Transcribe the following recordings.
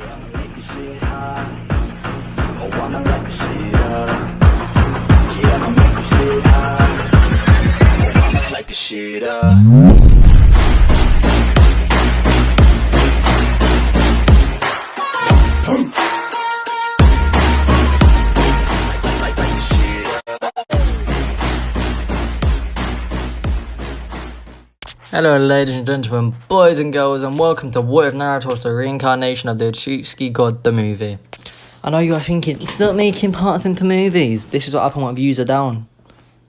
Yeah, I'ma make this shit hot. Oh, I'ma light this shit up. Yeah, I'ma make this shit hot. Oh, I'ma light this shit up. Hello ladies and gentlemen, boys and girls, and welcome to What If Naruto was the Reincarnation of the Otsutsuki God, the movie. I know you are thinking, stop making parts into movies. This is what happened when views are down.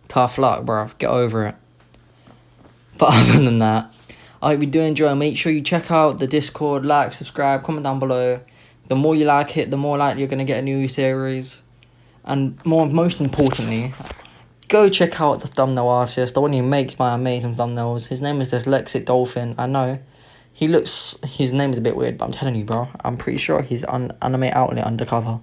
Tough luck, bruv. Get over it. But other than that, I hope you do enjoy. Make sure you check out the Discord, like, subscribe, comment down below. The more you like it, the more likely you're going to get a new series. And most importantly, go check out the thumbnail artist, the one who makes my amazing thumbnails. His name is Dyslexic Dolphin. I know, his name is a bit weird, but I'm telling you, bro, I'm pretty sure he's on Anime Outlet undercover.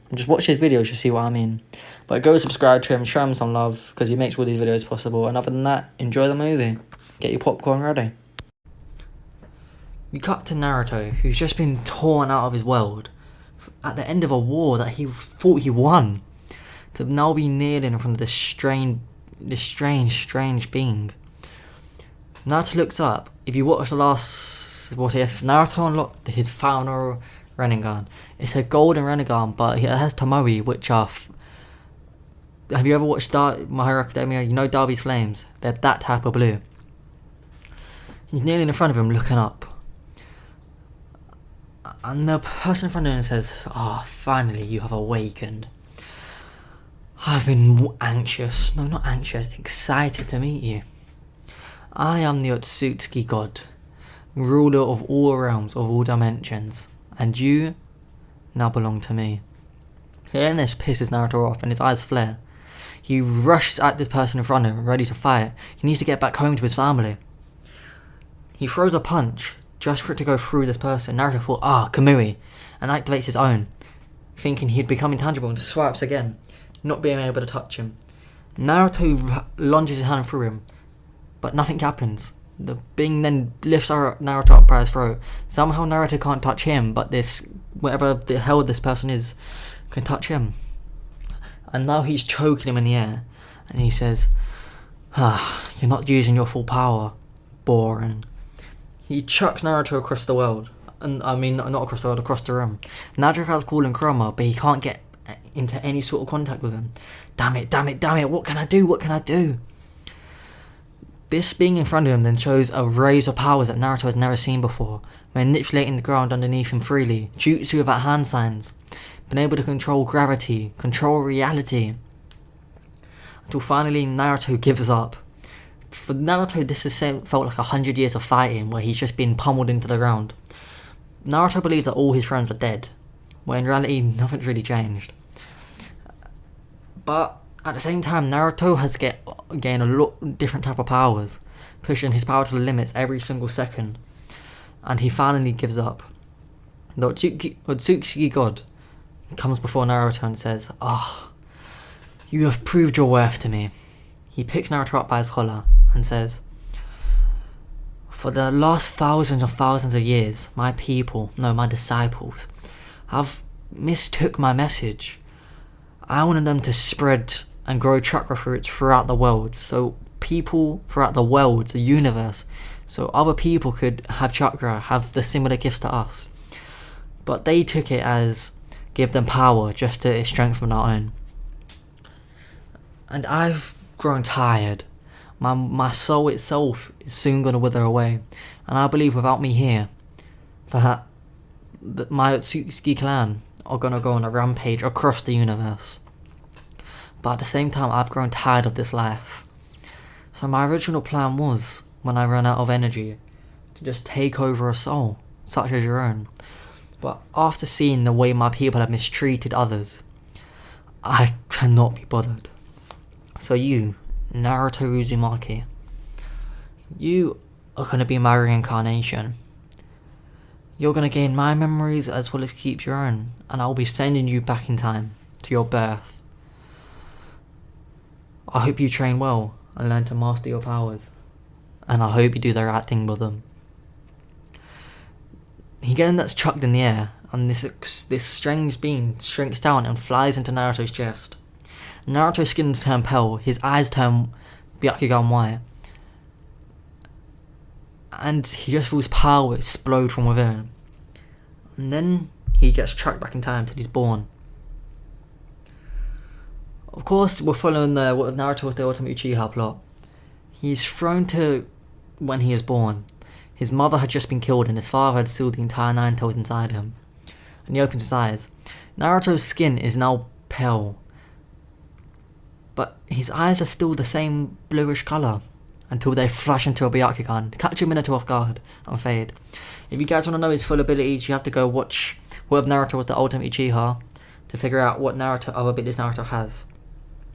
And just watch his videos, you'll see what I mean. But go subscribe to him, show him some love, because he makes all these videos possible. And other than that, enjoy the movie. Get your popcorn ready. We cut to Naruto, who's just been torn out of his world at the end of a war that he thought he won, to now be kneeling in front of this strange being. Naruto looks up. If you watch the last Whatif, Naruto unlocked his final Rinnegan. It's a golden Rinnegan, but it has Tomoe, which are... Have you ever watched My Hero Academia? You know Darby's Flames? They're that type of blue. He's kneeling in front of him, looking up. And the person in front of him says, finally you have awakened. I've been anxious, no, not anxious, excited to meet you. I am the Otsutsuki God, ruler of all realms, of all dimensions, and you now belong to me. Hearing this pisses Naruto off and his eyes flare. He rushes at this person in front of him, ready to fight. He needs to get back home to his family. He throws a punch, just for it to go through this person. Naruto thought, Kamui, and activates his own, thinking he'd become intangible, and swipes again, not being able to touch him. Naruto lunges his hand through him, but nothing happens. The being then lifts Naruto up by his throat. Somehow Naruto can't touch him, but whatever the hell this person is, can touch him. And now he's choking him in the air, and he says, you're not using your full power. Boring. He chucks Naruto across the world. And I mean, not across the world, across the room. Naruto tries calling Kurama, but he can't get into any sort of contact with him. Damn it, what can I do? This being in front of him then shows a raise of powers that Naruto has never seen before, manipulating the ground underneath him freely, jutsu without hand signs, been able to control gravity, control reality, until finally Naruto gives up. For Naruto, this has felt like 100 years of fighting, where he's just been pummeled into the ground. Naruto believes that all his friends are dead, where in reality nothing's really changed. But at the same time, Naruto has gained a lot different type of powers, pushing his power to the limits every single second. And he finally gives up. The Otsutsuki God comes before Naruto and says, you have proved your worth to me. He picks Naruto up by his collar and says, for the last thousands of years, my disciples, have mistook my message. I wanted them to spread and grow chakra fruits throughout the world, so people throughout the world, the universe, so other people could have chakra, have the similar gifts to us. But they took it as give them power just to strengthen our own. And I've grown tired. My soul itself is soon going to wither away, and I believe without me here, that my Otsutsuki clan are going to go on a rampage across the universe. But at the same time, I've grown tired of this life. So my original plan was, when I ran out of energy, to just take over a soul, such as your own. But after seeing the way my people have mistreated others, I cannot be bothered. So you, Naruto Uzumaki, you are going to be my reincarnation. You're going to gain my memories as well as keep your own, and I'll be sending you back in time to your birth. I hope you train well and learn to master your powers, and I hope you do the right thing with them. He gets chucked in the air, and this strange being shrinks down and flies into Naruto's chest. Naruto's skin turns pale, his eyes turn Byakugan white, and he just feels power explode from within. And then he gets tracked back in time till he's born. Of course, we're following what Naruto was the ultimate Uchiha plot. He's thrown to when he is born. His mother had just been killed and his father had sealed the entire nine tails inside him. And he opens his eyes. Naruto's skin is now pale, but his eyes are still the same bluish colour until they flash into a Byakugan, catch Minato off guard, and fade. If you guys want to know his full abilities, you have to go watch What If Naruto Was the Ultimate Uchiha to figure out what other abilities Naruto has.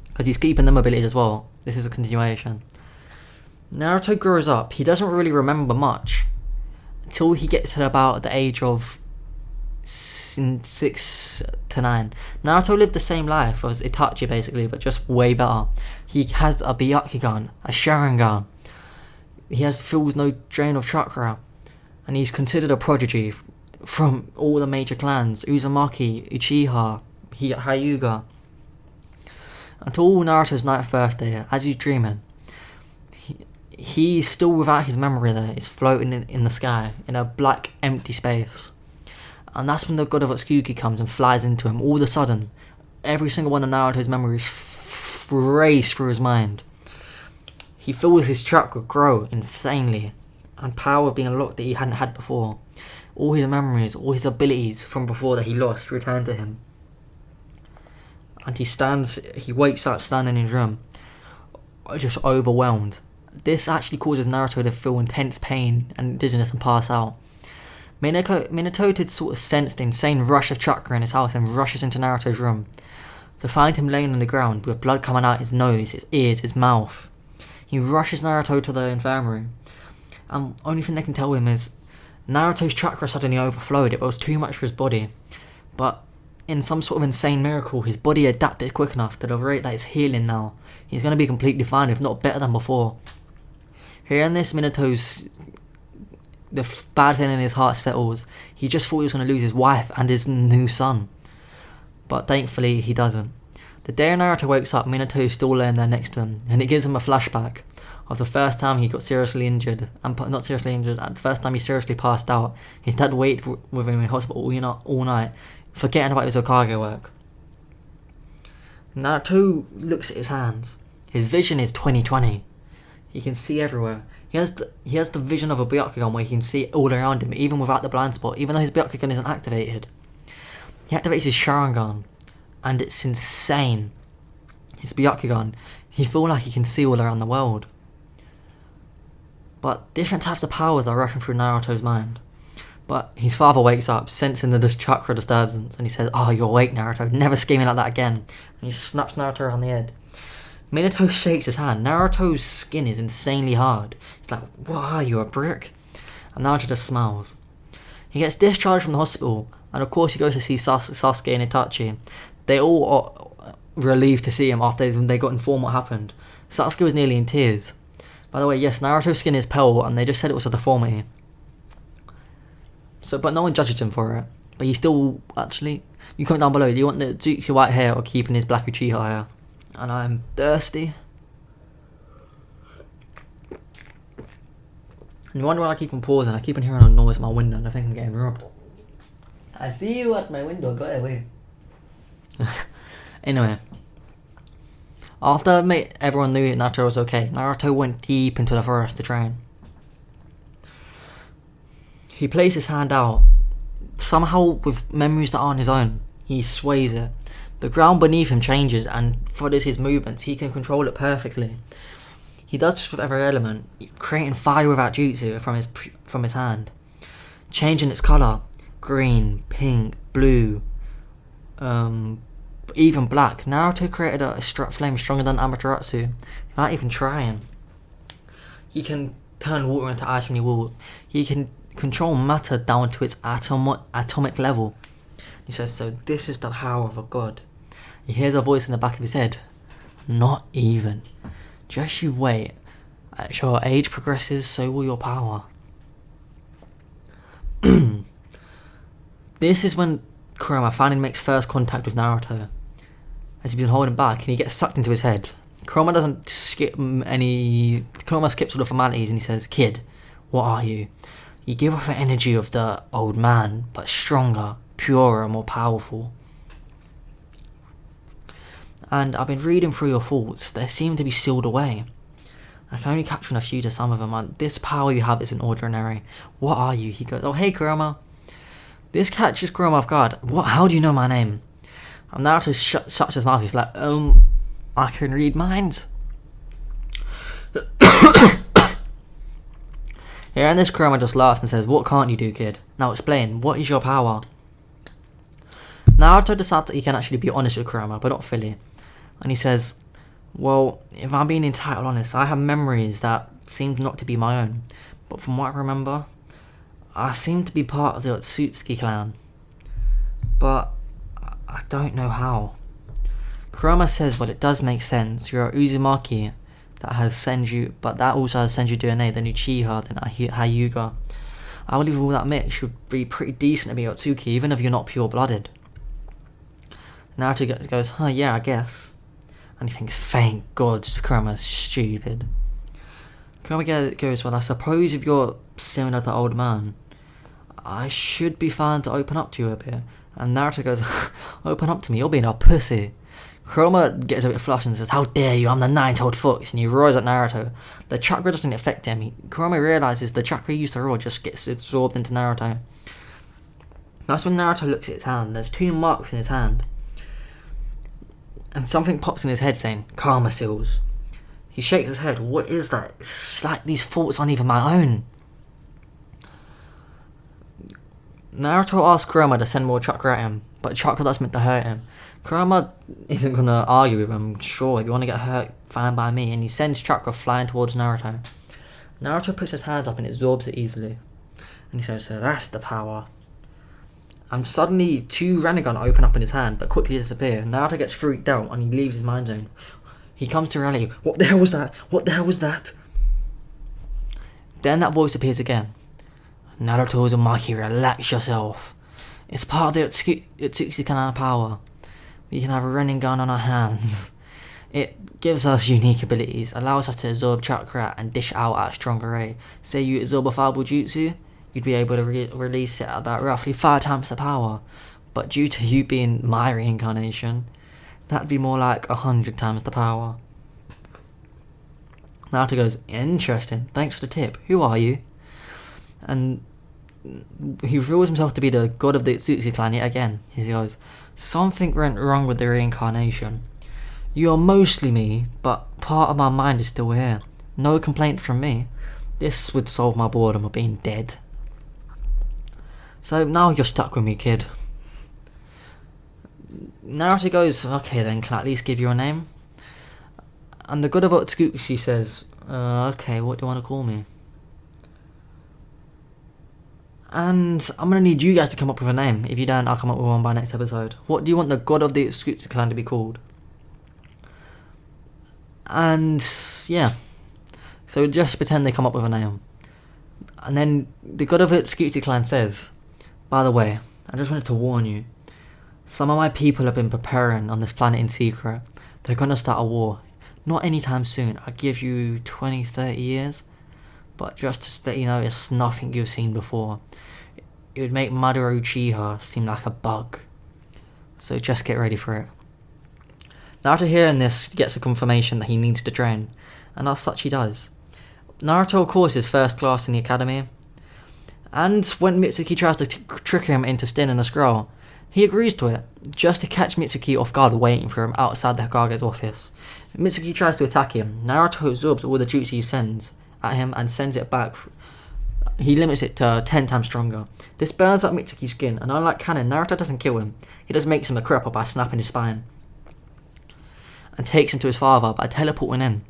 Because he's keeping them abilities as well. This is a continuation. Naruto grows up. He doesn't really remember much until he gets to about the age of 6 to 9. Naruto lived the same life as Itachi basically, but just way better. He has a Byakugan, a Sharingan. He feels no drain of chakra, and he's considered a prodigy from all the major clans: Uzumaki, Uchiha, Hyuga. Until Naruto's 9th birthday, as he's dreaming, he's still without his memory there. He's floating in the sky, in a black, empty space. And that's when the god of Otsutsuki comes and flies into him. All of a sudden, every single one of Naruto's memories race through his mind. He feels his chakra grow insanely, and power being unlocked that he hadn't had before. All his memories, all his abilities from before that he lost return to him. And he wakes up standing in his room, just overwhelmed. This actually causes Naruto to feel intense pain and dizziness and pass out. Minato had sort of sensed the insane rush of chakra in his house and rushes into Naruto's room to find him laying on the ground with blood coming out his nose, his ears, his mouth. He rushes Naruto to the infirmary, and only thing they can tell him is Naruto's chakra suddenly overflowed. It was too much for his body, but in some sort of insane miracle, his body adapted quick enough to the rate that it's healing now. He's going to be completely fine, if not better than before. Hearing this, the bad feeling in his heart settles. He just thought he was going to lose his wife and his new son, but thankfully he doesn't. The day Naruto wakes up, Minato is still laying there next to him, and it gives him a flashback of the first time he got seriously injured, and not seriously injured, the first time he seriously passed out. His dad waited with him in hospital all night, forgetting about his Hokage work. Naruto looks at his hands. His vision is 20/20. He can see everywhere. He has the vision of a Byakugan where he can see all around him, even without the blind spot, even though his Byakugan isn't activated. He activates his Sharingan, and it's insane. His Byakugan, he feels like he can see all around the world. But different types of powers are rushing through Naruto's mind. But his father wakes up, sensing the chakra disturbance, and he says, "Oh, you're awake, Naruto. Never scheming like that again." And he snaps Naruto around the head. Minato shakes his hand. Naruto's skin is insanely hard. He's like, "What are you, a brick?" And Naruto just smiles. He gets discharged from the hospital, and of course he goes to see Sasuke and Itachi. They all are relieved to see him after they got informed what happened. Sasuke was nearly in tears. By the way, yes, Naruto's skin is pale, and they just said it was a deformity. But no one judges him for it. But he still, actually, you comment down below, do you want the Otsutsuki white hair or keeping his black Uchiha hair? And I'm thirsty. And you wonder why I keep on pausing. I keep on hearing a noise at my window and I think I'm getting robbed. I see you at my window, go away. Anyway. After everyone knew Naruto was okay, Naruto went deep into the forest to train. He plays his hand out. Somehow, with memories that aren't his own, he sways it. The ground beneath him changes and follows his movements. He can control it perfectly. He does this with every element, creating fire without jutsu from his hand, changing its colour: green, pink, blue, even black. Naruto created a flame stronger than Amaterasu without even trying. He can turn water into ice when he will. He can control matter down to its atomic level. He says, "So this is the power of a god." He hears a voice in the back of his head. "Not even. Just you wait. As your age progresses, so will your power." This is when Kurama finally makes first contact with Naruto, as he's been holding back, and he gets sucked into his head. Kurama doesn't skip any. Kurama skips all the formalities, and he says, "Kid, what are you? You give off the energy of the old man, but stronger, purer, more powerful. And I've been reading through your thoughts. They seem to be sealed away. I can only capture a few to some of them. This power you have isn't ordinary. What are you?" He goes, "Oh, hey, Kurama." This catches Kurama off guard. "What? How do you know my name?" And Naruto shuts his mouth. He's like, I can read minds." Here and this, Kurama just laughs and says, "What can't you do, kid? Now explain, what is your power?" Naruto decides that he can actually be honest with Kurama, but not fully. And he says, "Well, if I'm being entirely honest, I have memories that seem not to be my own. But from what I remember, I seem to be part of the Otsutsuki clan. But I don't know how." Kurama says, "Well, it does make sense. You're a Uzumaki that has Senju, but that also has Senju DNA, then Uchiha, then Hyuga. I believe all that mix should be pretty decent to be Otsutsuki, even if you're not pure-blooded." Naruto goes, "Huh, yeah, I guess." And he thinks, thank God, Kurama's stupid. Kurama goes, "Well, I suppose if you're similar to the old man, I should be fine to open up to you a bit." And Naruto goes, "Open up to me, you're being a pussy." Kurama gets a bit flushed and says, "How dare you, I'm the nine-tailed fox," and he roars at Naruto. The chakra doesn't affect him. Kurama realises the chakra he used to roar just gets absorbed into Naruto. That's when Naruto looks at his hand. There's 2 marks in his hand. And something pops in his head saying, "Karma seals." He shakes his head. What is that? It's like these thoughts aren't even my own. Naruto asks Kurama to send more chakra at him, but chakra that's meant to hurt him. Kurama isn't going to argue with him. "Sure, if you want to get hurt, fine by me." And he sends chakra flying towards Naruto. Naruto puts his hands up and absorbs it easily. And he says, "So that's the power." And suddenly 2 Rinnegan open up in his hand, but quickly disappear. Naruto gets freaked out and he leaves his mind zone. He comes to reality. What the hell was that? What the hell was that? Then that voice appears again. "Naruto Uzumaki, relax yourself. It's part of the Otsutsuki clan power. We can have a Rinnegan on our hands. It gives us unique abilities, allows us to absorb chakra and dish it out at a stronger rate. Say you absorb a fireball jutsu, you'd be able to release it at about roughly 5 times the power. But due to you being my reincarnation, that'd be more like 100 times the power." Naruto goes, "Interesting, thanks for the tip. Who are you?" And he reveals himself to be the god of the Otsutsuki clan yet again. He goes, "Something went wrong with the reincarnation. You are mostly me, but part of my mind is still here. No complaint from me. This would solve my boredom of being dead. So now you're stuck with me, kid." Naruto goes, "Okay then, can I at least give you a name?" And the god of Otsutsuki says, "Okay, what do you want to call me?" And I'm going to need you guys to come up with a name. If you don't, I'll come up with one by next episode. What do you want the god of the Otsutsuki clan to be called? And yeah, so just pretend they come up with a name. And then the god of the Otsutsuki clan says, "By the way, I just wanted to warn you. Some of my people have been preparing on this planet in secret. They're going to start a war. Not anytime soon. I give you 20, 30 years. But just to let you know, it's nothing you've seen before. It would make Madara Uchiha seem like a bug. So just get ready for it." Naruto hearing this gets a confirmation that he needs to train. And as such he does. Naruto, of course, is first class in the academy. And when Mitsuki tries to trick him into stealing a scroll, he agrees to it, just to catch Mitsuki off guard waiting for him outside the Hokage's office. Mitsuki tries to attack him. Naruto absorbs all the jutsu he sends at him and sends it back. He limits it to 10 times stronger. This burns up Mitsuki's skin, and unlike Kanon, Naruto doesn't kill him. He just makes him a cripple by snapping his spine. And takes him to his father by teleporting in.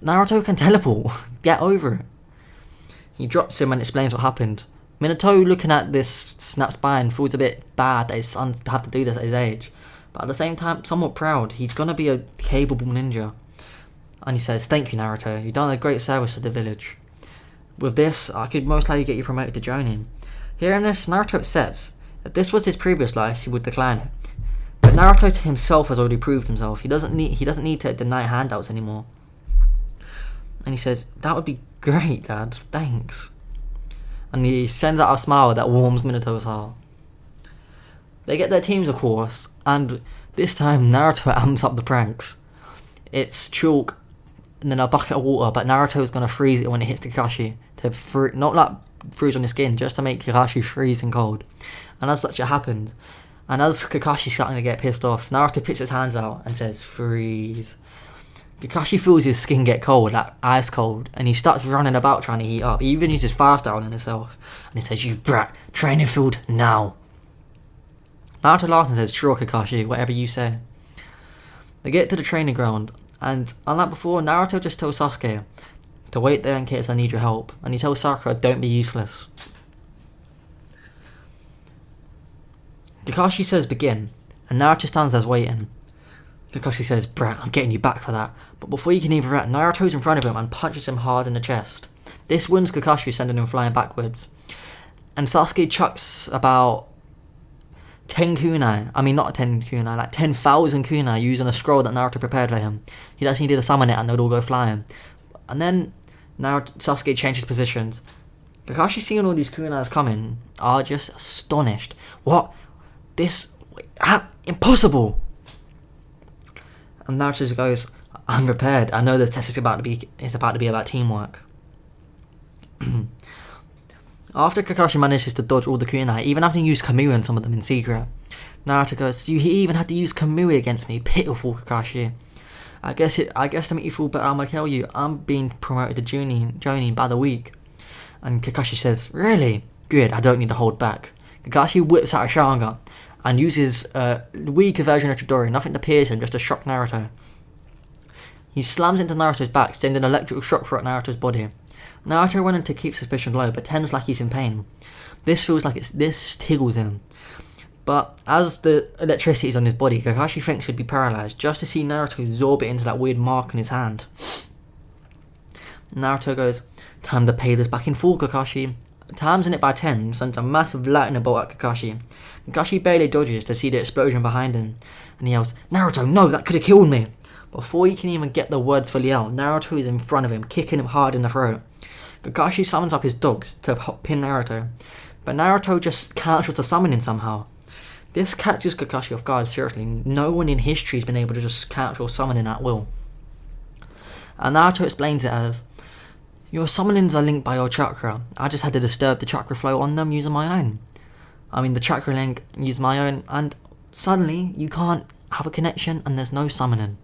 Naruto can teleport. Get over it. He drops him and explains what happened. Minato, looking at this snapped spine, feels a bit bad that his son have to do this at his age. But at the same time, somewhat proud. He's gonna be a capable ninja. And he says, "Thank you, Naruto. You've done a great service to the village. With this, I could most likely get you promoted to Jonin." Hearing this, Naruto accepts. If this was his previous life, he would decline it. But Naruto himself has already proved himself. He doesn't need to deny handouts anymore. And he says, "That would be great, Dad. Thanks." And he sends out a smile that warms Minato's heart. They get their teams, of course, and this time Naruto amps up the pranks. It's chalk and then a bucket of water, but Naruto's gonna freeze it when it hits Kakashi to not like freeze on his skin, just to make Kakashi freezing cold. And as such, it happens. And as Kakashi's starting to get pissed off, Naruto puts his hands out and says, "Freeze." Kakashi feels his skin get cold, like ice cold, and he starts running about trying to heat up. He even uses fire style on himself, and he says, "You brat, training field now." Naruto laughs and says, "Sure, Kakashi, whatever you say." They get to the training ground, and unlike before, Naruto just tells Sasuke to wait there in case I need your help, and he tells Sakura, "Don't be useless." Kakashi says, "Begin," and Naruto stands there waiting. Kakashi says, "Brat, I'm getting you back for that." But before he can even react, Naruto's in front of him and punches him hard in the chest. This wounds Kakashi, sending him flying backwards. And Sasuke chucks about 10 kunai. I mean, not 10 kunai, like 10,000 kunai using a scroll that Naruto prepared for him. He just needed to summon it and they'd all go flying. And then Sasuke changes positions. Kakashi, seeing all these kunais coming, are just astonished. What? Impossible! And Naruto just goes, "I'm prepared. I know this test is about to be about teamwork." After Kakashi manages to dodge all the kunai, even having used Kamui on some of them in secret, Naruto goes, "You even had to use Kamui against me, pitiful Kakashi. I guess to make you feel better, I'm gonna tell you, I'm being promoted to Jonin by the week." And Kakashi says, "Really? Good, I don't need to hold back." Kakashi whips out a Sharingan and uses a weaker version of Chidori, nothing to pierce him, just to shock Naruto. He slams into Naruto's back, sending an electrical shock throughout Naruto's body. Naruto, running to keep suspicion low, pretends like he's in pain. This tickles him. But as the electricity is on his body, Kakashi thinks he'd be paralyzed, just to see Naruto absorb it into that weird mark on his hand. Naruto goes, "Time to pay this back in full, Kakashi." Times in it by 10, sends a massive lightning bolt at Kakashi. Kakashi barely dodges to see the explosion behind him, and he yells, "Naruto, no, that could have killed me!" Before he can even get the words fully out, Naruto is in front of him, kicking him hard in the throat. Kakashi summons up his dogs to pin Naruto, but Naruto just cancels the summoning somehow. This catches Kakashi off guard, seriously. No one in history has been able to just cancel summoning at will. And Naruto explains it as, "Your summonings are linked by your chakra. I just had to disturb the chakra flow on them using my own. The chakra link, use my own, and suddenly you can't have a connection and there's no summoning."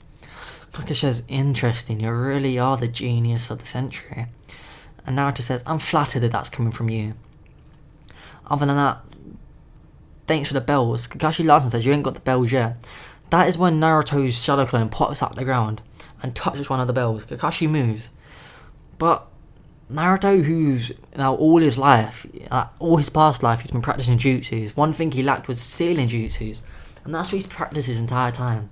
Kakashi says, "Interesting, you really are the genius of the century." And Naruto says, "I'm flattered that that's coming from you. Other than that, thanks for the bells." Kakashi laughs and says, "You ain't got the bells yet." That is when Naruto's shadow clone pops up the ground and touches one of the bells. Kakashi moves. But Naruto, who's now all his past life, he's been practicing jutsus. One thing he lacked was sealing jutsus, and that's what he's practiced his entire time.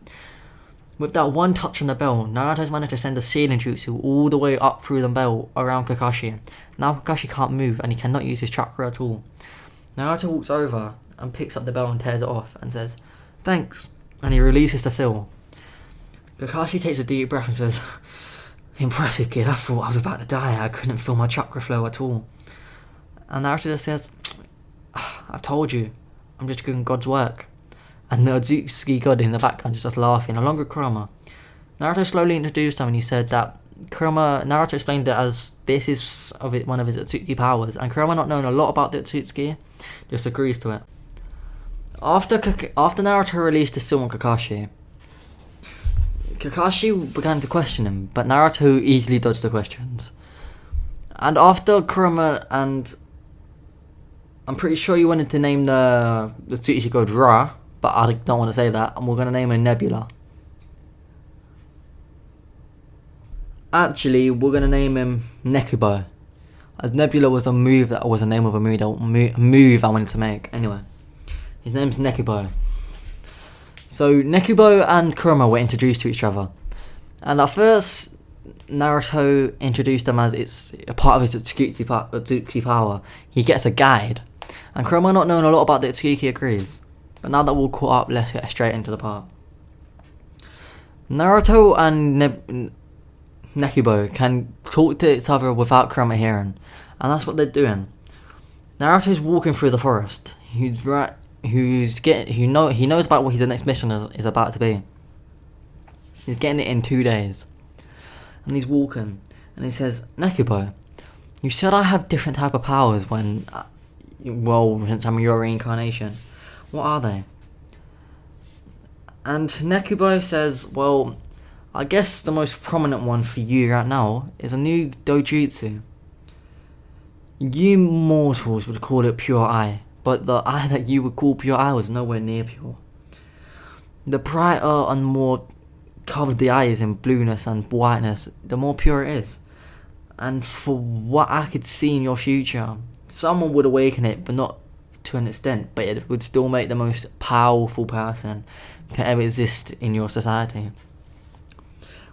With that one touch on the bell, Naruto's managed to send a sealing jutsu all the way up through the bell around Kakashi. Now Kakashi can't move and he cannot use his chakra at all. Naruto walks over and picks up the bell and tears it off and says, "Thanks," and he releases the seal. Kakashi takes a deep breath and says, "Impressive, kid. I thought I was about to die. I couldn't feel my chakra flow at all." And Naruto just says, "I've told you, I'm just doing God's work." And the Otsutsuki god in the background is just laughing, along with Kurama. Naruto slowly introduced him and he said that Naruto explained it as this is one of his Otsutsuki powers, and Kurama, not knowing a lot about the Otsutsuki, just agrees to it. After Naruto released the seal on Kakashi began to question him, but Naruto easily dodged the questions. And after Kurama, and I'm pretty sure you wanted to name the Otsutsuki god Ra, but I don't want to say that, and we're going to name her Nebula. Actually, we're going to name him Nekubo, as Nebula was a move that was the name of a move I wanted to make. Anyway, his name's Nekubo. So Nekubo and Kurama were introduced to each other, and at first Naruto introduced them as it's a part of his Otsutsuki power. He gets a guide, And Kurama not knowing a lot about the Otsutsuki agrees. But now that we're caught up, let's get straight into the part. Naruto and Nekubo can talk to each other without Kurama hearing, and that's what they're doing. Naruto's walking through the forest. He knows about what his next mission is about to be. He's getting it in 2 days, and he's walking, and he says, "Nekubo, you said I have different type of powers when, since I'm your reincarnation. What are they?" And Nekubo says, "Well, I guess the most prominent one for you right now is a new dojutsu. You mortals would call it pure eye, but the eye that you would call pure eye was nowhere near pure. The brighter and more covered the eye is in blueness and whiteness, the more pure it is. And for what I could see in your future, someone would awaken it, but not to an extent, but it would still make the most powerful person to ever exist in your society.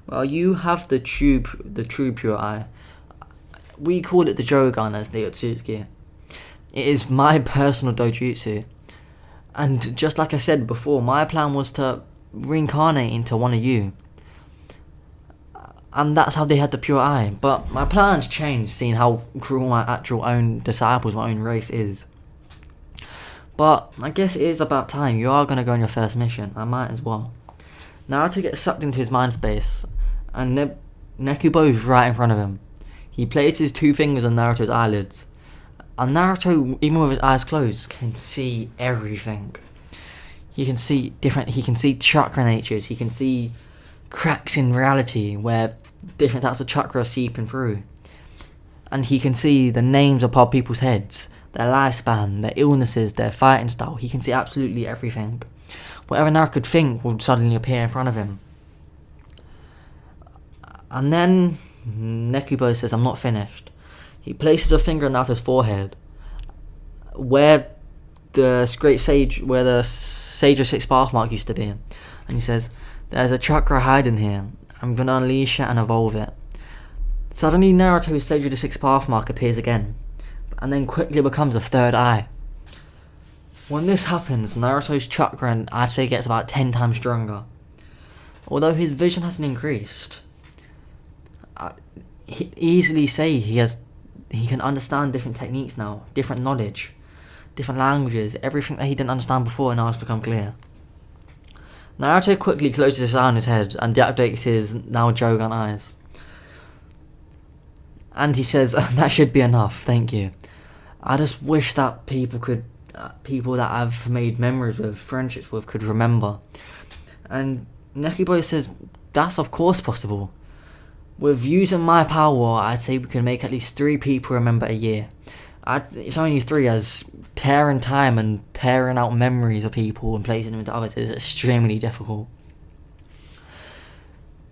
Well, you have the true pure eye. We call it the Jogan as the Otsutsuki. It is my personal dojutsu. And just like I said before, my plan was to reincarnate into one of you. And that's how they had the pure eye. But my plans changed, seeing how cruel my actual own disciples, my own race is. But I guess it is about time. You are going to go on your first mission. I might as well." Naruto gets sucked into his mind space, and Nekubo's right in front of him. He places 2 fingers on Naruto's eyelids, and Naruto, even with his eyes closed, can see everything. He can see chakra natures. He can see cracks in reality where different types of chakra are seeping through, and he can see the names above people's heads, their lifespan, their illnesses, their fighting style. He can see absolutely everything. Whatever Naruto could think will suddenly appear in front of him. And then Nekubo says, "I'm not finished." He places a finger on Naruto's forehead, where the Sage of 6 Pathmark used to be. And he says, "There's a chakra hiding here. I'm going to unleash it and evolve it." Suddenly Naruto's Sage of the 6 Pathmark appears again, and then quickly becomes a 3rd eye. When this happens, Naruto's chakra, I'd say, gets about 10 times stronger. Although his vision hasn't increased, he easily say he can understand different techniques now, different knowledge, different languages. Everything that he didn't understand before now has become clear. Naruto quickly closes his eye on his head and deactivates his now Jogan eyes. And he says, "That should be enough, thank you. I just wish that people that I've made memories with, friendships with, could remember." And Nekubo says, "That's of course possible. With using my power, I'd say we can make at least 3 people remember a year. It's only 3, as tearing time and tearing out memories of people and placing them into others is extremely difficult.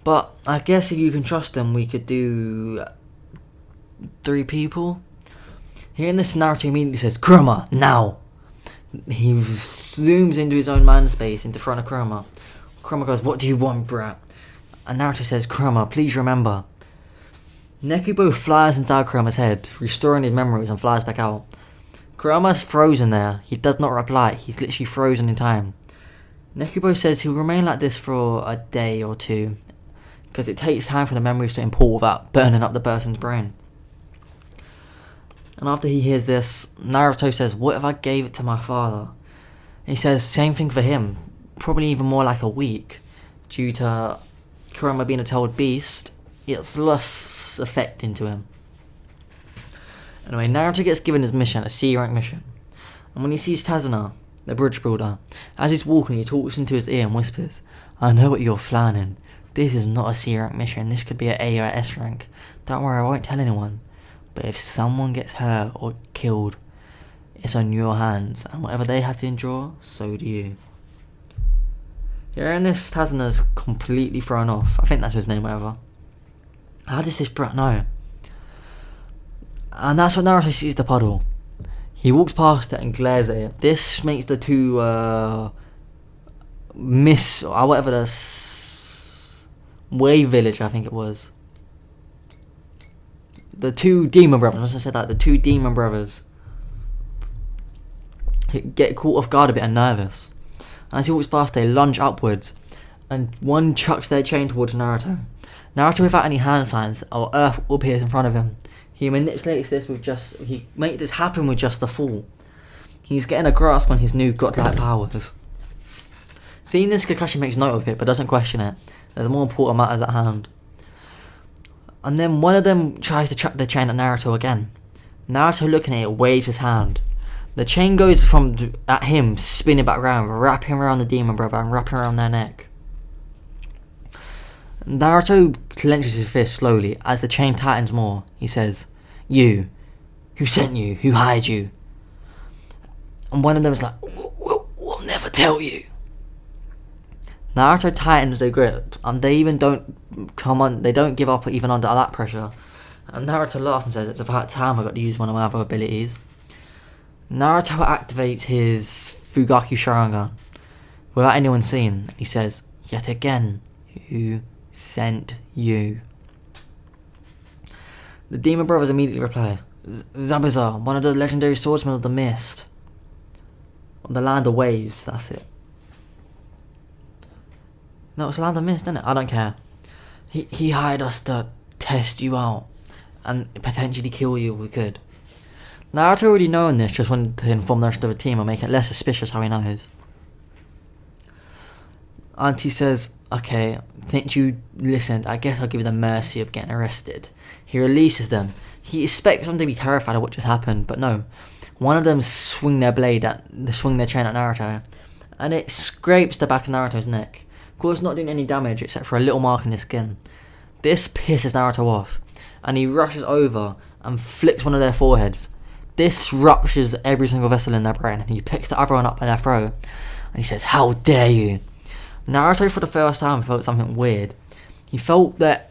But I guess if you can trust them, we could do 3 people." Hearing this, Naruto immediately says, "Kurama, now!" He zooms into his own mind space into front of Kurama. Kurama goes, "What do you want, brat?" And Naruto says, "Kurama, please remember." Nekubo flies inside Kurama's head, restoring his memories, and flies back out. Kurama's frozen there. He does not reply. He's literally frozen in time. Nekubo says he'll remain like this for a day or 2, because it takes time for the memories to import without burning up the person's brain. And after he hears this, Naruto says, "What if I gave it to my father?" And he says, same thing for him, probably even more like a week, due to Kurama being a tailed beast. It's less effect into him. Anyway, Naruto gets given his mission, a C rank mission. And when he sees Tazuna, the bridge builder, as he's walking, he talks into his ear and whispers, "I know what you're planning. This is not a C rank mission. This could be an A or an S rank. Don't worry, I won't tell anyone. But if someone gets hurt or killed, it's on your hands. And whatever they have to endure, so do you." Hearing this, Tazuna's completely thrown off. I think that's his name, whatever. How does this brat know? And that's when Naruto sees the puddle. He walks past it and glares at it. This makes the 2 whatever the Wave Village, I think it was. The 2 demon brothers. Once I said that, the 2 demon brothers get caught off guard a bit and nervous. As he walks past, they lunge upwards, and one chucks their chain towards Naruto. Naruto, without any hand signs, or earth appears in front of him. He manipulates this he makes this happen with just a fall. He's getting a grasp on his new godlike powers. Seeing this, Kakashi makes note of it, but doesn't question it. There's more important matters at hand. And then one of them tries to chuck the chain at Naruto again. Naruto, looking at it, waves his hand. The chain goes at him, spinning back around, wrapping around the demon brother and wrapping around their neck. Naruto clenches his fist slowly. As the chain tightens more, he says, "You, who sent you, who hired you?" And one of them is like, we'll never tell you." Naruto tightens their grip, and they don't give up even under that pressure. And Naruto laughs and says, "It's about time I got to use one of my other abilities." Naruto activates his Fugaku Sharingan without anyone seeing. He says, "Yet again, who sent you?" The Demon Brothers immediately reply, "Zabuza, one of the legendary swordsmen of the mist. On the land of waves, that's it." No, it's a land of mist, isn't it? I don't care. He hired us to test you out and potentially kill you if we could. Naruto already knowing this, just wanted to inform the rest of the team and make it less suspicious how he knows. Auntie says, "Okay, since you listened, I guess I'll give you the mercy of getting arrested." He releases them. He expects them to be terrified of what just happened, but no. One of them swing their chain at Naruto, and it scrapes the back of Naruto's neck. Of course, not doing any damage except for a little mark on his skin. This pisses Naruto off, and he rushes over and flicks one of their foreheads. This ruptures every single vessel in their brain, and he picks the other one up by their throat, and he says, "How dare you?" Naruto, for the first time, felt something weird. He felt that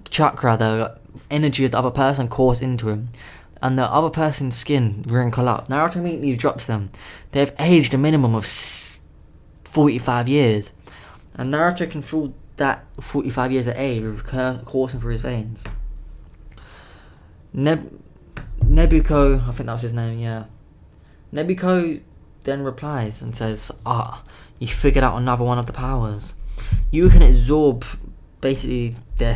chakra, the energy of the other person, coursed into him, and the other person's skin wrinkle up. Naruto immediately drops them. They have aged a minimum of 45 years, and Naruto can feel that 45 years of age coursing through his veins. Nebuko, I think that was his name, yeah. Nebuko then replies and says, "You figured out another one of the powers. You can absorb basically their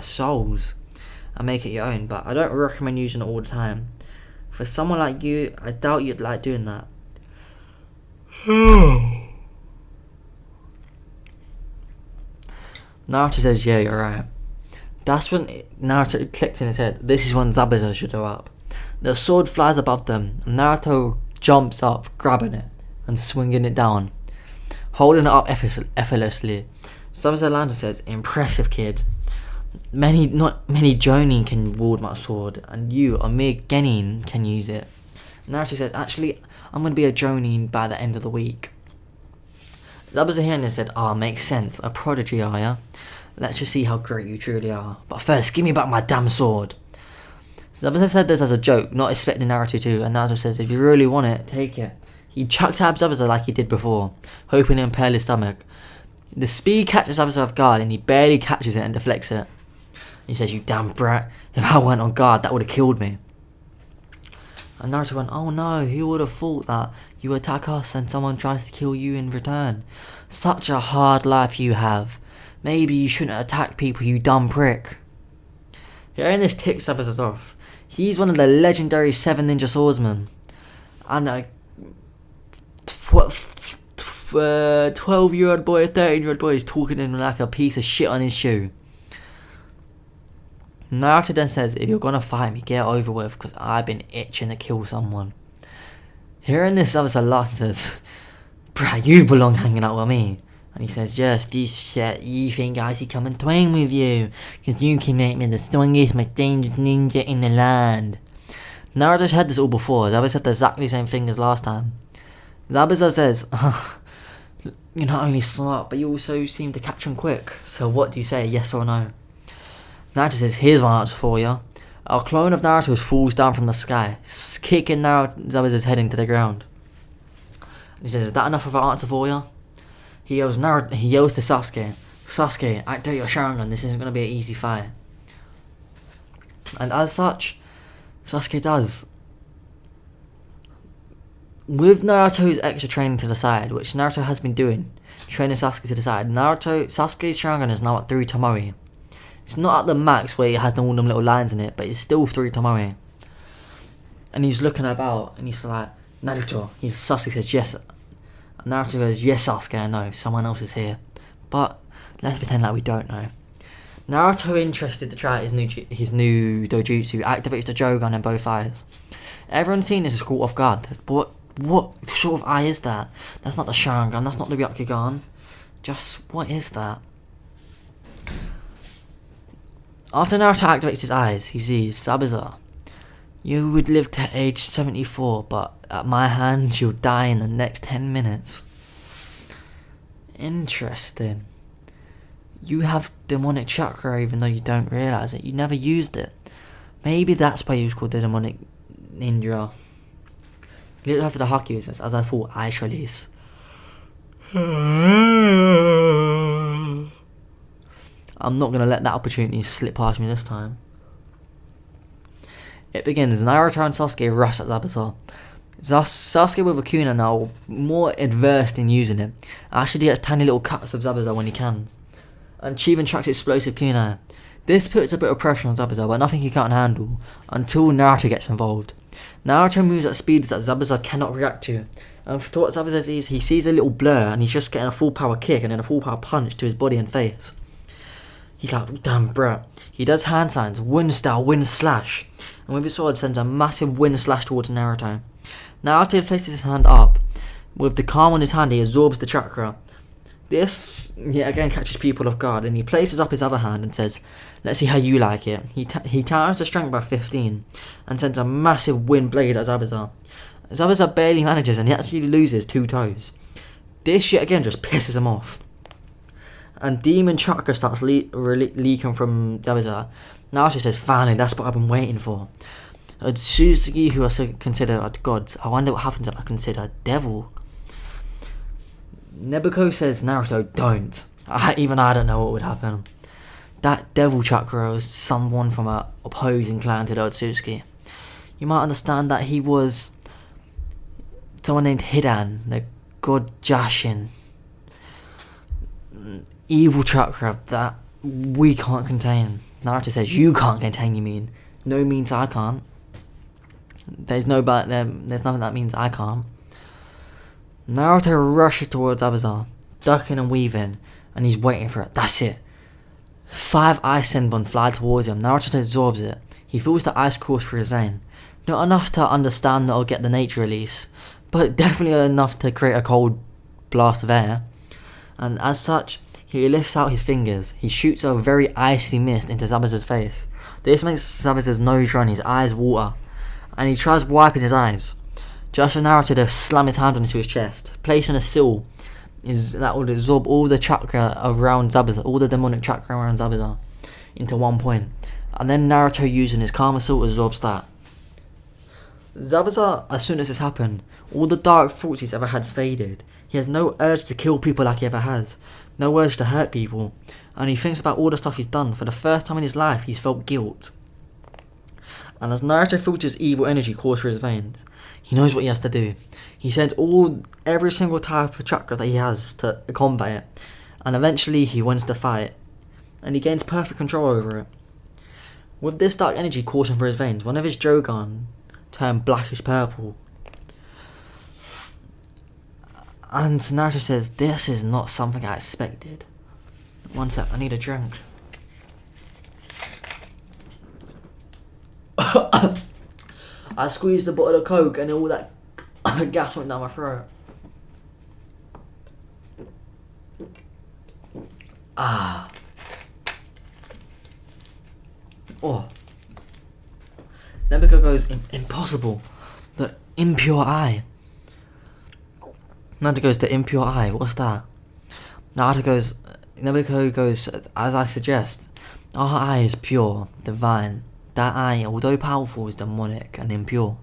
souls and make it your own, but I don't recommend using it all the time. For someone like you, I doubt you'd like doing that." Naruto says, "Yeah, you're right." That's when Naruto clicks in his head. This is when Zabuza should go up. The sword flies above them, and Naruto jumps up, grabbing it and swinging it down, holding it up effortlessly. Zabuza Lanta says, "Impressive, kid. Not many Jonin can wield my sword, and you, a mere genin, can use it." Naruto says, "Actually, I'm going to be a Jonin by the end of the week." Zabuza hearing this said, "Makes sense. A prodigy, are ya? Let's just see how great you truly are. But first, give me back my damn sword." Zabuza said this as a joke, not expecting Naruto to, and Naruto says, "If you really want it, take it." He chucks at Zabuza like he did before, hoping to impale his stomach. The speed catches Zabuza off guard, and he barely catches it and deflects it. He says, "You damn brat, if I weren't on guard, that would have killed me." And Naruto went, "Oh no, who would have thought that you attack us and someone tries to kill you in return? Such a hard life you have. Maybe you shouldn't attack people, you dumb prick." Hearing this ticks Zabuza off. He's one of the legendary 7 ninja swordsmen. And a 12-year-old boy, a 13-year-old boy is talking to him like a piece of shit on his shoe. Naruto then says, "If you're gonna fight me, get it over with, because I've been itching to kill someone." Hearing this, Zabuza laughs and says, "Bruh, you belong hanging out with me." And he says, "Just this shit, you think I should come and train with you, because you can make me the strongest, most dangerous ninja in the land." Naruto's heard this all before. Zabuza said the exactly same thing as last time. Zabuza says, "You're not only smart, but you also seem to catch on quick. So what do you say, yes or no?" Naruto says, "Here's my answer for you." A clone of Naruto falls down from the sky, kicking Zabuza's head into the ground. He says, "Is that enough of an answer for you?" He yells to Sasuke, "Sasuke, activate your Sharingan, this isn't going to be an easy fight." And as such, Sasuke does. with Naruto's extra training to the side, which Naruto has been doing, training Sasuke to the side, Sasuke's Sharingan is now at 3 Tomori. It's not at the max where it has all them little lines in it, but it's still 3 Tomori. And he's looking about, and he's like, Naruto. Sasuke says, yes. And Naruto goes, yes, Sasuke, I know. Someone else is here. But let's pretend like we don't know. Naruto interested to try his new dojutsu, activates the Jogan in both eyes. Everyone's seen this is caught off guard. But what sort of eye is that? That's not the Sharingan, that's not the Byakugan. Just, what is that? After Naruto activates his eyes, he sees Zabuza. You would live to age 74, but at my hands you'll die in the next 10 minutes. Interesting. You have demonic chakra even though you don't realise it. You never used it. Maybe that's why he was called the demonic ninja. He didn't have the Haki uses, as I thought Ice Release. I'm not going to let that opportunity slip past me this time. It begins. Naruto and Sasuke rush at Zabuza. Sasuke with a Kuna now, more adverse in using it, actually gets tiny little cuts of Zabuza when he can. And Chiban tracks explosive Kuna. This puts a bit of pressure on Zabuza, but nothing he can't handle, until Naruto gets involved. Naruto moves at speeds that Zabuza cannot react to. And for what Zabuza sees, he sees a little blur, and he's just getting a full power kick and then a full power punch to his body and face. He's like, damn bruh. He does hand signs, wind style, wind slash. And with his sword sends a massive wind slash towards Naruto. Naruto places his hand up. With the calm on his hand, he absorbs the chakra. This, yet again, catches people off guard, and he places up his other hand and says, let's see how you like it. He counters the strength by 15, and sends a massive wind blade at Zabuza. Zabuza barely manages, and he actually loses 2 toes. This, yet again, just pisses him off. And demon chakra starts leaking from Zabuza. Naruto says, finally, that's what I've been waiting for. Otsutsuki, who are considered gods, I wonder what happens if I consider a devil. Nebuko says, Naruto, don't. Even I don't know what would happen. That devil chakra is someone from an opposing clan to the Otsutsuki. You might understand that he was someone named Hidan, the god Jashin. Evil chakra that we can't contain. Naruto says, you can't contain, you mean? No means I can't. There's nothing that means I can't. Naruto rushes towards Zabuza, ducking and weaving, and he's waiting for it. That's it. 5 ice senbon fly towards him. Naruto absorbs it. He feels the ice course through his vein. Not enough to understand that or get the nature release, but definitely enough to create a cold blast of air. And as such, he lifts out his fingers. He shoots a very icy mist into Zabuza's face. This makes Zabuza's nose run, his eyes water, and he tries wiping his eyes. Just for Naruto to slam his hand onto his chest, placing a seal that would absorb all the chakra around Zabuza, all the demonic chakra around Zabuza, into one point. And then Naruto, using his Karma Sword, absorbs that. Zabuza, as soon as this happened, all the dark thoughts he's ever had faded. He has no urge to kill people like he ever has, no urge to hurt people, and he thinks about all the stuff he's done. For the first time in his life, he's felt guilt. And as Naruto filters evil energy course through his veins, he knows what he has to do. He sends every single type of chakra that he has to combat it, and eventually he wins the fight, and he gains perfect control over it. With this dark energy coursing through his veins, one of his Jogan turned blackish purple. And Naruto says, this is not something I expected. One sec, I need a drink. I squeezed a bottle of Coke and all that gas went down my throat. Ah. Oh. Nebuko goes, impossible. The impure eye. Naruto goes, the impure eye, what's that? Nebuko goes, as I suggest, our eye is pure, divine. That eye, although powerful, is demonic and impure.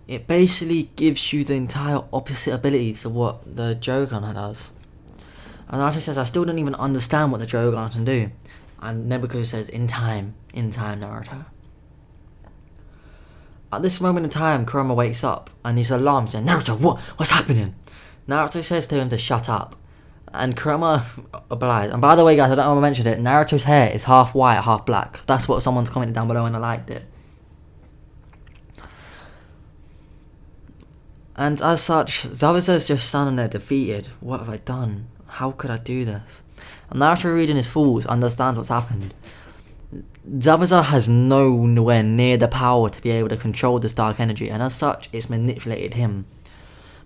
It basically gives you the entire opposite abilities of what the Jogan does. And Naruto says, I still don't even understand what the Jogan can do. And Nebuko says, in time, Naruto. At this moment in time, Kurama wakes up and he's alarmed, saying, Naruto, what's happening? Naruto says to him to shut up. And Kurama obliges. And by the way, guys, I don't know if I mentioned it, Naruto's hair is half white, half black. That's what someone's commented down below and I liked it. And as such, Zabuza's just standing there defeated. What have I done? How could I do this? And Naruto, reading his thoughts, understands what's happened. Zabuza has nowhere near the power to be able to control this dark energy, and as such, it's manipulated him.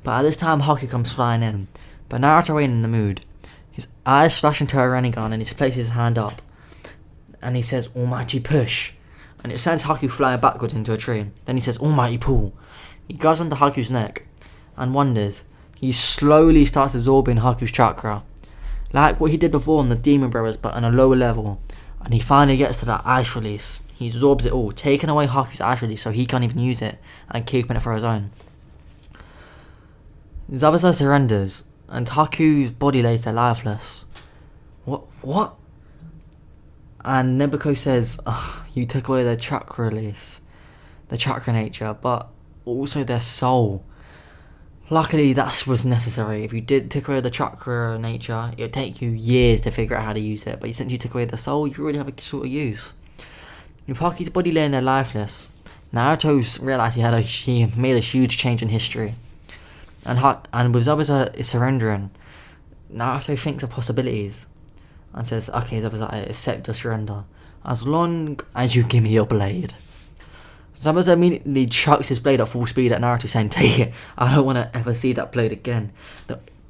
But at this time, Haku comes flying in. But Naruto ain't in the mood. His eyes flash into a Rinnegan, and he places his hand up. And he says, Almighty push. And it sends Haku flying backwards into a tree. Then he says, Almighty pull. He grabs onto Haku's neck and wonders. He slowly starts absorbing Haku's chakra, like what he did before on the Demon Brothers, but on a lower level. And he finally gets to that ice release. He absorbs it all, taking away Haku's ice release so he can't even use it and keeping it for his own. Zabuza surrenders and Haku's body lays there lifeless. What? And Nebuko says, you took away their chakra release, the chakra nature, but also their soul. Luckily, that was necessary. If you did take away the chakra nature, it would take you years to figure out how to use it. But since you took away the soul, you already have a sort of use. With Haku's body laying there lifeless, Naruto realised he made a huge change in history. And with Zabuza surrendering, Naruto thinks of possibilities and says, okay, Zabuza, I accept your surrender, as long as you give me your blade. Zabuza immediately chucks his blade at full speed at Naruto, saying, take it, I don't want to ever see that blade again.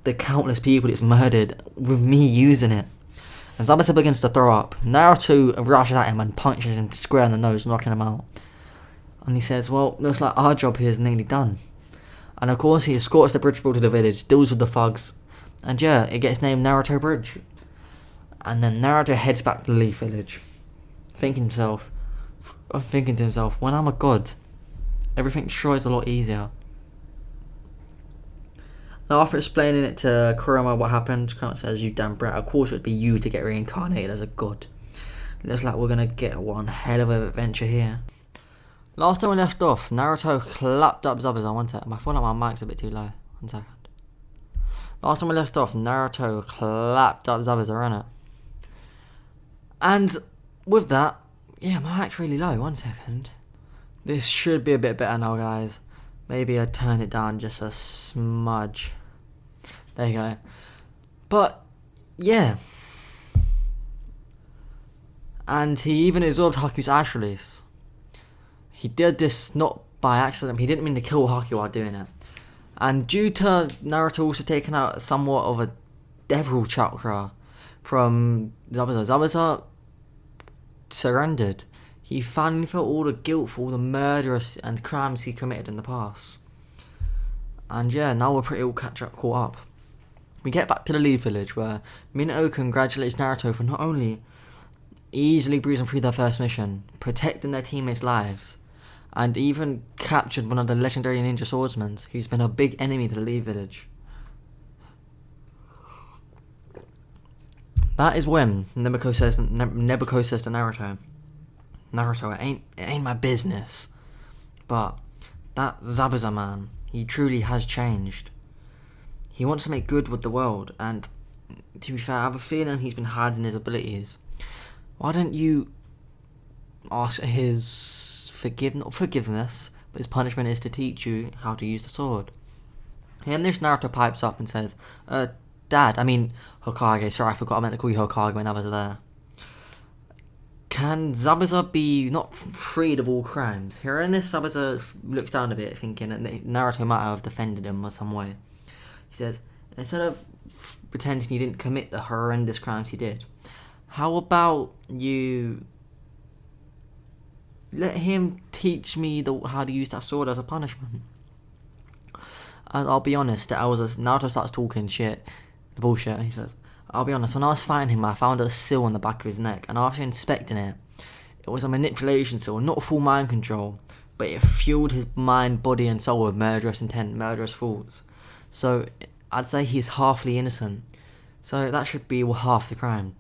The countless people it's murdered with me using it. And Zabuza begins to throw up. Naruto rushes at him and punches him square in the nose, knocking him out. And he says, well, looks like our job here is nearly done. And of course he escorts the bridge to the village, deals with the thugs, and yeah, it gets named Naruto Bridge. And then Naruto heads back to the Leaf Village, thinking to himself, when I'm a god, everything sure is a lot easier. Now, after explaining it to Kurama what happened, Kurama says, you damn brat, of course it would be you to get reincarnated as a god. Looks like we're gonna get one hell of an adventure here. Last time we left off, Naruto clapped up Zabuza. One second, I feel like my mic's a bit too low. 1 second. Last time we left off, Naruto clapped up Zabuza, innit? And with that, yeah, my mic's really low. 1 second. This should be a bit better now, guys. Maybe I turn it down just a smudge. There you go. But, yeah. And he even absorbed Haku's ice release. He did this not by accident. He didn't mean to kill Haku while doing it. And due to Naruto also taking out somewhat of a devil chakra from Zabuza surrendered. He finally felt all the guilt for all the murderous and crimes he committed in the past. And yeah, now we're pretty all caught up. We get back to the Leaf Village where Minato congratulates Naruto for not only easily breezing through their first mission, protecting their teammates' lives, and even captured one of the legendary ninja swordsmen who's been a big enemy to the Leaf Village. That is when Nebuko says to Naruto, it ain't my business, but that Zabuza man, he truly has changed. He wants to make good with the world, and to be fair, I have a feeling he's been hiding his abilities. Why don't you ask his forgiveness, but his punishment is to teach you how to use the sword. And this Naruto pipes up and says, Hokage, sorry, I forgot I meant to call you Hokage when I was there. Can Zabuza be not freed of all crimes? Hearing this, Zabuza looks down a bit, thinking that Naruto might have defended him in some way. He says, instead of pretending he didn't commit the horrendous crimes he did, how about you let him teach me how to use that sword as a punishment? And I'll be honest, Naruto starts talking bullshit. He says, I'll be honest, when I was fighting him, I found a seal on the back of his neck, and after inspecting it, it was a manipulation seal, not full mind control, but it fueled his mind, body, and soul with murderous intent, murderous thoughts. So I'd say he's halfly innocent. So that should be half the crime.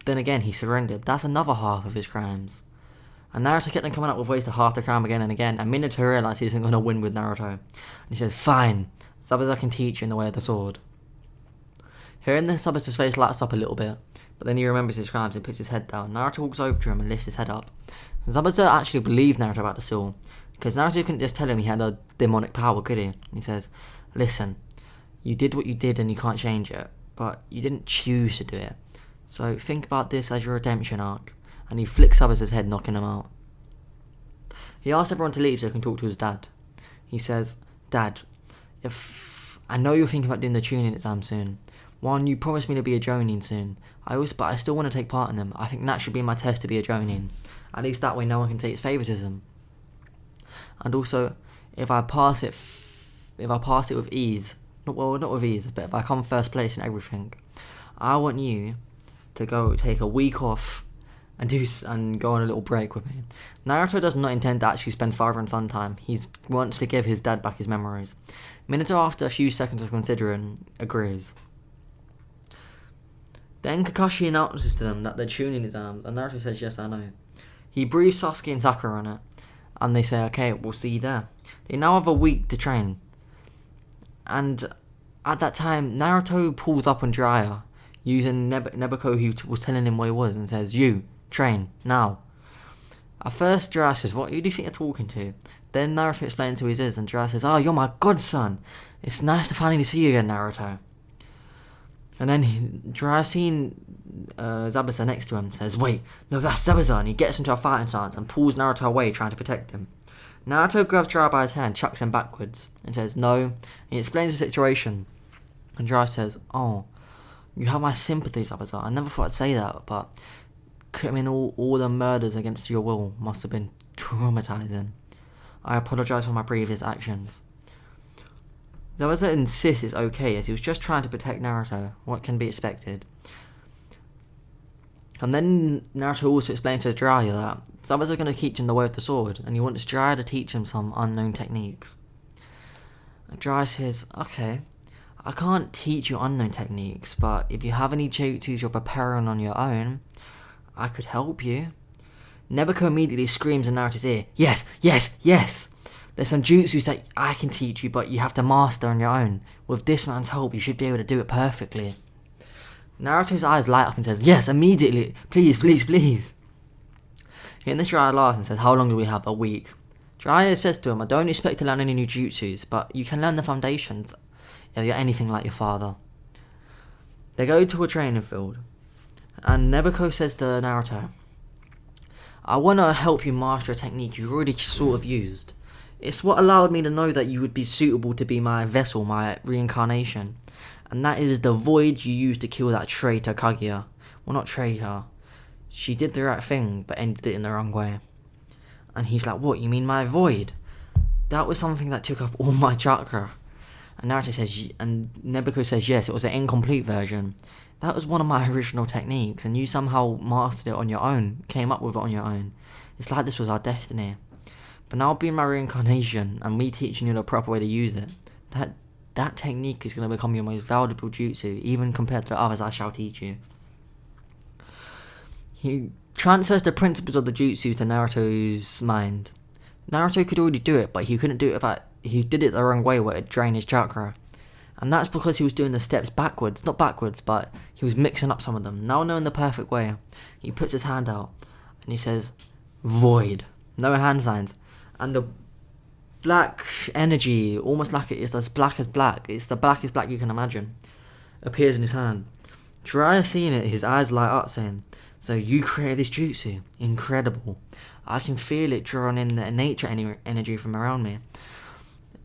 Then again, he surrendered. That's another half of his crimes. And Naruto kept on coming up with ways to half the crime again and again, and Minato realised he isn't going to win with Naruto. And he says, fine, Zabuza can teach you in the way of the sword. Hearing this, Zabuza's face lights up a little bit, but then he remembers his crimes and puts his head down. Naruto walks over to him and lifts his head up. Zabuza actually believed Naruto about the seal, because Naruto couldn't just tell him he had a demonic power, could he? He says, listen, you did what you did and you can't change it, but you didn't choose to do it. So think about this as your redemption arc. And he flicks Zabuza's head, knocking him out. He asks everyone to leave so he can talk to his dad. He says, Dad, if I know you're thinking about doing the tuning exam soon. One, you promised me to be a Jonin soon. But I still want to take part in them. I think that should be my test to be a Jonin. At least that way no one can take its favoritism. And also, if I pass it with ease, not with ease, but if I come first place in everything, I want you to go take a week off and go on a little break with me. Naruto does not intend to actually spend father and son time. He wants to give his dad back his memories. Minato, after a few seconds of considering, agrees. Then Kakashi announces to them that they're tuning exams, and Naruto says, yes, I know. He briefs Sasuke and Sakura on it, and they say, okay, we'll see you there. They now have a week to train. And at that time, Naruto pulls up on Jiraiya, using Nebuko, who was telling him where he was, and says, you, train, now. At first, Jiraiya says, who do you think you're talking to? Then Naruto explains who he is, and Jiraiya says, oh, you're my godson. It's nice to finally see you again, Naruto. And then Jiraiya, seeing Zabuza next to him, says, wait, no, that's Zabuza, and he gets into a fighting stance and pulls Naruto away, trying to protect him. Naruto grabs Jiraiya by his hand, chucks him backwards, and says, no. And he explains the situation, and Jiraiya says, oh, you have my sympathies, Zabuza. I never thought I'd say that, but committing all the murders against your will must have been traumatizing. I apologize for my previous actions. Zabuza insists it's okay, as he was just trying to protect Naruto. What can be expected? And then Naruto also explains to Jiraiya that Zabuza going to teach him the way of the sword, and he wants Jiraiya to teach him some unknown techniques. And Jiraiya says, okay, I can't teach you unknown techniques, but if you have any jutsus you're preparing on your own, I could help you. Nebuko immediately screams in Naruto's ear, yes, yes, yes! There's some jutsus that I can teach you, but you have to master on your own. With this man's help, you should be able to do it perfectly. Naruto's eyes light up and says, yes, immediately, please, please, please. Hearing this, Jiraiya laughs and says, how long do we have? A week. Jiraiya says to him, I don't expect to learn any new jutsus, but you can learn the foundations if you're anything like your father. They go to a training field, and Nebuko says to Naruto, I want to help you master a technique you already sort of used. It's what allowed me to know that you would be suitable to be my vessel, my reincarnation. And that is the void you used to kill that traitor Kaguya. Well, not traitor. She did the right thing, but ended it in the wrong way. And he's like, what, you mean my void? That was something that took up all my chakra. And Naruto says, and Nebuko says, yes, it was an incomplete version. That was one of my original techniques, and you somehow mastered it on your own, came up with it on your own. It's like this was our destiny. But now being my reincarnation, and me teaching you the proper way to use it, that technique is going to become your most valuable jutsu, even compared to the others I shall teach you. He transfers the principles of the jutsu to Naruto's mind. Naruto could already do it, but he couldn't do it he did it the wrong way where it drained his chakra. And that's because he was doing the steps backwards. Not backwards, but he was mixing up some of them. Now knowing the perfect way, he puts his hand out and he says, void. No hand signs. And the black energy, almost like it is as black as black, it's the blackest black you can imagine, appears in his hand. Jiraiya seeing it, his eyes light up saying, so you created this jutsu? Incredible. I can feel it drawing in the nature energy from around me.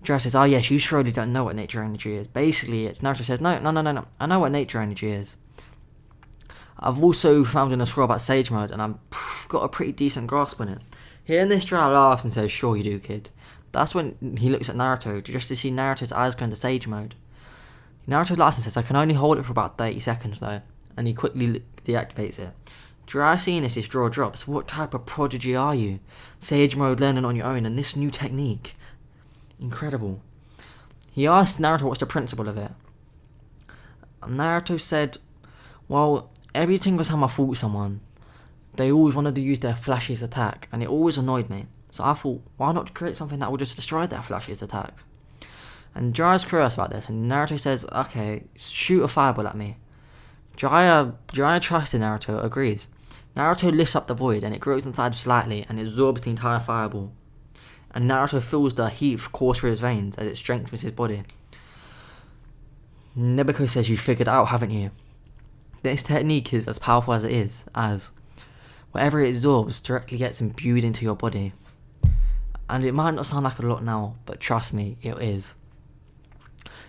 Jiraiya says, oh yes, you surely don't know what nature energy is. Basically, Naruto says, no, I know what nature energy is. I've also found in a scroll about Sage Mode, and I've got a pretty decent grasp on it. Hearing this, Jiraiya laughs and says, sure you do, kid. That's when he looks at Naruto, just to see Naruto's eyes go into Sage Mode. Naruto laughs and says, I can only hold it for about 30 seconds though, and he quickly deactivates it. Jiraiya seeing this, his jaw drops. What type of prodigy are you? Sage Mode learning on your own, and this new technique. Incredible. He asked Naruto what's the principle of it. And Naruto said, well, everything was how I fought someone. they always wanted to use their flashiest attack, and it always annoyed me. So I thought, why not create something that will just destroy their flashiest attack? And Jiraiya's curious about this, and Naruto says, okay, shoot a fireball at me. Jiraiya trusts in Naruto, agrees. Naruto lifts up the void, and it grows inside slightly, and absorbs the entire fireball. And Naruto feels the heat course through his veins as it strengthens his body. Nebuko says, you figured it out, haven't you? This technique is as powerful as it is, as whatever it absorbs directly gets imbued into your body. And it might not sound like a lot now, but trust me, it is.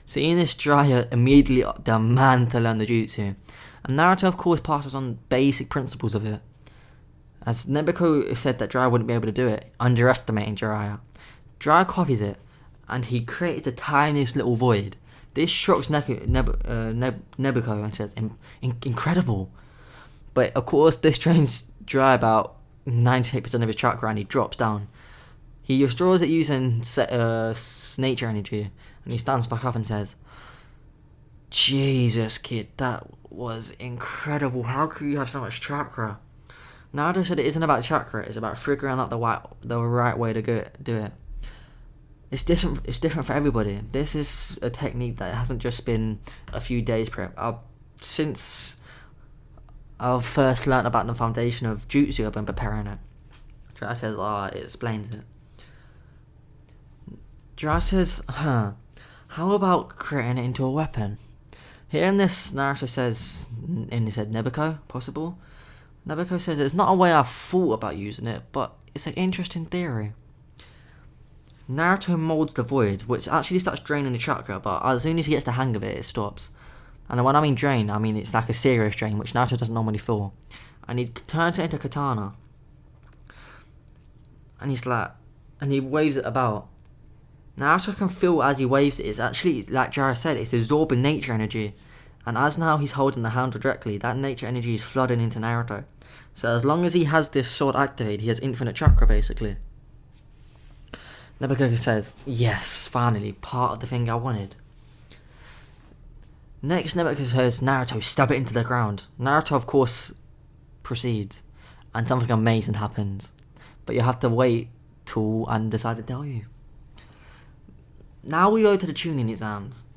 Seeing this, Jiraiya immediately demands to learn the jutsu, and Naruto of course passes on basic principles of it. As Nebuko said that Jiraiya wouldn't be able to do it, underestimating Jiraiya. Jiraiya copies it, and he creates the tiniest little void. This shocks Nebuko and says, incredible. But of course this drains Jiraiya about 98% of his chakra, and he drops down. He withdraws it using nature energy, and he stands back up and says, Jesus, kid, that was incredible. How could you have so much chakra? Naruto said it isn't about chakra, it's about figuring out the right way to do it. It's different for everybody. This is a technique that hasn't just been a few days prep. Since I've first learnt about the foundation of jutsu, I've been preparing it. Jiraiya says, it explains it. Jiraiya says, how about creating it into a weapon? Hearing this, Naruto says, and he said, Nebuko, possible? Nebuko says, it's not a way I've thought about using it, but it's an interesting theory. Naruto molds the void, which actually starts draining the chakra, but as soon as he gets the hang of it, it stops. And when I mean drain, I mean it's like a serious drain, which Naruto doesn't normally feel. And he turns it into katana. And he waves it about. Naruto can feel as he waves it, it's actually, like Jiraiya said, it's absorbing nature energy. And as now he's holding the handle directly, that nature energy is flooding into Naruto. So as long as he has this sword activated, he has infinite chakra basically. Nebuko says, yes, finally, part of the thing I wanted. Next, Nebuko says, Naruto, stab it into the ground. Naruto, of course, proceeds, and something amazing happens. But you have to wait till I decide to tell you. Now we go to the tuning exams.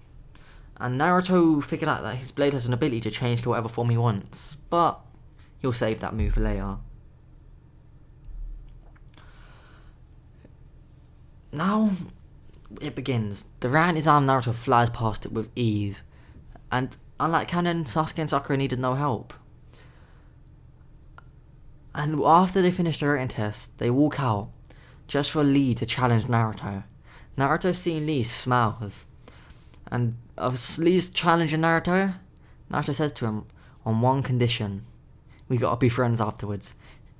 And Naruto figured out that his blade has an ability to change to whatever form he wants, but he'll save that move for later. Now it begins. The right his arm, Naruto flies past it with ease. And unlike Canon, Sasuke and Sakura needed no help. And after they finish the written test, they walk out, just for Lee to challenge Naruto. Naruto, seeing Lee, smiles. And of Lee's challenging Naruto, Naruto says to him, on one condition, we gotta be friends afterwards.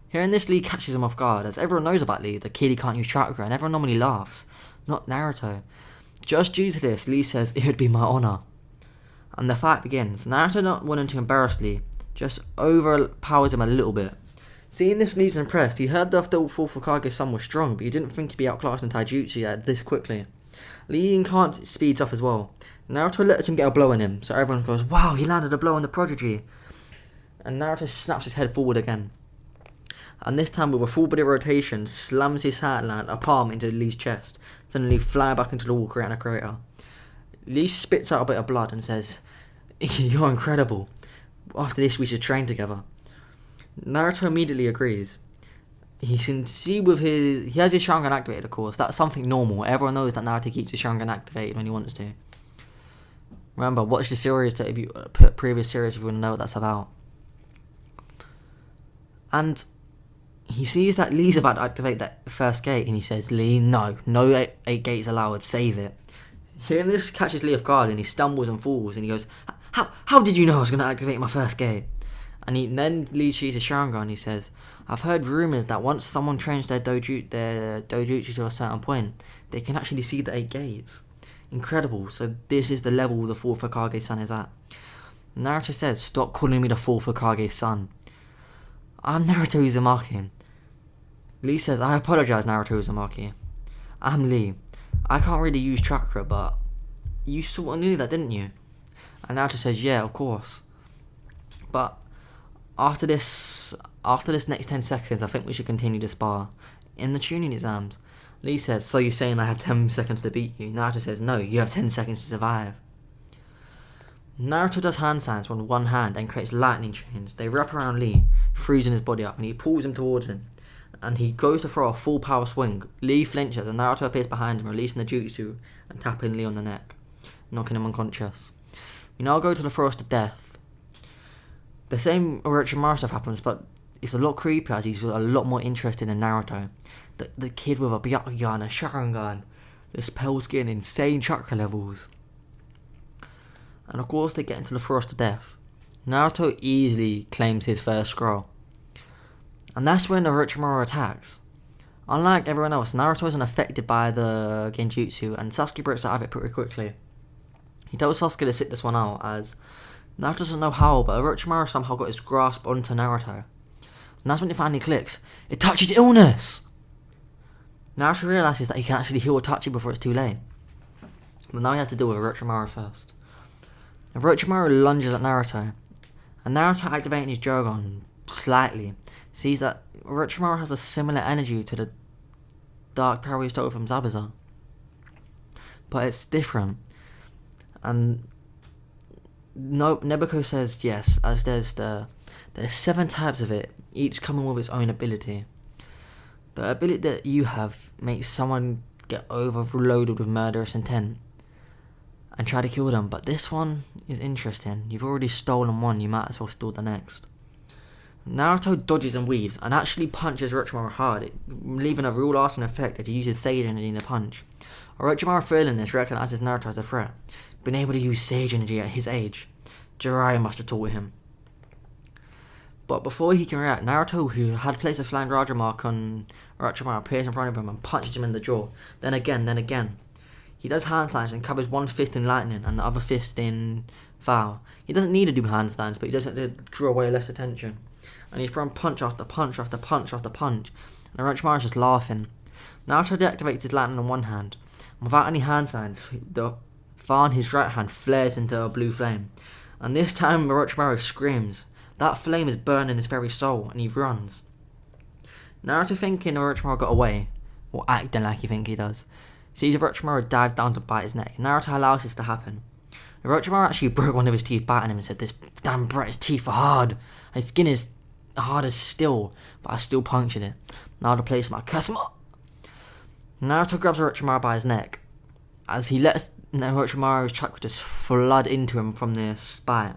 Hearing this, Lee catches him off guard, as everyone knows about Lee, the kid he can't use chakra, and everyone normally laughs. Not Naruto. Just due to this, Lee says, it would be my honour. And the fight begins. Naruto, not wanting to embarrass Lee, just overpowers him a little bit. Seeing this, Lee's impressed. He heard the fourth Hokage's son was strong, but he didn't think he'd be outclassed in taijutsu this quickly. Lee incarnate speeds up as well. Naruto lets him get a blow on him, so everyone goes, wow, he landed a blow on the prodigy. And Naruto snaps his head forward again. And this time with a full body rotation, slams his hand and a palm into Lee's chest, suddenly flying back into the wall, creating a crater. Lee spits out a bit of blood and says, you're incredible. After this we should train together. Naruto immediately agrees. He can see he has his Sharingan activated, of course. That's something normal. Everyone knows that Naruto keeps his Sharingan activated when he wants to. Remember, watch the series if you put previous series if you want to know what that's about. And he sees that Lee's about to activate that first gate, and he says, Lee, no 8 gates allowed, save it. Hearing this catches Lee off guard, and he stumbles and falls, and he goes, how did you know I was going to activate my first gate? And then Lee sees his Sharingan, and he says, I've heard rumours that once someone trains their dojutsu to a certain point, they can actually see the 8 gates. Incredible. So this is the level the 4th Hokage's son is at. Naruto says, stop calling me the 4th Hokage's son. I'm Naruto Uzumaki. Lee says, I apologise, Naruto Uzumaki. I'm Lee. I can't really use chakra, but you sort of knew that, didn't you? And Naruto says, yeah, of course. But after this, after this next 10 seconds, I think we should continue to spar. In the tuning exams, Lee says, so you're saying I have 10 seconds to beat you? Naruto says, no, you have 10 seconds to survive. Naruto does hand signs on one hand and creates lightning chains. They wrap around Lee, freezing his body up, and he pulls him towards him. And he goes to throw a full power swing. Lee flinches and Naruto appears behind him, releasing the jutsu and tapping Lee on the neck, knocking him unconscious. We now go to the Forest of Death. The same Orochimaru stuff happens, but it's a lot creepier as he's a lot more interested in Naruto. The kid with a Byakugan, a Sharingan, this pale skin, insane chakra levels. And of course they get into the Forest of Death. Naruto easily claims his first scroll. And that's when Orochimaru attacks. Unlike everyone else, Naruto isn't affected by the genjutsu, and Sasuke breaks out of it pretty quickly. He tells Sasuke to sit this one out, as Naruto doesn't know how, but Orochimaru somehow got his grasp onto Naruto. And that's when it finally clicks. Itachi's illness! Naruto realises that he can actually heal Itachi before it's too late. But now he has to deal with Orochimaru first. Orochimaru lunges at Naruto, and Naruto, activating his Jogon slightly, sees that Orochimaru has a similar energy to the dark power he stole from Zabuza. But it's different. And Nebuchadnezzar says yes, as there's 7 types of it, each coming with its own ability. The ability that you have makes someone get overloaded with murderous intent and try to kill them, but this one is interesting. You've already stolen one, you might as well steal the next. Naruto dodges and weaves and actually punches Orochimaru hard, leaving a real lasting effect as he uses Sage Energy in the punch. Orochimaru, feeling this, recognises Naruto as a threat. Being able to use Sage Energy at his age, Jiraiya must have taught him. But before he can react, Naruto, who had placed a flying Raja mark on Orochimaru, appears in front of him and punches him in the jaw. Then again. He does hand signs and covers one fist in lightning and the other fist in fire. He doesn't need to do hand signs, but he doesn't to draw away less attention. And he's throwing punch after punch after punch after punch, and Orochimaru's just laughing. Naruto deactivates his lightning on one hand, and without any hand signs, the fire in his right hand flares into a blue flame. And this time Orochimaru screams. That flame is burning his very soul, and he runs. Naruto, thinking Orochimaru got away, or acting like he thinks he does, sees Orochimaru dive down to bite his neck. Naruto allows this to happen. Orochimaru actually broke one of his teeth biting him and said, "This damn brat's teeth are hard. His skin is hard as steel, but I still punctured it. Now to place my curse." Naruto grabs Orochimaru by his neck, as he lets Orochimaru's chakra just flood into him from the spite.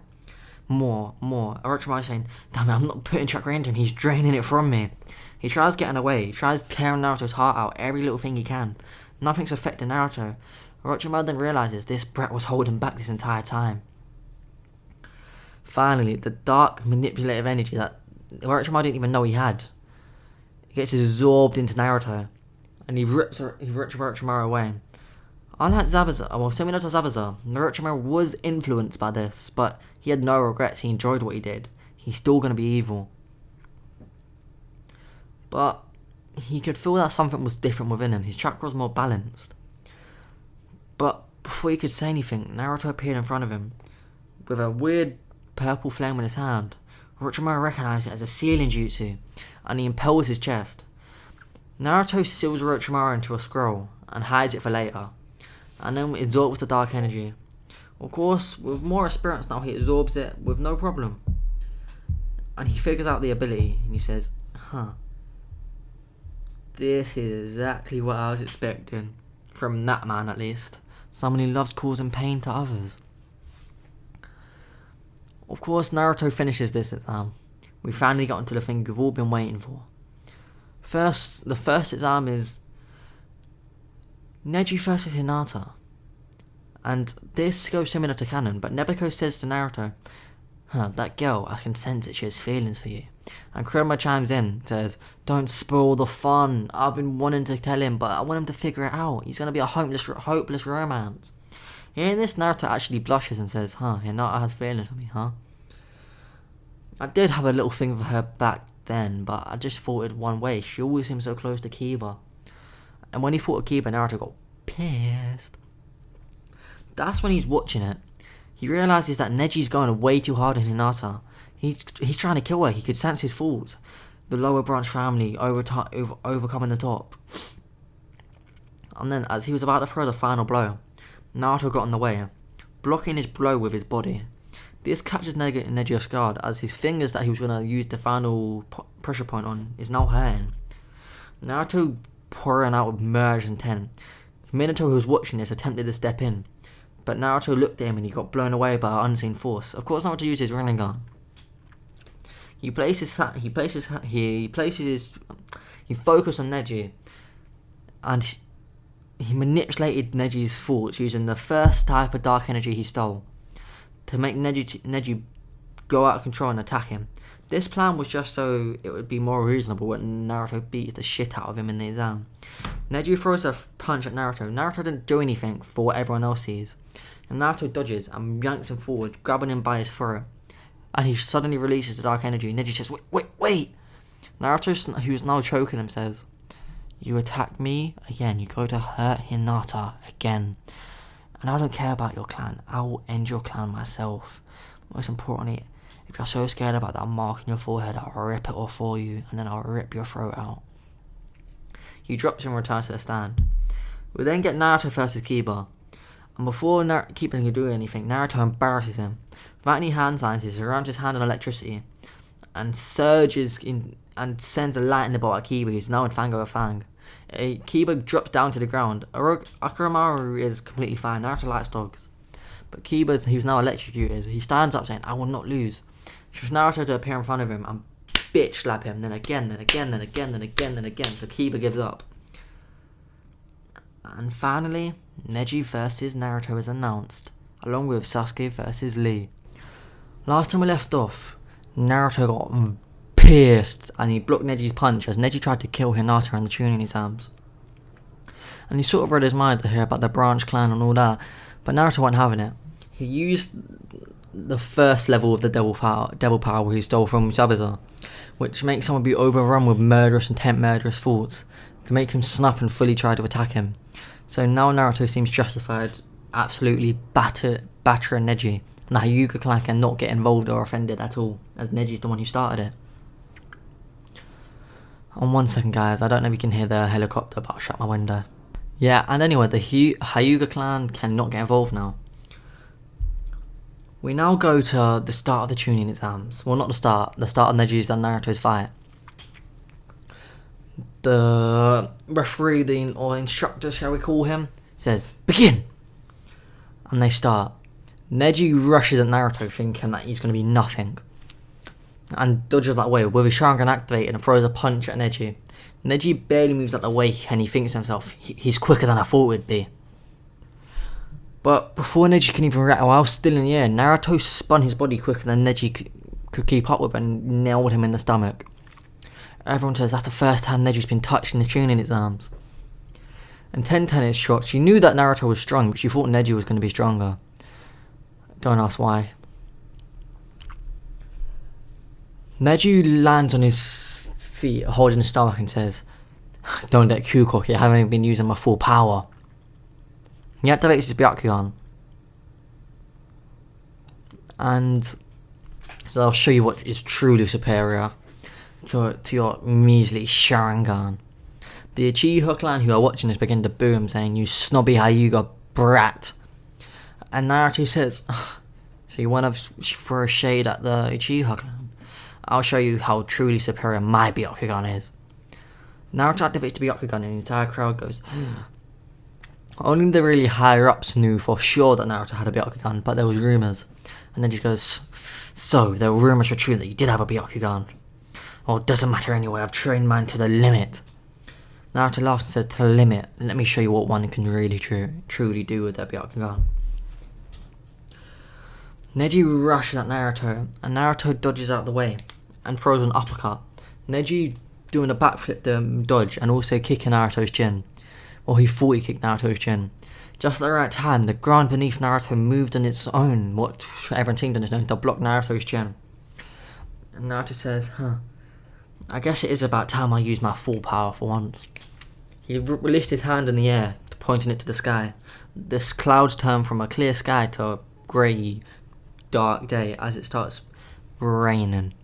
More. Orochimaru saying, "Damn it, I'm not putting chakra into him, he's draining it from me." He tries getting away, he tries tearing Naruto's heart out, every little thing he can. Nothing's affecting Naruto. Orochimaru then realises this brat was holding back this entire time. Finally, the dark, manipulative energy that Orochimaru didn't even know he had, it gets absorbed into Naruto, and he rips Orochimaru away. Unlike Zabuza, similar to Zabuza, Orochimaru was influenced by this, but he had no regrets, he enjoyed what he did. He's still going to be evil. But he could feel that something was different within him, his chakra was more balanced. But before he could say anything, Naruto appeared in front of him, with a weird purple flame in his hand. Orochimaru recognised it as a sealing jutsu, and he impels his chest. Naruto seals Orochimaru into a scroll, and hides it for later, and then absorbs the dark energy. Of course, with more experience now, he absorbs it with no problem. And he figures out the ability, and he says, this is exactly what I was expecting. From that man, at least. Someone who loves causing pain to others. Of course, Naruto finishes this exam. We finally got into the thing we've all been waiting for. The first exam is Neji versus Hinata. And this goes similar to canon, but Nebuchadnezzar says to Naruto, that girl, I can sense that she has feelings for you. And Kurama chimes in, says, "Don't spoil the fun. I've been wanting to tell him, but I want him to figure it out. He's going to be a hopeless romance." Hearing this, Naruto actually blushes and says, Hinata has feelings for me, huh? I did have a little thing for her back then, but I just thought it one way. She always seemed so close to Kiba. And when he thought of Kiba, Naruto got pissed. That's when he's watching it. He realises that Neji's going way too hard on Hinata. He's trying to kill her. He could sense his thoughts. The lower branch family overcoming the top. And then, as he was about to throw the final blow, Naruto got in the way, blocking his blow with his body. This catches Neji off guard, as his fingers that he was going to use the final pressure point on is now hurting. Naruto pouring out with merge intent. Minato, who was watching this, attempted to step in, but Naruto looked at him and he got blown away by an unseen force. Of course, Naruto used his Rinnegan. He focused on Neji, and he manipulated Neji's thoughts using the first type of dark energy he stole to make Neji go out of control and attack him. This plan was just so it would be more reasonable when Naruto beats the shit out of him in the exam. Neji throws a punch at Naruto. Naruto didn't do anything for what everyone else sees. And Naruto dodges and yanks him forward, grabbing him by his throat. And he suddenly releases the dark energy. Neji says, wait! Naruto, who's now choking him, says, "You attack me again, you go to hurt Hinata again. And I don't care about your clan. I will end your clan myself. Most importantly, if you're so scared about that mark in your forehead, I'll rip it off for you, and then I'll rip your throat out." He drops and returns to the stand. We then get Naruto versus Kiba. And before Kiba can do anything, Naruto embarrasses him. Without any hand signs, he surrounds his hand on electricity and surges in and sends a lightning bolt at Kiba, who's now in Fang over Fang. Kiba drops down to the ground. Akiramaru is completely fine. Naruto likes dogs. But Kiba's, who's now electrocuted, he stands up saying, "I will not lose." She was Naruto to appear in front of him and bitch slap him, then again, so Kiba gives up. And finally, Neji versus Naruto is announced, along with Sasuke versus Lee. Last time we left off, Naruto got pierced and he blocked Neji's punch as Neji tried to kill Hinata in the Chunin exams. And he sort of read his mind to hear about the branch clan and all that, but Naruto wasn't having it. He used the first level of the devil power he stole from Zabuza, which makes someone be overrun with murderous thoughts, to make him snap and fully try to attack him. So now Naruto seems justified absolutely battering Neji, and the Hyuga clan cannot get involved or offended at all, as Neji's the one who started it. And 1 second guys, I don't know if you can hear the helicopter, but I'll shut my window. Yeah, and anyway, the Hyuga clan cannot get involved now. We now go to the start of the Chunin exams. Well, not the start of Neji's and Naruto's fight. The referee, or instructor, shall we call him, says, "Begin!" And they start. Neji rushes at Naruto thinking that he's going to be nothing, and dodges that way with his Sharingan activated and throws a punch at Neji. Neji barely moves out the way and he thinks to himself, he's quicker than I thought it would be. But before Neji can even react, while still in the air, Naruto spun his body quicker than Neji could keep up with and nailed him in the stomach. Everyone says that's the first time Neji's been touched in the Chunin exams. And Tenten is shocked. She knew that Naruto was strong, but she thought Neji was going to be stronger. Don't ask why. Neji lands on his feet, holding his stomach, and says, "Don't get too cocky, I haven't been using my full power." He activates his Byakugan. And so I'll show you what is truly superior to your measly Sharingan. The Uchiha clan who are watching this begin to boo him, saying, "You snobby Hyuga brat." And Naruto says, "So you want to throw a shade at the Uchiha clan? I'll show you how truly superior my Byakugan is." Naruto activates the Byakugan and the entire crowd goes. Only the really higher ups knew for sure that Naruto had a Byakugan, but there was rumours. And then he goes, "So, the rumours were true that you did have a Byakugan. Well, it doesn't matter anyway, I've trained mine to the limit." Naruto laughs and says, "To the limit, let me show you what one can really truly do with their Byakugan." Neji rushes at Naruto, and Naruto dodges out of the way and throws an uppercut. Neji doing a backflip to dodge and also kicking Naruto's chin. Or he thought he kicked Naruto's chin. Just at the right time, the ground beneath Naruto moved on its own, what everyone seemed on its own, to block Naruto's chin. And Naruto says, "I guess it is about time I used my full power for once." He released his hand in the air, pointing it to the sky. This clouds turn from a clear sky to a grey, dark day as it starts raining.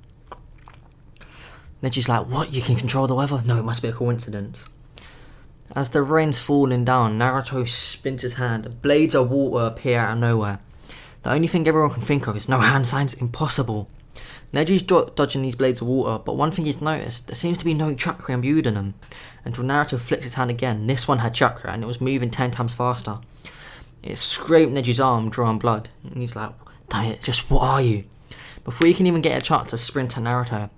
Neji's like, what? You can control the weather? No, it must be a coincidence. As the rain's falling down, Naruto spins his hand. Blades of water appear out of nowhere. The only thing everyone can think of is no hand signs, impossible. Neji's dodging these blades of water, but one thing he's noticed, there seems to be no chakra imbued in them. Until Naruto flicks his hand again, this one had chakra and it was moving 10 times faster. It scraped Neji's arm, drawing blood, and he's like, damn it, just what are you? Before he can even get a chance to sprint at Naruto,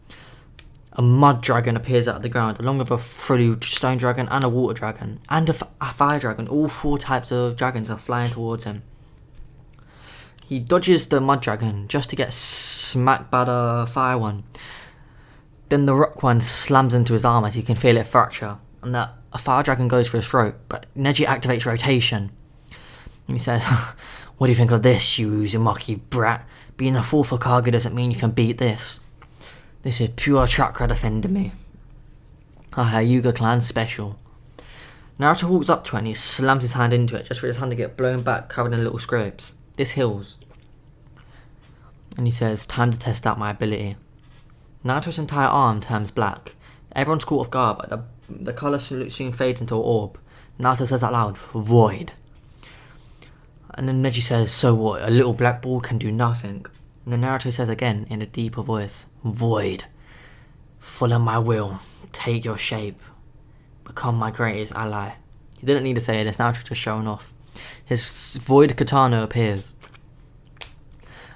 a mud dragon appears out of the ground, along with a furry stone dragon and a water dragon, and a fire dragon. All 4 types of dragons are flying towards him. He dodges the mud dragon just to get smacked by the fire one. Then the rock one slams into his arm as he can feel it fracture, and a fire dragon goes for his throat, but Neji activates rotation. And he says, what do you think of this, you Uzumaki brat? Being a 4th Hokage doesn't mean you can beat this. This is pure chakra defending me. Hyuga clan special. Naruto walks up to it and he slams his hand into it just for his hand to get blown back, covered in little scrapes. This heals. And he says, time to test out my ability. Naruto's entire arm turns black. Everyone's caught off guard, but the colour soon fades into an orb. Naruto says out loud, void. And then Neji says, so what, a little black ball can do nothing. And then Naruto says again, in a deeper voice, void. Follow my will, take your shape, become my greatest ally. He didn't need to say this, Naruto just showing off. His void katana appears.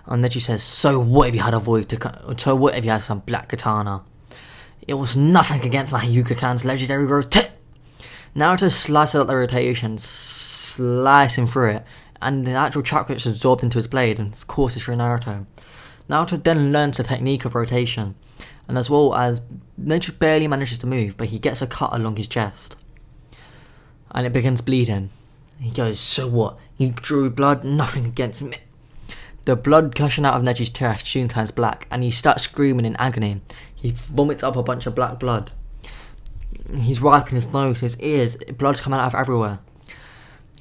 And Neji says, so what if you had a so what if you had some black katana? It was nothing against my Hyuga clan's legendary rotate. Naruto slices out the rotation, slicing through it, and the actual chakra is absorbed into his blade and courses through Naruto. Naruto then learns the technique of rotation, and as well as Neji barely manages to move, but he gets a cut along his chest. And it begins bleeding. He goes, so what? You drew blood, nothing against me. The blood gushing out of Neji's chest soon turns black, and he starts screaming in agony. He vomits up a bunch of black blood. He's wiping his nose, his ears, blood's coming out of everywhere.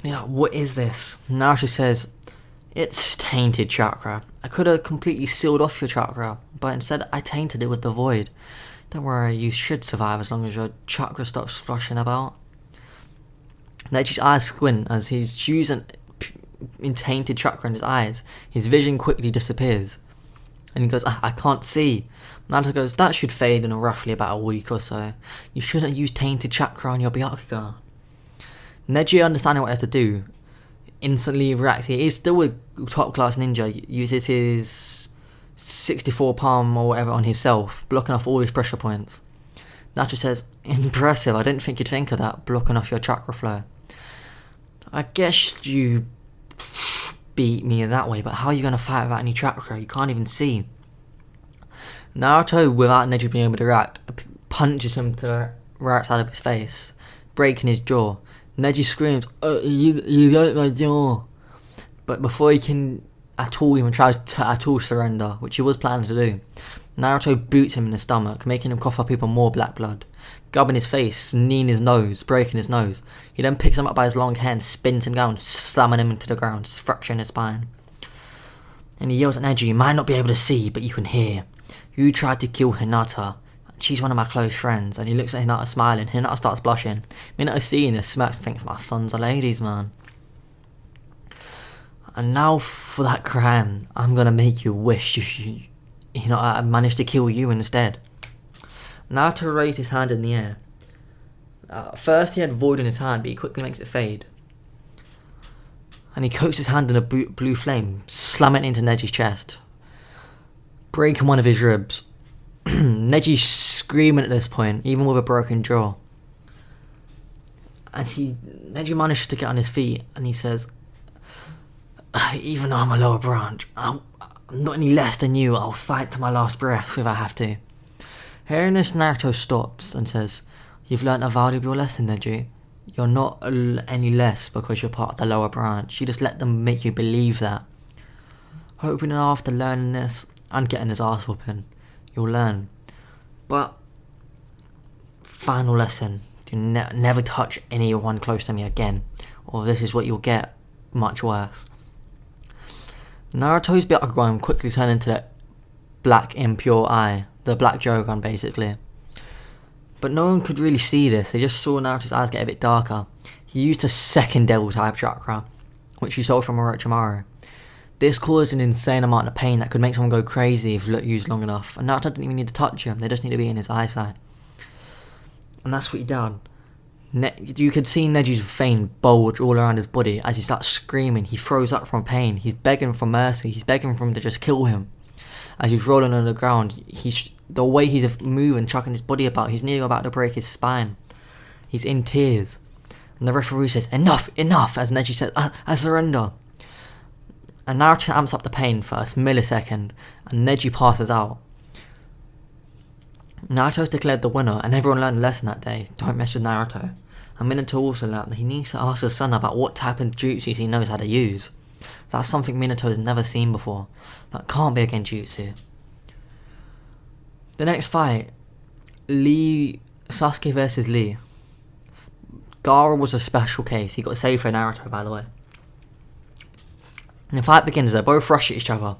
Yeah, what is this? Naruto says, it's tainted chakra. I could have completely sealed off your chakra, but instead I tainted it with the void. Don't worry, you should survive as long as your chakra stops flushing about. Neji's eyes squint as he's using tainted chakra in his eyes. His vision quickly disappears. And he goes, I can't see. Naruto goes, that should fade in roughly about a week or so. You shouldn't use tainted chakra on your Byakugan. Neji, understanding what he has to do, instantly reacts. He is still a top class ninja, uses his 64 palm or whatever on himself, blocking off all his pressure points. Naruto says, impressive, I didn't think you'd think of that, blocking off your chakra flow. I guess you beat me in that way, but how are you going to fight without any chakra? You can't even see. Naruto, without Neji being able to react, punches him to the right side of his face, breaking his jaw. Neji screams, you broke my jaw. But before he can at all even tries to at all surrender, which he was planning to do, Naruto boots him in the stomach, making him cough up even more black blood, gubbing his face, kneeing his nose, breaking his nose. He then picks him up by his long hair and spins him down, slamming him into the ground, fracturing his spine. And he yells at Neji, you might not be able to see, but you can hear. You tried to kill Hinata. She's one of my close friends. And he looks at Hinata smiling. Hinata starts blushing. Minato seeing this smirks and thinks, my son's a ladies man. And now for that crime, I'm gonna make you wish I managed to kill you instead. Naruto raised his hand in the air. First he had void in his hand, but he quickly makes it fade. And he coats his hand in a blue flame, slamming it into Neji's chest, breaking one of his ribs. Neji's screaming at this point, even with a broken jaw. And Neji manages to get on his feet, and he says, even though I'm a lower branch, I'm not any less than you. I'll fight to my last breath if I have to. Hearing this, Naruto stops and says, you've learnt a valuable lesson, Neji. You're not any less because you're part of the lower branch. You just let them make you believe that. Hoping after learning this and getting his ass whooping, you'll learn. But final lesson, do never touch anyone close to me again, or this is what you'll get, much worse. Naruto's Byakugan quickly turned into black impure eye, the black Jogan basically. But no one could really see this, they just saw Naruto's eyes get a bit darker. He used a second devil type chakra, which he stole from Orochimaru. This caused an insane amount of pain that could make someone go crazy if used long enough, and Naruto didn't even need to touch him, they just need to be in his eyesight. And that's what he done. You could see Neji's vein bulge all around his body as he starts screaming. He throws up from pain, he's begging for mercy, he's begging for him to just kill him. As he's rolling on the ground, the way he's moving, chucking his body about, he's nearly about to break his spine. He's in tears. And the referee says, "Enough, enough," as Neji says, "I surrender." And Naruto amps up the pain for a millisecond, and Neji passes out. Naruto is declared the winner, and everyone learned a lesson that day: don't mess with Naruto. And Minato also learned that he needs to ask his son about what type of jutsus he knows how to use. That's something Minato has never seen before. That can't be a genjutsu. The next fight, Sasuke versus Lee. Gaara was a special case. He got saved for Naruto, by the way. And the fight begins, they both rush at each other.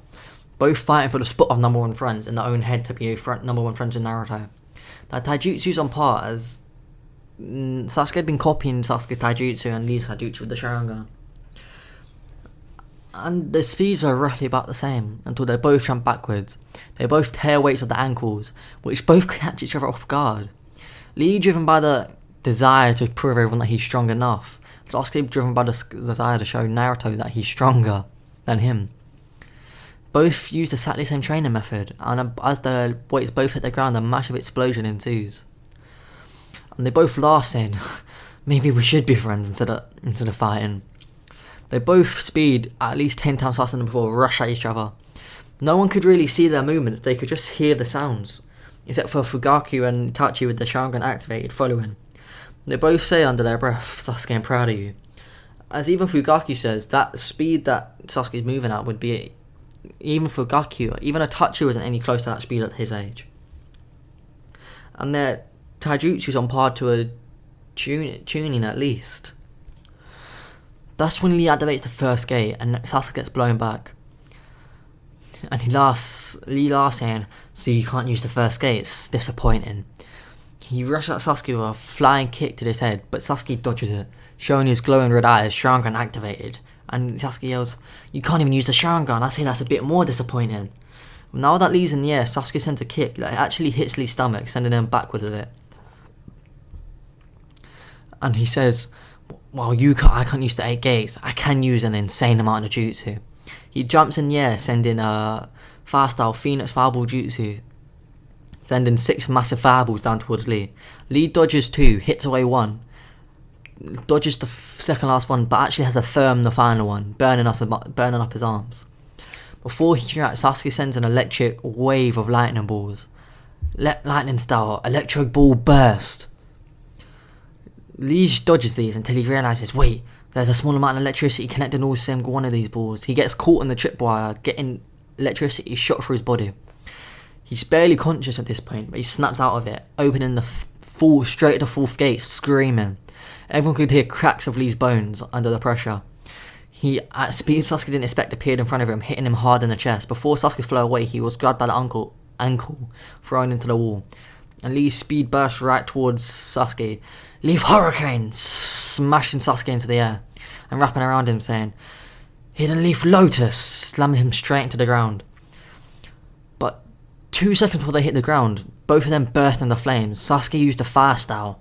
Both fighting for the spot of number one friends in their own head to be number one friends in Naruto. That taijutsu's on par, as Sasuke had been copying Sasuke's taijutsu and Lee's taijutsu with the Sharingan. And the speeds are roughly about the same until they both jump backwards. They both tear weights at the ankles, which both catch each other off guard. Lee driven by the desire to prove everyone that he's strong enough. Sasuke driven by the desire to show Naruto that he's stronger than him. Both use exactly the same training method, and as the weights both hit the ground, a massive explosion ensues. And they both laugh, saying, "Maybe we should be friends instead of fighting." They both speed at least 10 times faster than before, rush at each other. No one could really see their movements, they could just hear the sounds, except for Fugaku and Itachi with the Sharingan activated following. They both say under their breath, "Sasuke, I'm proud of you." As even Fugaku says, that speed that Sasuke's moving at would be, even Fugaku, even Itachi wasn't any close to that speed at his age. And their taijutsu's on par to a tuning at least. That's when Lee activates the first gate and Sasuke gets blown back. And Lee laughs saying, "So you can't use the first gate, it's disappointing." He rushes at Sasuke with a flying kick to his head, but Sasuke dodges it, showing his glowing red eyes, Sharingan activated. And Sasuke yells, "You can't even use the Sharingan, I say that's a bit more disappointing." Now that Lee's in the air, Sasuke sends a kick that actually hits Lee's stomach, sending him backwards with it. And he says, "Well, I can't use the 8 gates, I can use an insane amount of jutsu." He jumps in the air, sending a fast-style Phoenix Fireball jutsu, sending 6 massive fireballs down towards Lee. Lee dodges 2, hits away 1, dodges the second last one, but actually has a firm the final one, burning up his arms. Before he reacts, Sasuke sends an electric wave of lightning balls. Lightning style, electric ball burst. Lee dodges these until he realises, wait, there's a small amount of electricity connecting all single one of these balls. He gets caught in the tripwire, getting electricity shot through his body. He's barely conscious at this point, but he snaps out of it, opening straight to the 4th gate, screaming. Everyone could hear cracks of Lee's bones under the pressure. He, at speed Sasuke didn't expect, appeared in front of him, hitting him hard in the chest. Before Sasuke flew away, he was grabbed by the ankle, thrown into the wall. And Lee's speed burst right towards Sasuke. "Leave Hurricane!" smashing Sasuke into the air, and wrapping around him saying, "Hidden Leaf Lotus!" slamming him straight into the ground. But 2 seconds before they hit the ground, both of them burst into flames. Sasuke used the fire style.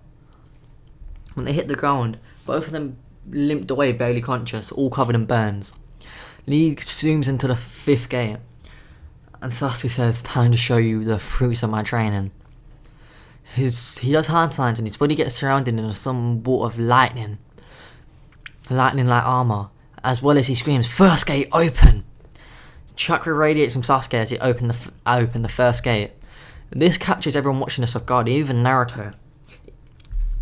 When they hit the ground, both of them limped away barely conscious, all covered in burns. Lee zooms into the 5th gate, and Sasuke says, "Time to show you the fruits of my training." He does hand signs and his body gets surrounded in some sort of lightning like armour, as well as he screams, "First gate open!" Chakra radiates from Sasuke as he opened the first gate. This captures everyone watching this off guard, even Naruto.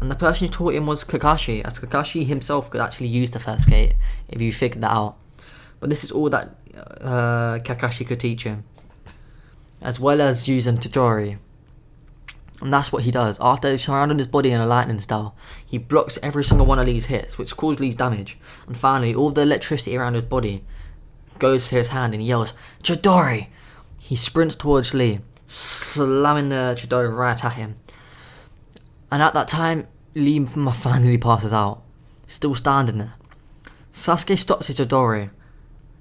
And the person who taught him was Kakashi, as Kakashi himself could actually use the first gate, if you figured that out. But this is all that Kakashi could teach him, as well as using Todori. And that's what he does. After surrounding his body in a lightning style, he blocks every single one of Lee's hits, which cause Lee's damage. And finally, all the electricity around his body goes to his hand and he yells, "Chidori!" He sprints towards Lee, slamming the Chidori right at him. And at that time, Lee finally passes out, still standing there. Sasuke stops his Chidori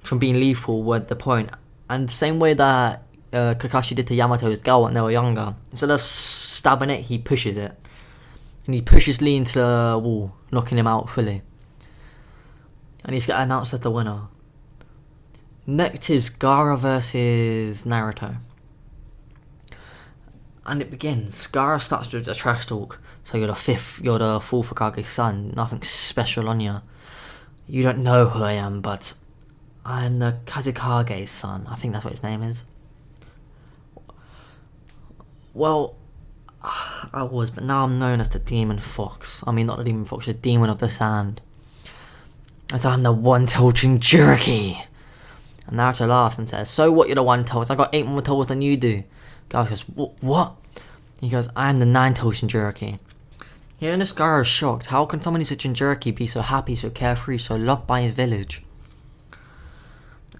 from being lethal at the point, and the same way that Kakashi did to Yamato's girl when they were younger. Instead of stabbing it, he pushes it. And he pushes Lee into the wall, knocking him out fully. And he's getting announced as the winner. Next is Gaara versus Naruto. And it begins. Gaara starts with the trash talk. So you're the fourth Hokage's son. Nothing special on you. You don't know who I am, but I'm the Kazekage's son. I think that's what his name is. Well, I was, but now I'm known as the Demon Fox. I mean, not the Demon Fox, the Demon of the Sand. As I'm the one-tailed Jinchuriki. And Naruto laughs and says, so what, you're the one-tailed? I got 8 more tails than you do. Gaara goes, what? He goes, I am the 9-tailed Jinchuriki. Hearing this, Gaara is shocked. How can someone who's a Jinchuriki be so happy, so carefree, so loved by his village?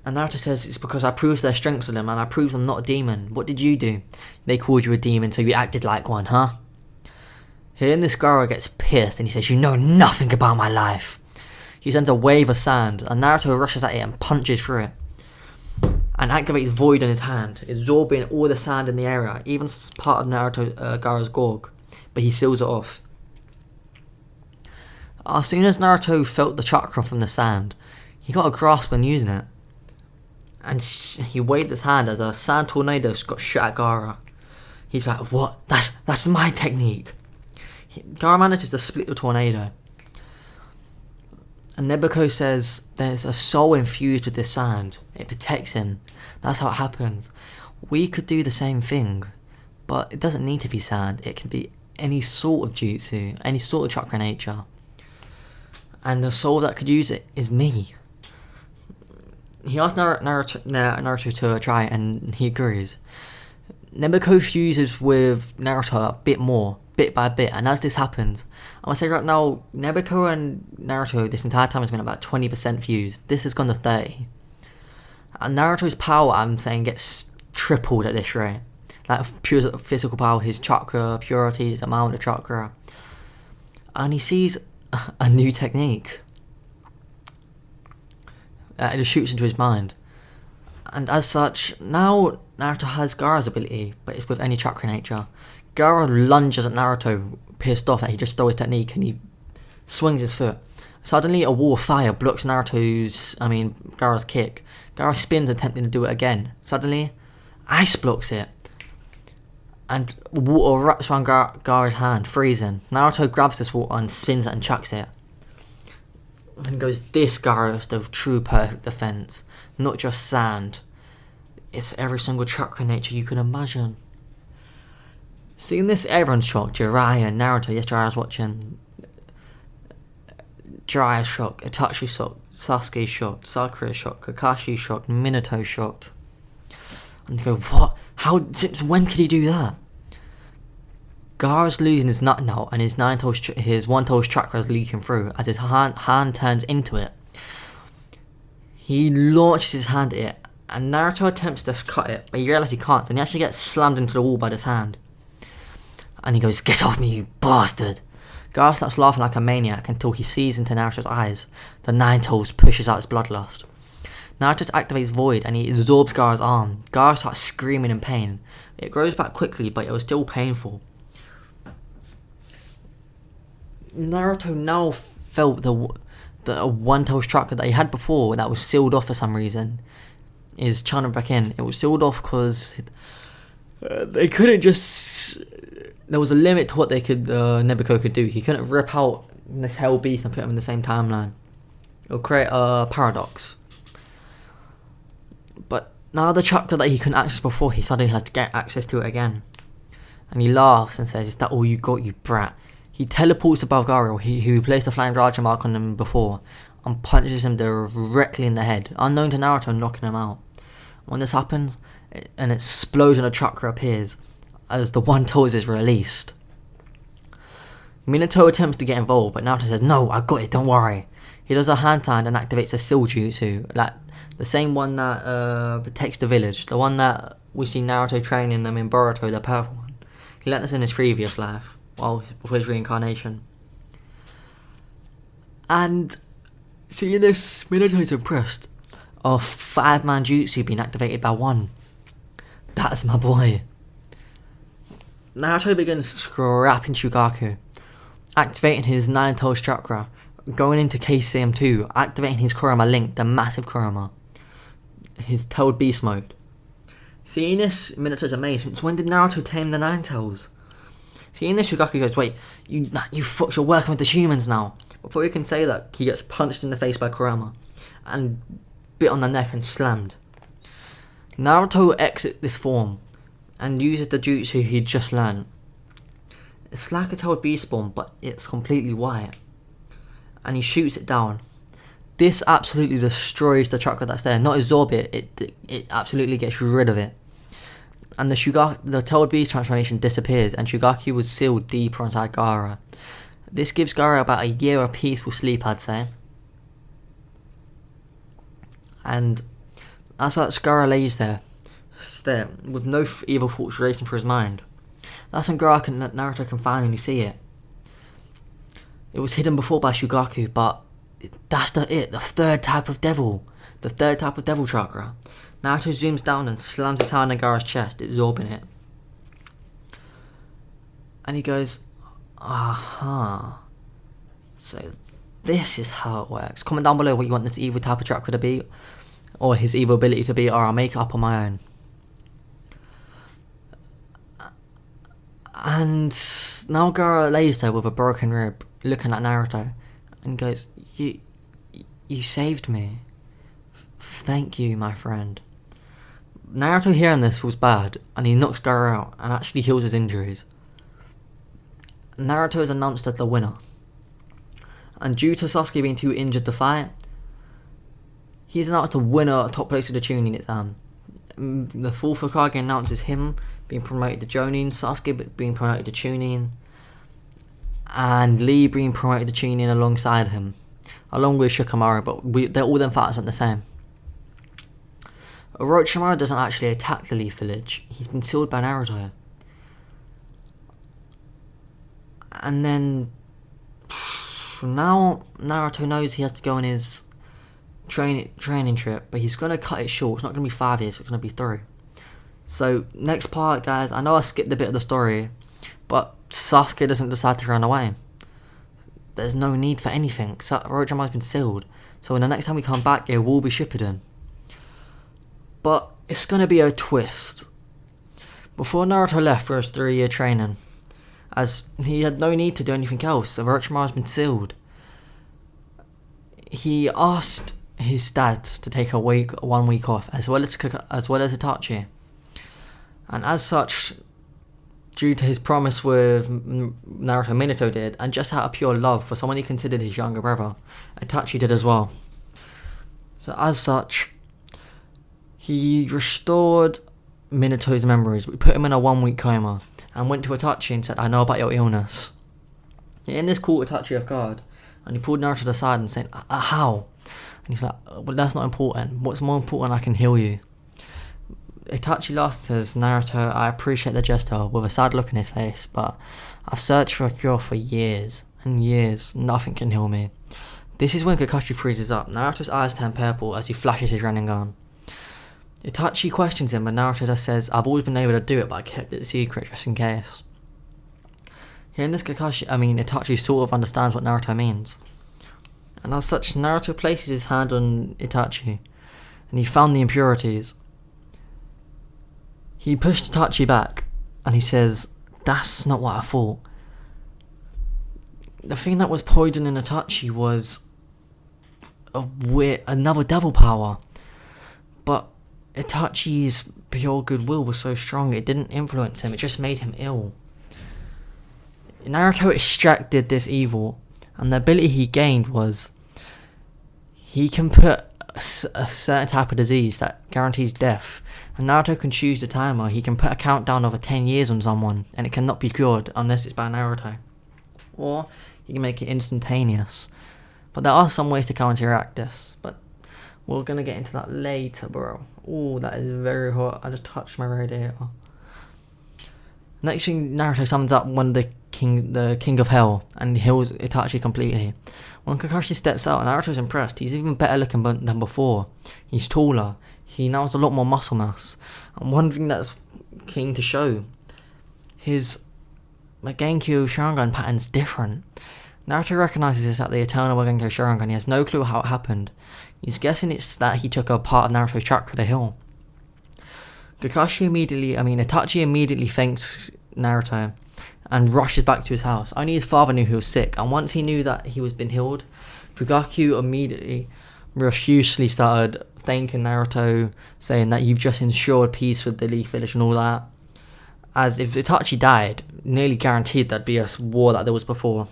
And Naruto says, it's because I proved their strengths to them, and I proved I'm not a demon. What did you do? They called you a demon, so you acted like one, huh? Hearing this, Gaara gets pissed, and he says, you know nothing about my life. He sends a wave of sand, and Naruto rushes at it and punches through it. And activates Void in his hand, absorbing all the sand in the area, even part of Gaara's Gorg, but he seals it off. As soon as Naruto felt the chakra from the sand, he got a grasp on using it. And he waved his hand as a sand tornado got shot at Gaara. He's like, what? That's my technique. Gaara manages to split the tornado. And Nebuko says there's a soul infused with this sand. It protects him. That's how it happens. We could do the same thing, but it doesn't need to be sand. It can be any sort of jutsu, any sort of chakra nature. And the soul that could use it is me. He asked Naruto to try it, and he agrees. Nebuko fuses with Naruto a bit more, bit by bit, and as this happens, I want to say right now, Nebuko and Naruto this entire time has been about 20% fused. This has gone to 30. And Naruto's power, I'm saying, gets tripled at this rate. Like pure physical power, his chakra purity, his amount of chakra. And he sees a new technique. It just shoots into his mind. And as such, now Naruto has Gaara's ability, but it's with any chakra nature. Gaara lunges at Naruto, pissed off that he just stole his technique, and he swings his foot. Suddenly, a wall of fire blocks Gaara's kick. Gaara spins, attempting to do it again. Suddenly, ice blocks it. And water wraps around Gaara's hand, freezing. Naruto grabs this water and spins it and chucks it. And goes, this Gaara is the true perfect defense. Not just sand. It's every single chakra nature you can imagine. Seeing this, everyone's shocked. Jiraiya, Naruto, yes, Jiraiya's watching. Jiraiya's shocked. Itachi's shocked. Sasuke's shocked. Sakura's shocked. Kakashi's shocked. Minato's shocked. And they go, what? How? Since when could he do that? Gaara's losing his nut now, and his one-toes chakra is leaking through as his hand turns into it. He launches his hand at it, and Naruto attempts to cut it, but he realizes he can't, and he actually gets slammed into the wall by this hand. And he goes, get off me, you bastard! Gaara starts laughing like a maniac until he sees into Naruto's eyes. The Nine-Tails pushes out his bloodlust. Naruto activates Void, and he absorbs Gaara's arm. Gaara starts screaming in pain. It grows back quickly, but it was still painful. Naruto now felt the one-tailed chakra that he had before that was sealed off for some reason is channeling back in. It was sealed off because they couldn't just... There was a limit to what they could Nebuko could do. He couldn't rip out the Hell Beast and put them in the same timeline. It would create a paradox. But now the chakra that he couldn't access before, he suddenly has to get access to it again. And he laughs and says, is that all you got, you brat? He teleports above Gaara, who placed a flying Raja mark on him before, and punches him directly in the head, unknown to Naruto, knocking him out. When this happens, an explosion of chakra appears, as the one-toes is released. Minato attempts to get involved, but Naruto says, no, I got it, don't worry. He does a hand sign and activates a seal jutsu, like the same one that protects the village, the one that we see Naruto training them in Boruto, the purple one. He learnt this in his previous life, before his reincarnation. And seeing this, Minato's impressed. Of 5-man jutsu being activated by 1. That's my boy. Naruto begins scrapping Shugaku, activating his Nine-Tailed Chakra, going into KCM2, activating his Kurama Link, the massive Kurama, his Tailed Beast mode. Seeing this, Minato's amazed. Since when did Naruto tame the Nine-Tails? Seeing this, Shugaku goes, wait, you fucked, you're working with the humans now. Before he can say that, he gets punched in the face by Kurama and bit on the neck and slammed. Naruto exits this form and uses the jutsu he'd just learned. It's like a Tailed Beast form, but it's completely white. And he shoots it down. This absolutely destroys the chakra that's there. Not absorb it, it absolutely gets rid of it. And the Tailed Beast transformation disappears, and Shugaku was sealed deeper inside Gaara. This gives Gaara about a year of peaceful sleep, I'd say. And as such, Gaara lays there, with no evil thoughts racing through his mind. That's when Naruto can finally see it. It was hidden before by Shugaku, but that's the third type of devil. The third type of devil chakra. Naruto zooms down and slams his hand on Gaara's chest, absorbing it. And he goes, aha. So this is how it works. Comment down below what you want this evil type of chakra to be, or his evil ability to be, or I'll make it up on my own. And now Gaara lays there with a broken rib, looking at Naruto, and goes, You saved me. Thank you, my friend. Naruto hearing this feels bad, and he knocks Gaara out, and actually heals his injuries. Naruto is announced as the winner. And due to Sasuke being too injured to fight, he's announced the winner, top place of the Chunin exam. The fourth Hokage announces him being promoted to Jonin, Sasuke being promoted to Chunin, and Lee being promoted to Chunin alongside him, along with Shikamaru, but they're all them fighters aren't the same. Orochimaru doesn't actually attack the Lee village. He's been sealed by Naruto. And then now Naruto knows he has to go on his training trip, but he's going to cut it short. It's not going to be 5 years, it's going to be 3. So next part, guys, I know I skipped a bit of the story, but Sasuke doesn't decide to run away. There's no need for anything. Orochimaru's been sealed, so when the next time we come back, it will be Shippuden. But it's going to be a twist. Before Naruto left for his 3-year training, as he had no need to do anything else, Orochimaru's been sealed, he asked his dad to take 1 week off, as well as Itachi. And as such, due to his promise with Naruto, Minato did, and just out of pure love for someone he considered his younger brother, Itachi did as well. So as such, he restored Minato's memories. We put him in a 1-week coma and went to Itachi and said, I know about your illness. In this caught Itachi off guard, and he pulled Naruto aside and said, how? And he's like, well, that's not important. What's more important, I can heal you. Itachi laughs and says, Naruto, I appreciate the gesture, with a sad look in his face, but I've searched for a cure for years and years. Nothing can heal me. This is when Kakashi freezes up. Naruto's eyes turn purple as he flashes his Rinnegan. Itachi questions him, and Naruto just says, I've always been able to do it, but I kept it secret just in case. Hearing this, Itachi sort of understands what Naruto means. And as such, Naruto places his hand on Itachi, and he found the impurities. He pushed Itachi back, and he says, that's not what I thought. The thing that was poisoning Itachi was another devil power. But Itachi's pure goodwill was so strong, it didn't influence him, it just made him ill. Naruto extracted this evil, and the ability he gained was he can put a certain type of disease that guarantees death, and Naruto can choose the timer. He can put a countdown over 10 years on someone, and it cannot be cured unless it's by Naruto. Or he can make it instantaneous. But there are some ways to counteract this, but We're gonna get into that later, bro. Oh, that is very hot. I just touched my radiator. Next thing, Naruto summons up the king of hell, and heals Itachi completely. When Kakashi steps out, Naruto's impressed. He's even better looking than before. He's taller. He now has a lot more muscle mass. And one thing that's keen to show, his Magenkyo Sharingan pattern's different. Naruto recognizes this at the Eternal Magenkyo Sharingan. He has no clue how it happened. He's guessing it's that he took a part of Naruto's chakra to heal. Itachi immediately thanks Naruto and rushes back to his house. Only his father knew he was sick, and once he knew that he was been healed, Fugaku immediately profusely started thanking Naruto, saying that you've just ensured peace with the Leaf Village and all that. As if Itachi died, nearly guaranteed there'd be a war like there was before.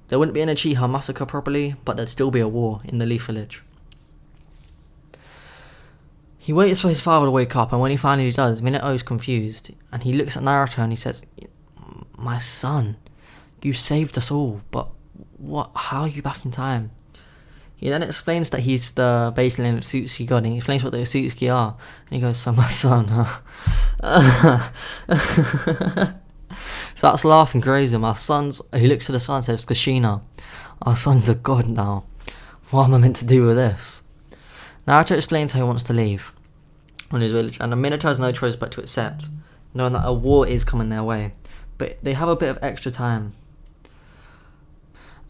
There wouldn't be an Uchiha massacre properly, but there'd still be a war in the Leaf Village. He waits for his father to wake up, and when he finally does, Minato is confused, and he looks at Naruto and he says, "My son, you saved us all, but how are you back in time?" He then explains that he's basically an Otsutsuki god, and he explains what the Otsutsuki are, and he goes, "So my son, starts laughing crazy. He looks at the sun and says, "Kushina, our son's a god now. What am I meant to do with this?" Naruto explains how he wants to leave on his village, and the Minato has no choice but to accept, knowing that a war is coming their way. But they have a bit of extra time.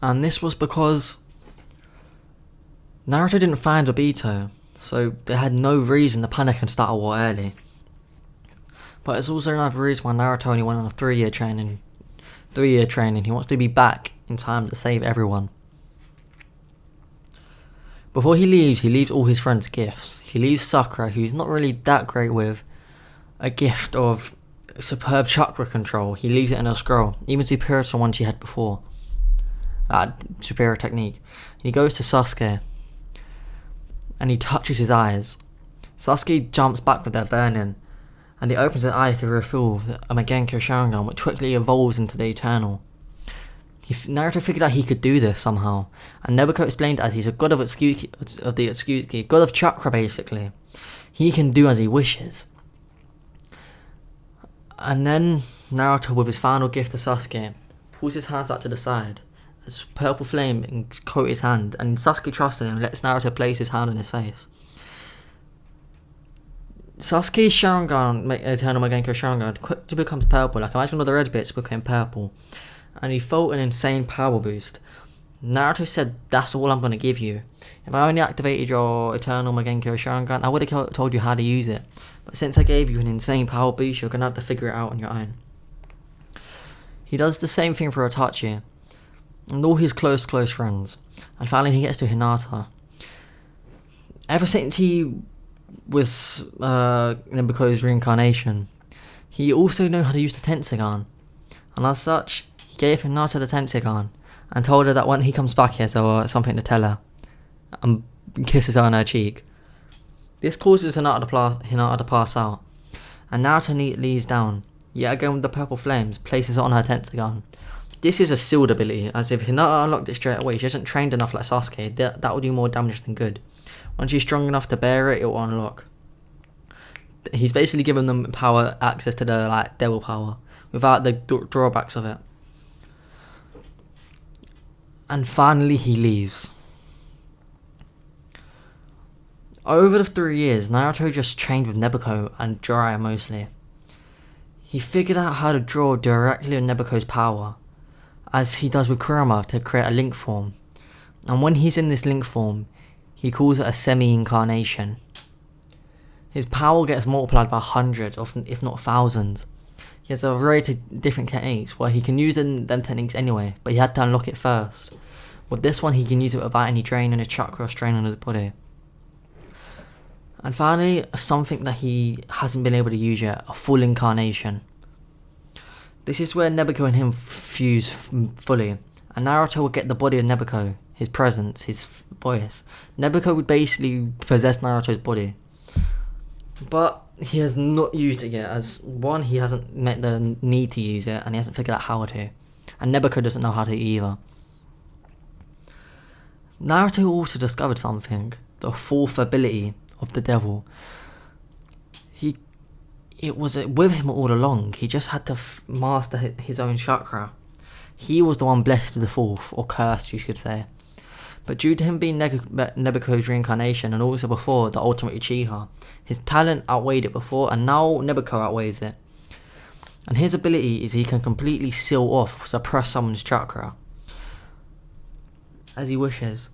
And this was because Naruto didn't find Obito, so they had no reason to panic and start a war early. But it's also another reason why Naruto only went on a 3-year training. He wants to be back in time to save everyone. Before he leaves all his friends gifts. He leaves Sakura, who's not really that great with, a gift of superb chakra control. He leaves it in a scroll, even superior to the one she had before. Superior technique. He goes to Sasuke, and he touches his eyes. Sasuke jumps back with their burning, and he opens his eyes to reveal a Magenkyo Sharingan, which quickly evolves into the Eternal. Naruto figured out he could do this somehow, and Nebuko explained as he's a god of the Otsutsuki, god of chakra basically. He can do as he wishes. And then Naruto, with his final gift to Sasuke, pulls his hands out to the side. A purple flame coats his hand, and Sasuke trusts him and lets Naruto place his hand on his face. Sasuke's Sharingan, Eternal Magenkyo Sharingan, quickly becomes purple. Like, imagine all the red bits became purple. And he felt an insane power boost. Naruto said, "That's all I'm going to give you. If I only activated your Eternal Magenkyo Sharingan, I would have told you how to use it. But since I gave you an insane power boost, you're going to have to figure it out on your own." He does the same thing for Itachi and all his close friends. And finally he gets to Hinata. Ever since he was Nebuko's reincarnation, he also knew how to use the Tenseigan. And as such, he gave Hinata the Tenseigan and told her that when he comes back here, so something to tell her, and kisses her on her cheek. This causes Hinata to pass out, and Naruto leads down, yet again with the purple flames, places it on her Tenseigan. This is a sealed ability, as if Hinata unlocked it straight away, she isn't trained enough like Sasuke, that will do more damage than good. Once she's strong enough to bear it, it will unlock. He's basically given them access to the devil power, without the drawbacks of it. And finally he leaves. Over the 3 years, Naruto just trained with Nebuko and Jiraiya mostly. He figured out how to draw directly on Nebuko's power, as he does with Kurama, to create a link form. And when he's in this link form, he calls it a semi-incarnation. His power gets multiplied by hundreds, if not thousands. He has a variety of different techniques where he can use them techniques anyway, but he had to unlock it first. With this one, he can use it without any drain on his chakra or strain on his body. And finally, something that he hasn't been able to use yet, a full incarnation. This is where Nebuko and him fuse fully, and Naruto will get the body of Nebuko, his presence, his voice. Nebuko would basically possess Naruto's body. But he has not used it yet, as one, he hasn't met the need to use it, and he hasn't figured out how to. And Nebuko doesn't know how to either. Naruto also discovered something. the fourth ability of the devil. It was with him all along. He just had to master his own chakra. He was the one blessed with the fourth, or cursed, you could say. But due to him being Nebucho's reincarnation, and also before the ultimate Uchiha, his talent outweighed it before, and now Nebucho outweighs it. And his ability is he can completely seal off, suppress someone's chakra as he wishes.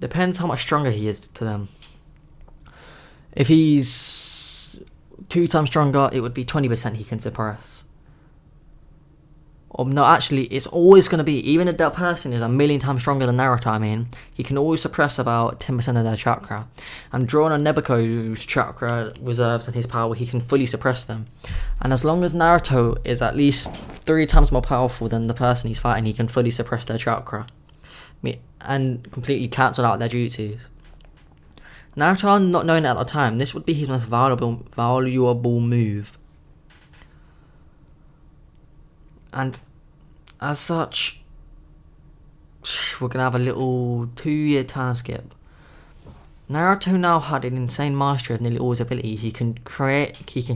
Depends how much stronger he is to them. If he's 2 times stronger, it would be 20% he can suppress. Or no, actually, it's always going to be, even if that person is 1,000,000 times stronger than Naruto, he can always suppress about 10% of their chakra. And drawing on Nebucho's chakra reserves and his power, he can fully suppress them. And as long as Naruto is at least 3 times more powerful than the person he's fighting, he can fully suppress their chakra and completely cancel out their jutsus. Naruto, not knowing it at the time, this would be his most valuable move. And as such, we're going to have a little 2-year time skip. Naruto now had an insane mastery of nearly all his abilities. He can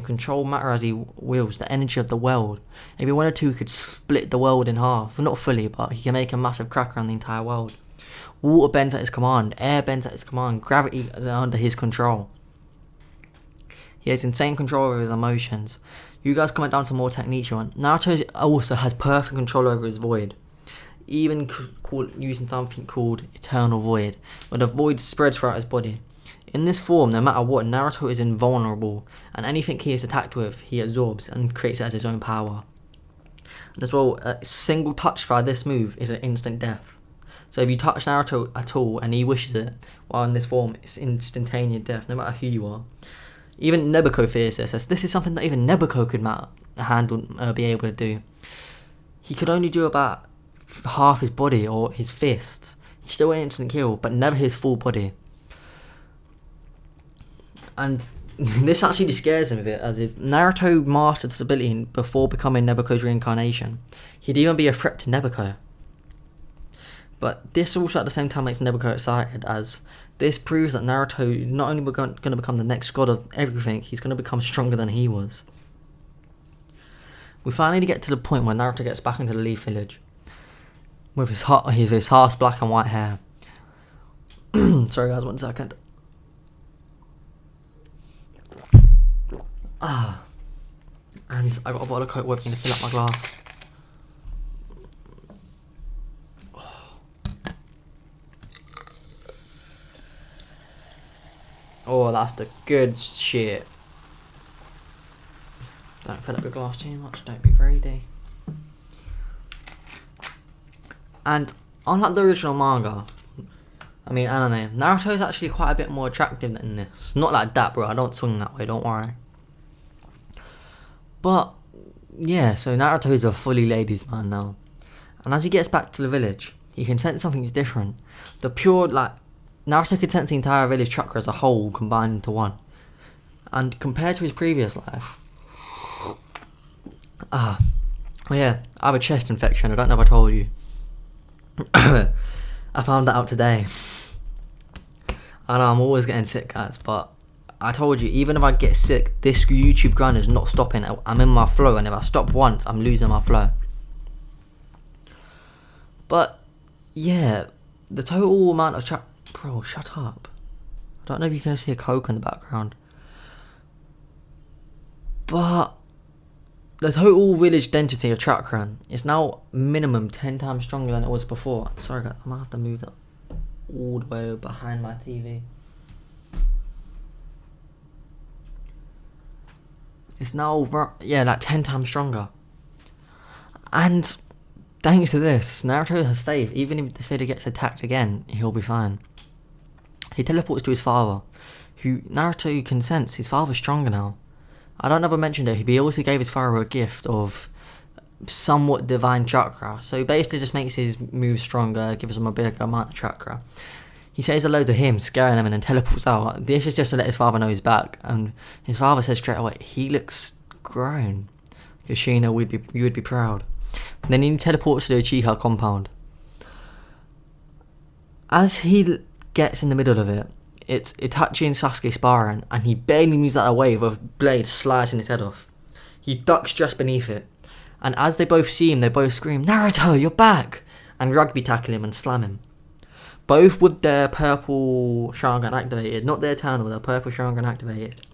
control matter as he wills, the energy of the world. If he wanted to, he could split the world in half. Well, not fully, but he can make a massive crack around the entire world. Water bends at his command, air bends at his command, gravity is under his control. He has insane control over his emotions. You guys comment down some more techniques you want. Naruto also has perfect control over his void. Even using something called Eternal Void, where the void spreads throughout his body. In this form, no matter what, Naruto is invulnerable, and anything he is attacked with, he absorbs and creates it as his own power. And as well, a single touch by this move is an instant death. So if you touch Naruto at all and he wishes it, while in this form, it's instantaneous death, no matter who you are. Even Nebucho fears this, as this is something that even Nebucho could be able to do. He could only do about half his body or his fists. He's still an instant kill, but never his full body. And this actually scares him a bit, as if Naruto mastered this ability before becoming Nebucho's reincarnation, he'd even be a threat to Nebucho. But this also at the same time makes Nebucho excited, as this proves that Naruto is not only going to become the next god of everything, he's going to become stronger than he was. We finally get to the point where Naruto gets back into the Leaf Village with his half black and white hair. Sorry guys, 1 second. And I got a bottle of Coke with me to fill up my glass. Oh, that's the good shit. Don't fill up your glass too much, don't be greedy. And unlike the original manga, anime, Naruto is actually quite a bit more attractive than this. Not like that, bro, I don't swing that way, don't worry. But, yeah, so Naruto is a fully ladies man now. And as he gets back to the village, he can sense something is different. The pure, Naruto could sense the entire village chakra as a whole combined into one. And compared to his previous life, I have a chest infection, I don't know if I told you. I found that out today. I know I'm always getting sick, guys, but I told you, even if I get sick, this YouTube grind is not stopping. I'm in my flow, and if I stop once, I'm losing my flow. But, yeah, the total amount of Bro, shut up. I don't know if you can see a Coke in the background. But the total village density of chakra is now minimum 10 times stronger than it was before. Sorry guys, I might have to move that all the way behind my TV. It's now, 10 times stronger. And thanks to this, Naruto has faith. Even if this video gets attacked again, he'll be fine. He teleports to his father, who Naruto can sense his father's stronger now. I don't know if I mentioned it, he also gave his father a gift of somewhat divine chakra. So he basically just makes his moves stronger, gives him a bigger amount of chakra. He says hello to him, scaring him, and then teleports out. This is just to let his father know he's back. And his father says straight away, he looks grown. Kushina, you would be proud. And then he teleports to the Uchiha compound. As he gets in the middle of it, it's Itachi and Sasuke sparring, and he barely moves out of the way with a blade slicing his head off. He ducks just beneath it, and as they both see him, they both scream, "Naruto, you're back!" and rugby tackle him and slam him. Both with their purple Sharingan activated, not their eternal, their purple Sharingan activated.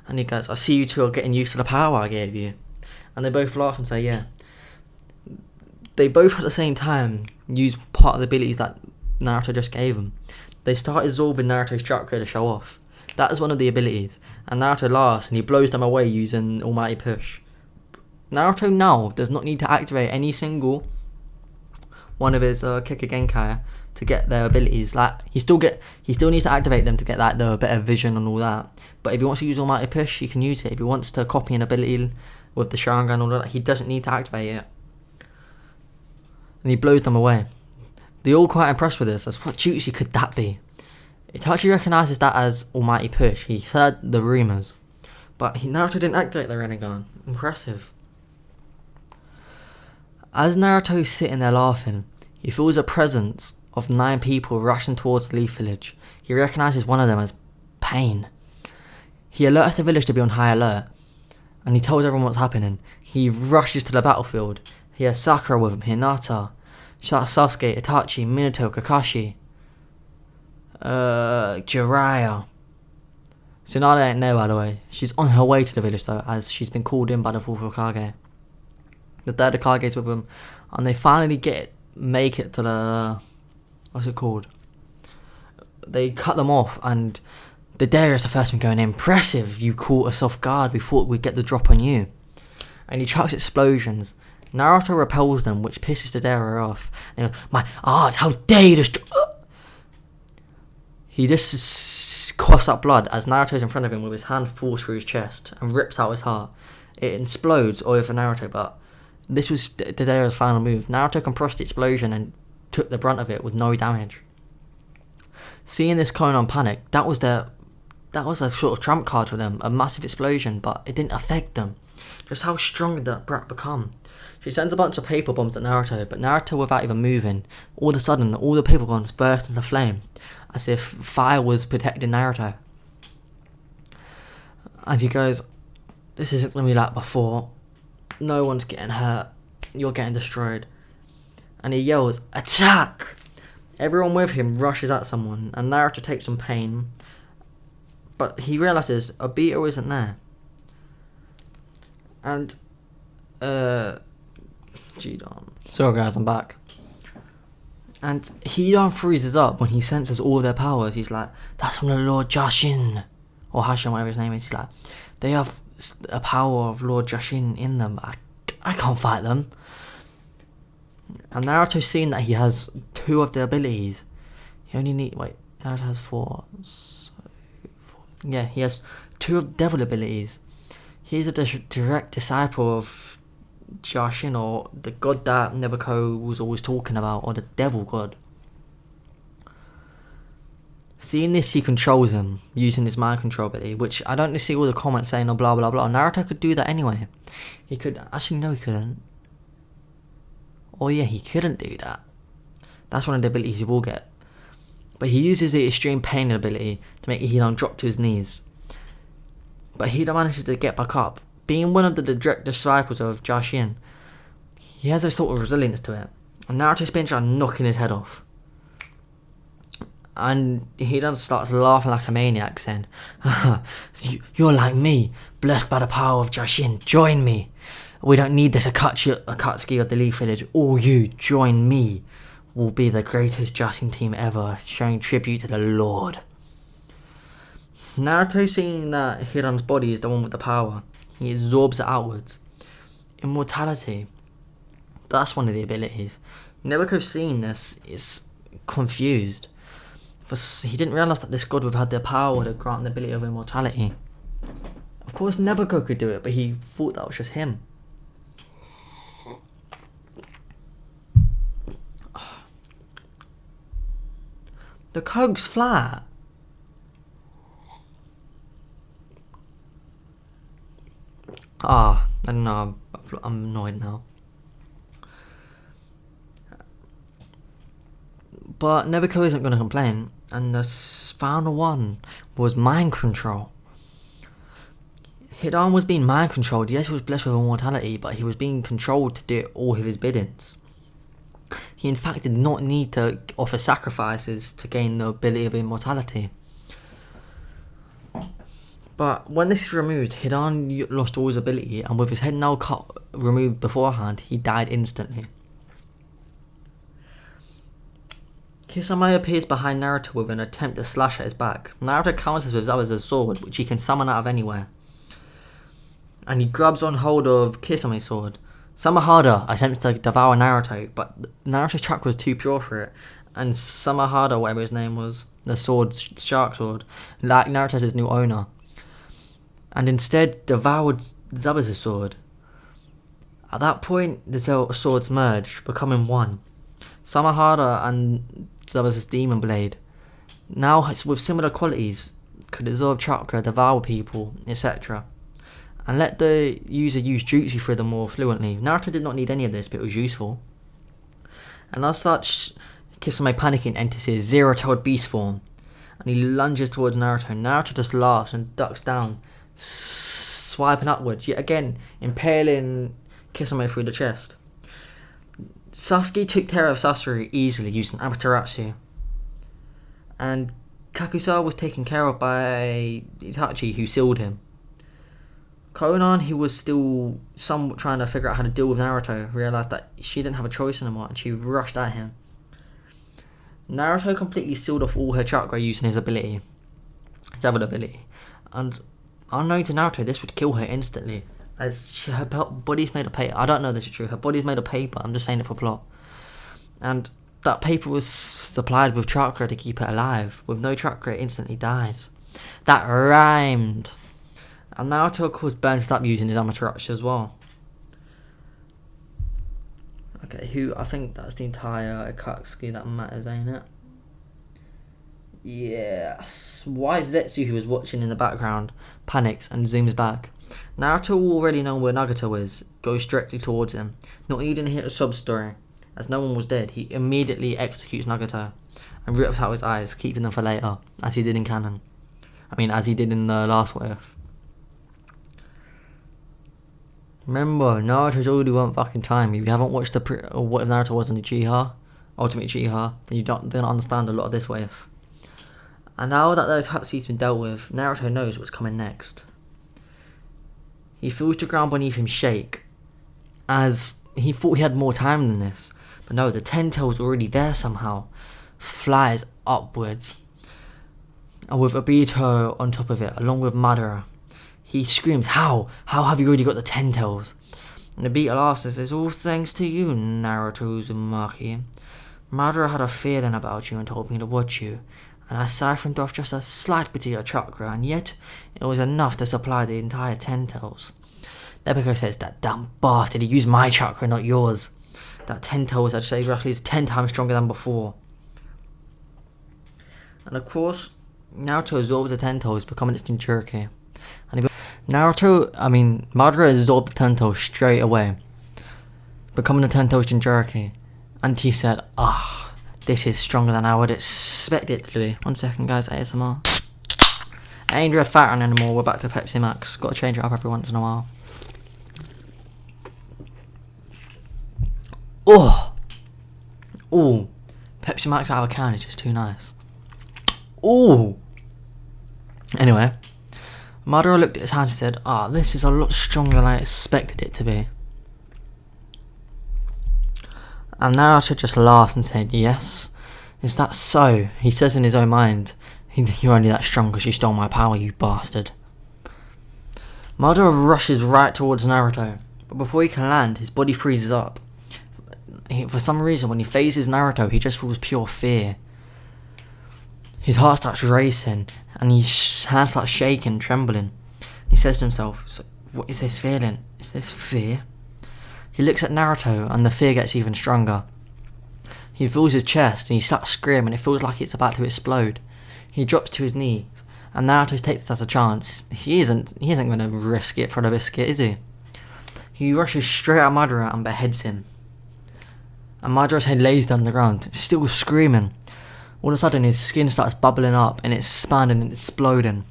And he goes, "I see you two are getting used to the power I gave you." And they both laugh and say, "Yeah." They both at the same time use part of the abilities that Naruto just gave them. They start absorbing Naruto's chakra to show off. That is one of the abilities. And Naruto laughs and he blows them away using Almighty Push. Naruto now does not need to activate any single one of his Kika Genkai to get their abilities. Like he still needs to activate them to get like the better vision and all that. But if he wants to use Almighty Push, he can use it. If he wants to copy an ability with the Sharingan and all that, he doesn't need to activate it. And he blows them away. They're all quite impressed with this. As what jutsu could that be? Itachi recognises that as Almighty Push. He heard the rumours. But Naruto didn't activate the Rinnegan. Impressive. As Naruto's sitting there laughing, he feels a presence of 9 people rushing towards the Leaf Village. He recognises one of them as Pain. He alerts the village to be on high alert, and he tells everyone what's happening. He rushes to the battlefield. He has Sakura with him, Hinata, Sasuke, Itachi, Minato, Kakashi, Jiraiya. Tsunade ain't there, by the way. She's on her way to the village, though, as she's been called in by the 4th Hokage. The 3rd Hokage's with them, and they finally make it to the... what's it called? They cut them off, and the Dare is the first one going, "Impressive, you caught us off guard. We thought we'd get the drop on you." And he chucks explosions. Naruto repels them, which pisses the Dare off. And he goes, "My art, how dare you destroy..." He just coughs up blood as Naruto's in front of him with his hand falls through his chest and rips out his heart. It explodes all over Naruto, but this was the Dare's final move. Naruto compressed the explosion and took the brunt of it with no damage. Seeing this Konan panic, that was a sort of trump card for them, a massive explosion, but it didn't affect them. Just how strong did that brat become? She sends a bunch of paper bombs at Naruto, but Naruto, without even moving, all of a sudden, all the paper bombs burst into flame, as if fire was protecting Naruto. And he goes, "This isn't going to be like before. No one's getting hurt. You're getting destroyed." And he yells, "Attack!" Everyone with him rushes at someone, and Naruto takes some pain, but he realises Obito isn't there. And, Jidan. So guys, I'm back. And Hidan freezes up when he senses all of their powers. He's like, "That's from the Lord Jashin." Or Hashin, whatever his name is. He's like, "They have a power of Lord Jashin in them. I can't fight them." And Naruto's seen that he has 2 of the abilities. He only Naruto has 4. Yeah, he has 2 of devil abilities. He's a direct disciple of Jashin, or the god that Nebuchadnezzar was always talking about, or the devil god. Seeing this, he controls him using his mind control ability, which I don't see all the comments saying, "Oh, blah blah blah." Naruto could do that anyway. He could actually, no, he couldn't. Oh yeah, he couldn't do that. That's one of the abilities he will get. But he uses the extreme pain ability to make Hidan drop to his knees. But Hidan manages to get back up. Being one of the direct disciples of Jashin, he has a sort of resilience to it. And Naruto's been trying knocking his head off. And Hidan starts laughing like a maniac, saying, "You're like me, blessed by the power of Jashin. Join me. We don't need this Akatsuki of the Leaf Village. All you, join me. We'll be the greatest Jashin team ever, showing tribute to the Lord." Naruto, seeing that Hidan's body is the one with the power, he absorbs it outwards. Immortality. That's one of the abilities. Nebuchadnezzar, seeing this, is confused. For he didn't realise that this god would have had the power to grant the ability of immortality. Of course Nebuchadnezzar could do it, but he thought that was just him. The coke's flat. I don't know, I'm annoyed now. But Nebuchadnezzar isn't going to complain, And the final one was mind control. Hidan was being mind controlled. Yes, he was blessed with immortality, but he was being controlled to do all of his biddings. He in fact did not need to offer sacrifices to gain the ability of immortality. But when this is removed, Hidan lost all his ability, and with his head now removed beforehand, he died instantly. Kisame appears behind Naruto with an attempt to slash at his back. Naruto counters with Zabuza's sword, which he can summon out of anywhere. And he grabs on hold of Kisame's sword. Samahada attempts to devour Naruto, but Naruto's chakra was too pure for it. And Samahada, whatever his name was, the shark sword, like Naruto's new owner. And instead devoured Zabuza's sword. At that point, the swords merge, becoming one. Samahada and Zabuza's demon blade, now with similar qualities, could absorb chakra, devour people, etc. And let the user use jutsu through them more fluently. Naruto did not need any of this, but it was useful. And as such, Kisame panicking enters his zero-tailed beast form, and he lunges towards Naruto. Naruto just laughs and ducks down, swiping upwards, yet again impaling Kisame through the chest. Sasuke took care of Sasori easily using Amaterasu, and Kakusa was taken care of by Itachi, who sealed him. Konan, who was still somewhat trying to figure out how to deal with Naruto, realised that she didn't have a choice anymore, and she rushed at him. Naruto completely sealed off all her chakra using his ability, and unknown to Naruto, this would kill her instantly, as her body's made of paper. I don't know this is true. Her body's made of paper. I'm just saying it for plot. And that paper was supplied with chakra to keep it alive. With no chakra, it instantly dies. That rhymed. And Naruto, of course, burns up using his Amaterasu as well. Okay, I think that's the entire Akatsuki that matters, ain't it? Yes. Why Zetsu, who was watching in the background, panics and zooms back. Naruto, already knowing where Nagato is, goes directly towards him, not needing to hear a sub-story. As no one was dead, he immediately executes Nagato and rips out his eyes, keeping them for later, as he did in canon. As he did in the last Whatif. Remember, Naruto's already one fucking time. If you haven't watched what if Naruto was in the Uchiha, Ultimate Uchiha, then you don't understand a lot of this Whatif. And now that those Hatsu's been dealt with, Naruto knows what's coming next. He feels the ground beneath him shake, as he thought he had more time than this. But no, the 10 tails already there somehow. Flies upwards. And with Obito on top of it, along with Madara. He screams, How? How have you already got the 10 tails? And Obito asks us, it's all thanks to you, Naruto Uzumaki. Madara had a feeling about you and told me to watch you. And I siphoned off just a slight bit of your chakra, and yet it was enough to supply the entire 10 tails. Nebiko says, that damn bastard, he used my chakra, not yours. That 10 tails, I'd say, roughly is 10 times stronger than before. And of course, Naruto absorbs the 10 tails, becoming its Jinchuriki. And Madara absorbed the 10 tails straight away, becoming the 10 tails Jinchuriki. And he said, this is stronger than I would expect it to be. 1 second, guys, ASMR. I ain't a fat one anymore, we're back to Pepsi Max. Gotta change it up every once in a while. Oh, Pepsi Max out of a can is just too nice. Anyway, Madara looked at his hand and said, this is a lot stronger than I expected it to be. And Naruto just laughed and said, yes, is that so? He says in his own mind, you're only that strong because you stole my power, you bastard. Madara rushes right towards Naruto, but before he can land, his body freezes up. For some reason, when he faces Naruto, he just feels pure fear. His heart starts racing, and his hands start shaking, trembling. He says to himself, what is this feeling? Is this fear? He looks at Naruto, and the fear gets even stronger. He feels his chest, and he starts screaming. It feels like it's about to explode. He drops to his knees, and Naruto takes this as a chance. He isn't going to risk it for the biscuit, is he? He rushes straight at Madara and beheads him. And Madara's head lays down on the ground, still screaming. All of a sudden his skin starts bubbling up and it's expanding and exploding.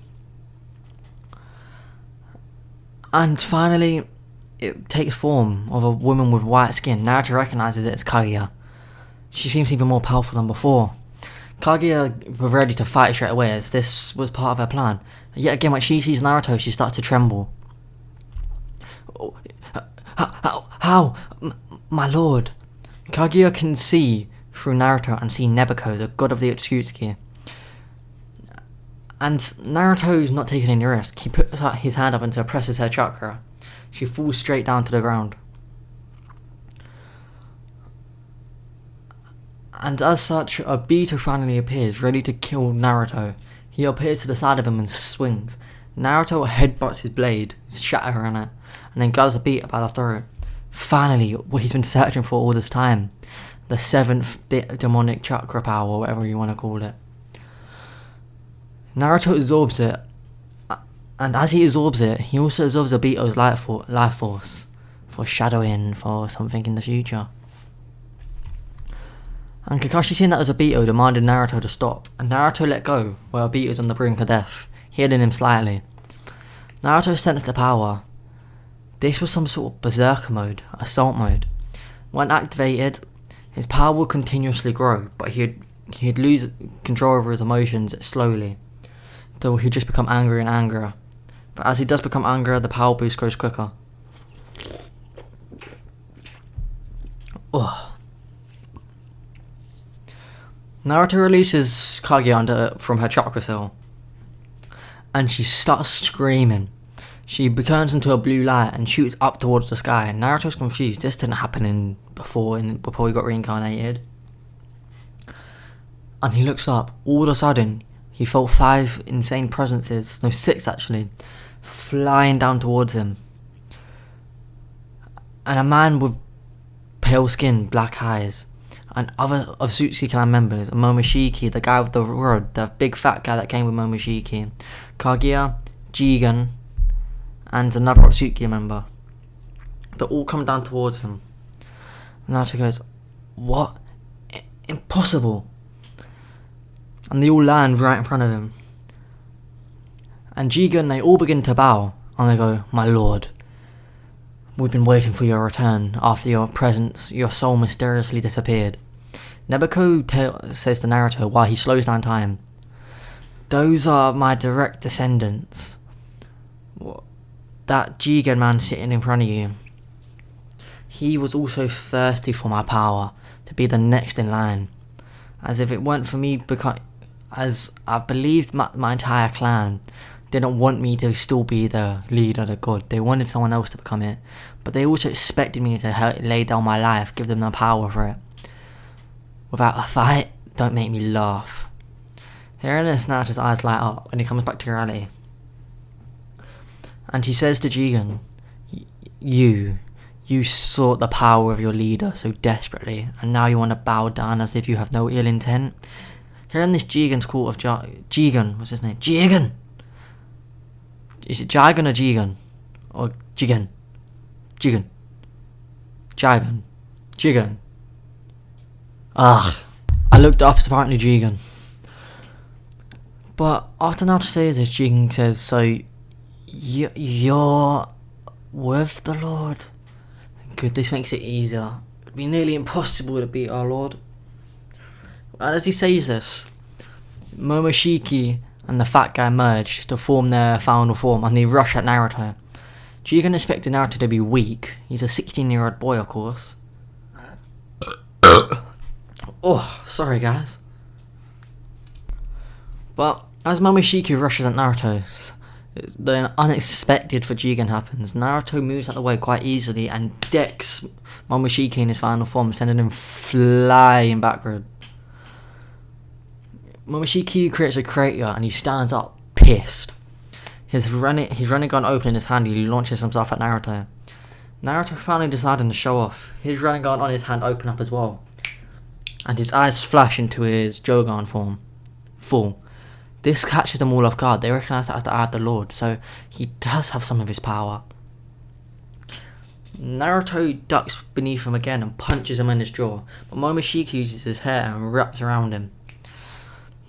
And finally, it takes form of a woman with white skin. Naruto recognizes it as Kaguya. She seems even more powerful than before. Kaguya was ready to fight straight away, as this was part of her plan. Yet again, when she sees Naruto, she starts to tremble. Oh, how? My lord. Kaguya can see through Naruto and see Nebuko, the god of the Otsutsuki. And Naruto's not taking any risk. He puts his hand up and suppresses her chakra. She falls straight down to the ground. And as such, Obito finally appears, ready to kill Naruto. He appears to the side of him and swings. Naruto headbutts his blade, shattering it, and then grabs Obito by the throat. Finally, what he's been searching for all this time. The 7th demonic chakra power, or whatever you want to call it. Naruto absorbs it, and as he absorbs it, he also absorbs Obito's life force, foreshadowing for something in the future. And Kakashi, seeing that as Obito, demanded Naruto to stop, and Naruto let go, while Obito is on the brink of death, healing him slightly. Naruto sensed the power. This was some sort of berserker mode, assault mode. When activated, his power would continuously grow, but he'd lose control over his emotions slowly, though he'd just become angrier and angrier. But as he does become angrier, the power boost grows quicker. Ugh. Naruto releases Kaguya from her chakra cell, and she starts screaming. She turns into a blue light and shoots up towards the sky. Naruto's confused. This didn't happen before he got reincarnated. And he looks up. All of a sudden, he felt 5 insane presences, no 6 actually, flying down towards him. And a man with pale skin, black eyes, and other Otsutsuki clan members, Momoshiki, the guy with the rod, the big fat guy that came with Momoshiki, Kaguya, Jigen, and another Otsutsuki member. They all come down towards him. Naruto goes, "What? Impossible!" And they all land right in front of him. And Jigen, they all begin to bow, and they go, "My lord, we've been waiting for your return. After your presence, your soul mysteriously disappeared." Nebuko says to Naruto while he slows down time, "Those are my direct descendants. That Jigen man sitting in front of you, he was also thirsty for my power, to be the next in line. As if it weren't for me, as I believed my entire clan didn't want me to still be the leader, the god. They wanted someone else to become it. But they also expected me to lay down my life, give them the power for it. Without a fight, don't make me laugh." Hearing this, Naruto's eyes light up and he comes back to reality. And he says to Jigen, You sought the power of your leader so desperately, and now you want to bow down as if you have no ill intent. Hearing this, Jigen's call of Jigen, what's his name? Jigen! Is it Jigen or Jigen? Or Jigen? Jigen. Jigen. Jigen. Ugh. I looked up, it's apparently Jigen. But after Naruto says this, Jigen says, "So, you're with the Lord? Good, this makes it easier. It'd be nearly impossible to beat our Lord." And as he says this, Momoshiki and the fat guy merge to form their final form, and they rush at Naruto. Jigen expected Naruto to be weak. He's a 16-year-old boy, of course. Oh, sorry guys. But as Momoshiki rushes at Naruto, the unexpected for Jigen happens. Naruto moves out of the way quite easily and decks Momoshiki in his final form, sending him flying backward. Momoshiki creates a crater and he stands up, pissed. His running gun open in his hand, he launches himself at Naruto. Naruto finally deciding to show off. His running gun on his hand open up as well, and his eyes flash into his Jogan form. Full. This catches them all off guard. They recognise that as the Eye of the Lord, so he does have some of his power. Naruto ducks beneath him again and punches him in his jaw, but Momoshiki uses his hair and wraps around him.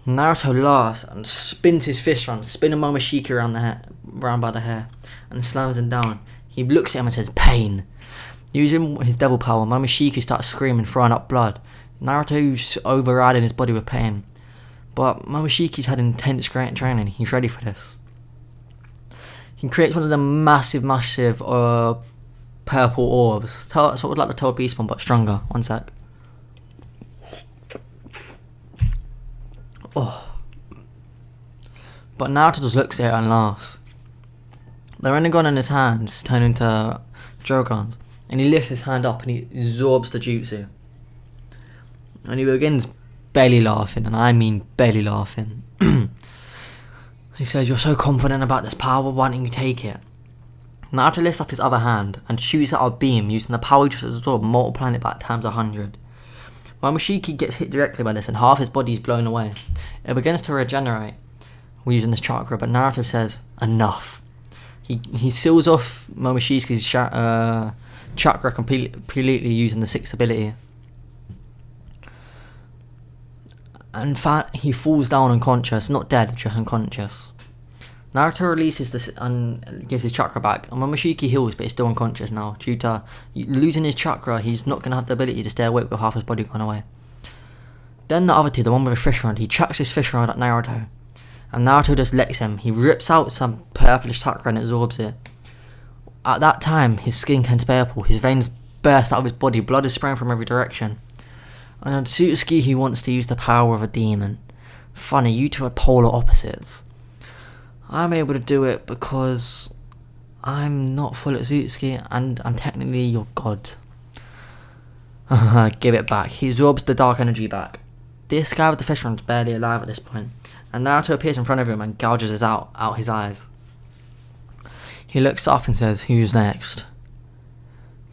Naruto laughs and spins his fist around, spinning Momoshiki round by the hair, and slams him down. He looks at him and says, "Pain." Using his devil power, Momoshiki starts screaming, throwing up blood. Naruto's overriding his body with pain. But Momoshiki's had intense training. He's ready for this. He creates one of the massive purple orbs. Sort of like the Toad Beast one, but stronger. One sec. Oh. But Naruto just looks at it and laughs. The Rinnegan in his hands turn into Dragons, and he lifts his hand up and he absorbs the jutsu. And he begins belly laughing, and I mean belly laughing. He says, "You're so confident about this power, why don't you take it?" Naruto lifts up his other hand and shoots out a beam using the power he just absorbed, multiplying it back times 100. Momoshiki gets hit directly by this and half his body is blown away. It begins to regenerate using this chakra, but Naruto says, "Enough." He seals off Momoshiki's chakra completely using the sixth ability. In fact, he falls down unconscious, not dead, just unconscious. Naruto releases this and gives his chakra back, and Momoshiki heals, but he's still unconscious now. Due to losing his chakra, he's not going to have the ability to stay awake with half his body gone away. Then the other two, the one with the fish rod, he chucks his fish rod at Naruto, and Naruto just lets him. He rips out some purplish chakra and absorbs it. At that time, his skin turns purple, his veins burst out of his body, blood is spraying from every direction. And Otsutsuki, he wants to use the power of a demon. Funny, you two are polar opposites. I'm able to do it because I'm not full Otsutsuki and I'm technically your god. Give it back. He absorbs the dark energy back. This guy with the fish rod is barely alive at this point, and Naruto appears in front of him and gouges out his eyes. He looks up and says, "Who's next?"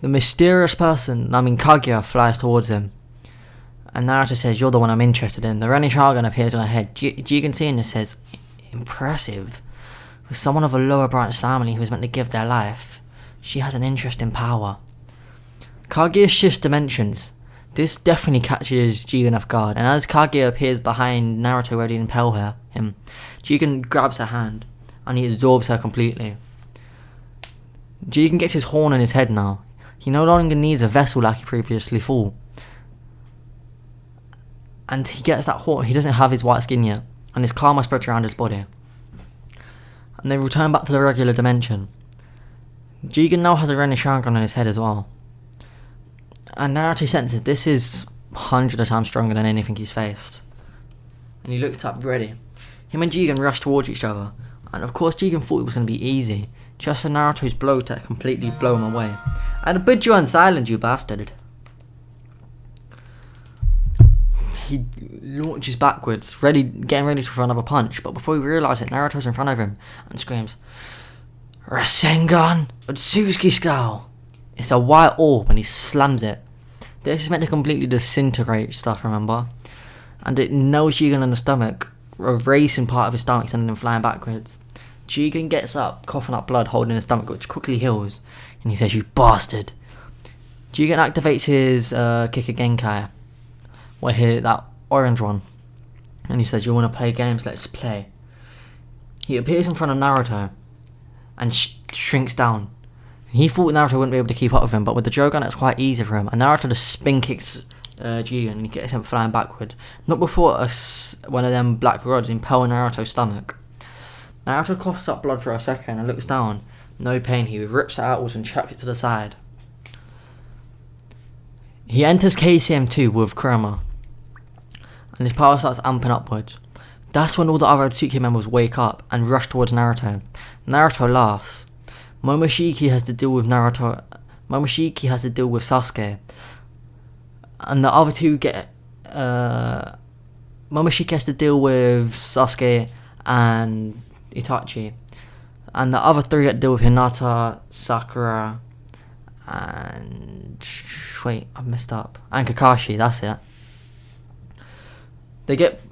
The mysterious person, Kaguya, flies towards him. And Naruto says, "You're the one I'm interested in." The Ren Sharingan appears on her head. Jigen seeing this says, "Impressive. For someone of a lower branch family who is meant to give their life, she has an interest in power." Kaguya shifts dimensions. This definitely catches Jigen off guard, and as Kaguya appears behind Naruto ready to impale him, Jigen grabs her hand, and he absorbs her completely. Jigen gets his horn in his head now. He no longer needs a vessel like he previously thought. And he gets that horn. He doesn't have his white skin yet, and his karma spreads around his body. And they return back to the regular dimension. Jigen now has a Ren Sharingan on his head as well. And Naruto senses this is hundreds of times stronger than anything he's faced. And he looks up ready. Him and Jigen rush towards each other. And of course Jigen thought it was going to be easy, just for Naruto's blow to completely blow him away. "I'd bid you unsilent, you bastard." He launches backwards, getting ready for another punch, but before he realises it, Naruto's in front of him and screams, "Rasengan Otsutsuki style!" It's a white orb and he slams it. This is meant to completely disintegrate stuff, remember? And it nails Jigen in the stomach, erasing part of his stomach, sending him flying backwards. Jigen gets up, coughing up blood, holding his stomach, which quickly heals, and he says, "You bastard!" Jigen activates his Kika Genkai, that orange one, and he says, "You want to play games? Let's play." He appears in front of Naruto and shrinks down. He thought Naruto wouldn't be able to keep up with him, but with the Jogan it's quite easy for him, and Naruto just spin kicks Jigen and he gets him flying backwards. Not before one of them black rods impale Naruto's stomach. Naruto coughs up blood for a second and looks down. No pain, he rips it outwards and chucks it to the side. He enters KCM2 with Kurama, and his power starts amping upwards. That's when all the other Otsutsuki members wake up and rush towards Naruto. Naruto laughs. Momoshiki has to deal with Sasuke, and the other two get. Momoshiki has to deal with Sasuke and Itachi, and the other three get to deal with Hinata, Sakura, and wait, I messed up. And Kakashi. That's it. They get.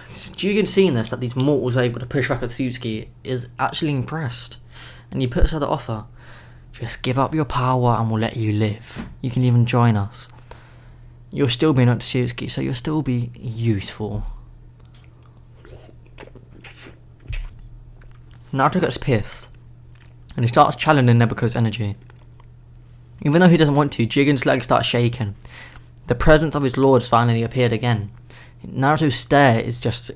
Jigen seeing this, that these mortals are able to push back at Otsutsuki, is actually impressed. And he puts her the offer. "Just give up your power and we'll let you live. You can even join us. You'll still be an Otsutsuki, so you'll still be useful." Naruto gets pissed, and he starts challenging Nebuko's energy. Even though he doesn't want to, Jigen's legs start shaking. The presence of his lords finally appeared again. Naruto's stare is just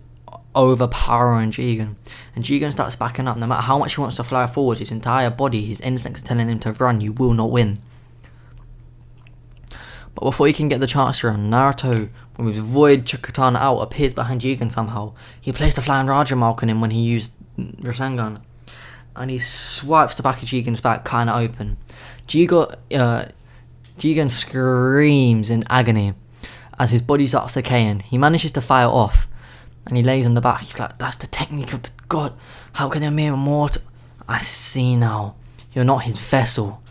overpowering Jigen, and Jigen starts backing up. No matter how much he wants to fly forward, his entire body, his instincts are telling him to run. You will not win. But before he can get the chance to run, Naruto, with his void katana out, appears behind Jigen somehow. He placed a flying Raja mark on him when he used Rasengan, and he swipes the back of Jigen's back kinda open. Jigen screams in agony as his body starts decaying. He manages to fire off, and he lays on the back. He's like, that's the technique of the god. How can a mere mortal... I see now. You're not his vessel.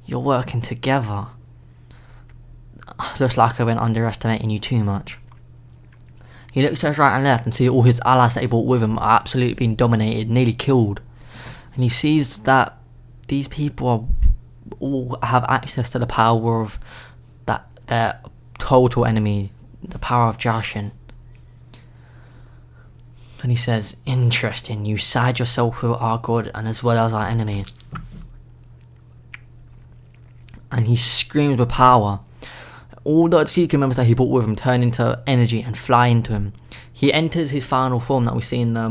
You're working together. Looks like I've been underestimating you too much. He looks to his right and left and sees all his allies that he brought with him are absolutely being dominated, nearly killed. And he sees that these people all have access to the power of their total enemy, the power of Jashin. And he says, interesting, you side yourself with our god and as well as our enemy. And he screams with power. All the Otsutsuki members that he brought with him turn into energy and fly into him. He enters his final form that we see in the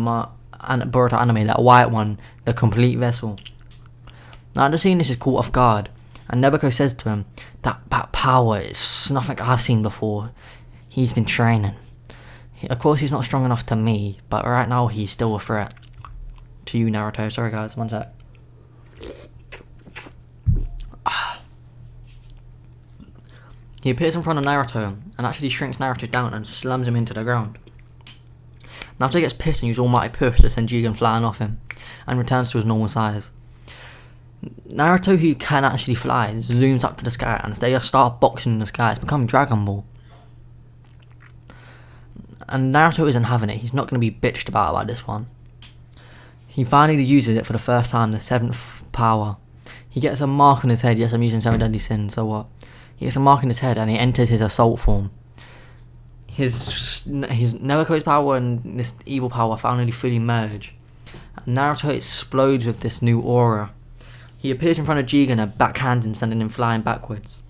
Boruto anime, that white one, the complete vessel. Now the scene is caught off guard, and Nebuko says to him that power is nothing I've seen before. He's been training. Of course he's not strong enough to me, but right now he's still a threat to you, Naruto. Sorry guys, one sec. He appears in front of Naruto and actually shrinks Naruto down and slams him into the ground. Naruto gets pissed and uses almighty push to send Jigen flying off him and returns to his normal size. Naruto, who can actually fly, zooms up to the sky and they start boxing in the sky. It's become Dragon Ball. And Naruto isn't having it. He's not going to be bitched about this one. He finally uses it for the first time, the 7th power. He gets a mark on his head. Yes, I'm using 7 deadly sins, so what? He gets a mark on his head and he enters his assault form. His Nebuko's power and this evil power finally fully merge. And Naruto explodes with this new aura. He appears in front of Jigen and backhanding, sending him flying backwards,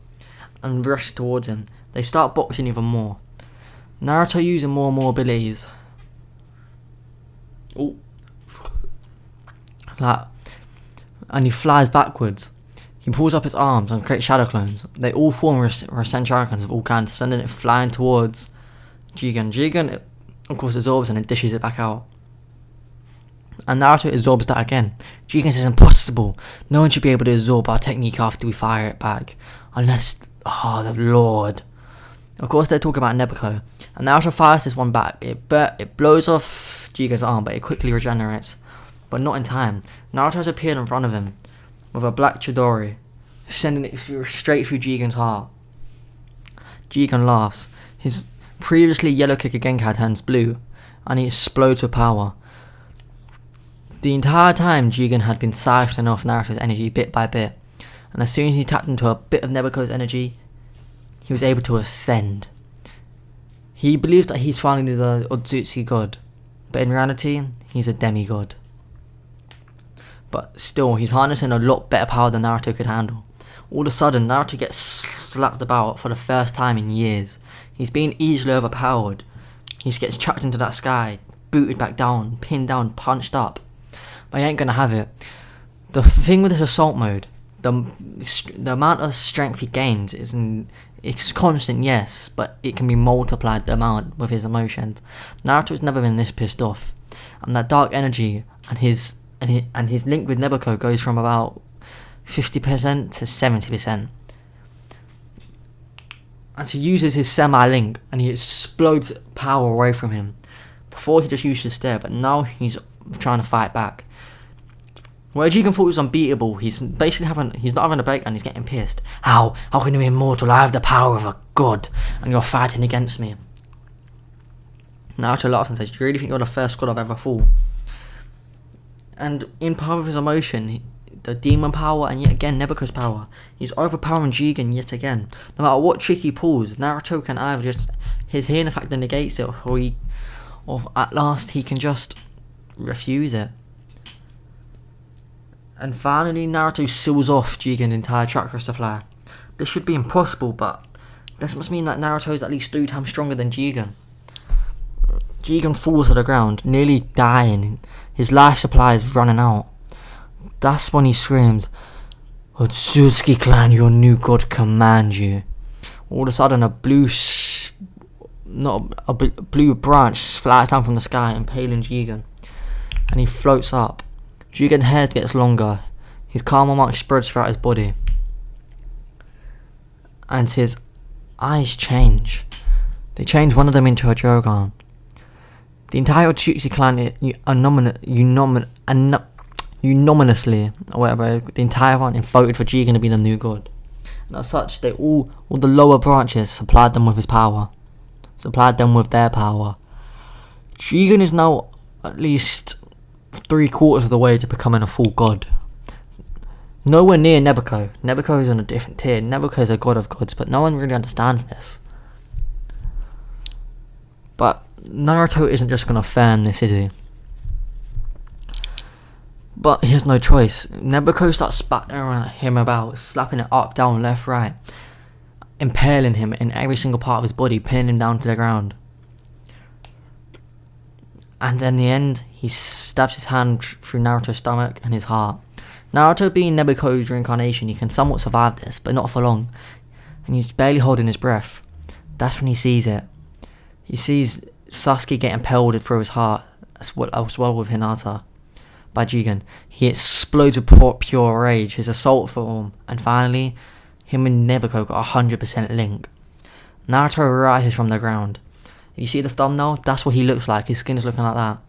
and rushes towards him. They start boxing even more. Naruto using more and more abilities. And he flies backwards. He pulls up his arms and creates shadow clones. They all form Rasen Sharinegans of all kinds, sending it flying towards Jigen. Jigen, of course, absorbs and then dishes it back out. And Naruto absorbs that again. Jigen says, impossible. No one should be able to absorb our technique after we fire it back. Unless, the Lord. Of course, they're talking about Nebuko. And Naruto fires this one back. It blows off Jigen's arm, but it quickly regenerates. But not in time. Naruto has appeared in front of him with a black Chidori, sending it straight through Jigen's heart. Jigen laughs. His previously yellow Kikagenkai turns blue, and he explodes with power. The entire time, Jigen had been siphoning off Naruto's energy bit by bit, and as soon as he tapped into a bit of Nebuko's energy, he was able to ascend. He believes that he's finally the Otsutsuki god, but in reality, he's a demigod. But still, he's harnessing a lot better power than Naruto could handle. All of a sudden, Naruto gets slapped about for the first time in years. He's being easily overpowered. He just gets chucked into that sky, booted back down, pinned down, punched up. But he ain't gonna have it. The thing with this assault mode, the amount of strength he gains it's constant, yes, but it can be multiplied the amount with his emotions. Naruto's never been this pissed off, and that dark energy and his link with Nebuko goes from about 50% to 70%. And he uses his semi-link and he explodes power away from him. Before he just used to stare, but now he's trying to fight back. Where Jigen thought he was unbeatable, he's not having a break and he's getting pissed. How can you be immortal? I have the power of a god and you're fighting against me. Naruto laughs and says, do you really think you're the first god I've ever fought? And in power of his emotion, the demon power and yet again Nebuko's power, he's overpowering Jigen yet again. No matter what trick he pulls, Naruto can either just, his healing factor negates it, or at last he can just refuse it. And finally, Naruto seals off Jigen's entire chakra supply. This should be impossible, but this must mean that Naruto is at least 3 times stronger than Jigen. Jigen falls to the ground, nearly dying. His life supply is running out. That's when he screams, "Otsutsuki clan, your new god commands you." All of a sudden, a blue branch flies down from the sky, impaling Jigen, and he floats up. Jigen's hair gets longer. His karma mark spreads throughout his body, and his eyes change. They change one of them into a Jogan. The entire Otsutsuki clan, unanimously, or whatever, the entire one voted for Jigen to be the new god. And as such, all the lower branches supplied them with their power. Jigen is now at least 3/4 of the way to becoming a full god. Nowhere near Nebuchadnezzar. Nebuchadnezzar is on a different tier. Nebuchadnezzar is a god of gods, but no one really understands this. But Naruto isn't just gonna fan this, is he? But he has no choice. Nebuchadnezzar starts spattering him about, slapping it up, down, left, right, impaling him in every single part of his body, pinning him down to the ground. And in the end, he stabs his hand through Naruto's stomach and his heart. Naruto, being Nebuchadnezzar's reincarnation, he can somewhat survive this, but not for long. And he's barely holding his breath. That's when he sees it. He sees Sasuke get impaled through his heart, as well with Hinata, by Jigen. He explodes with pure rage, his assault form, and finally, him and Nebuchadnezzar got 100% link. Naruto rises from the ground. You see the thumbnail? That's what he looks like. His skin is looking like that.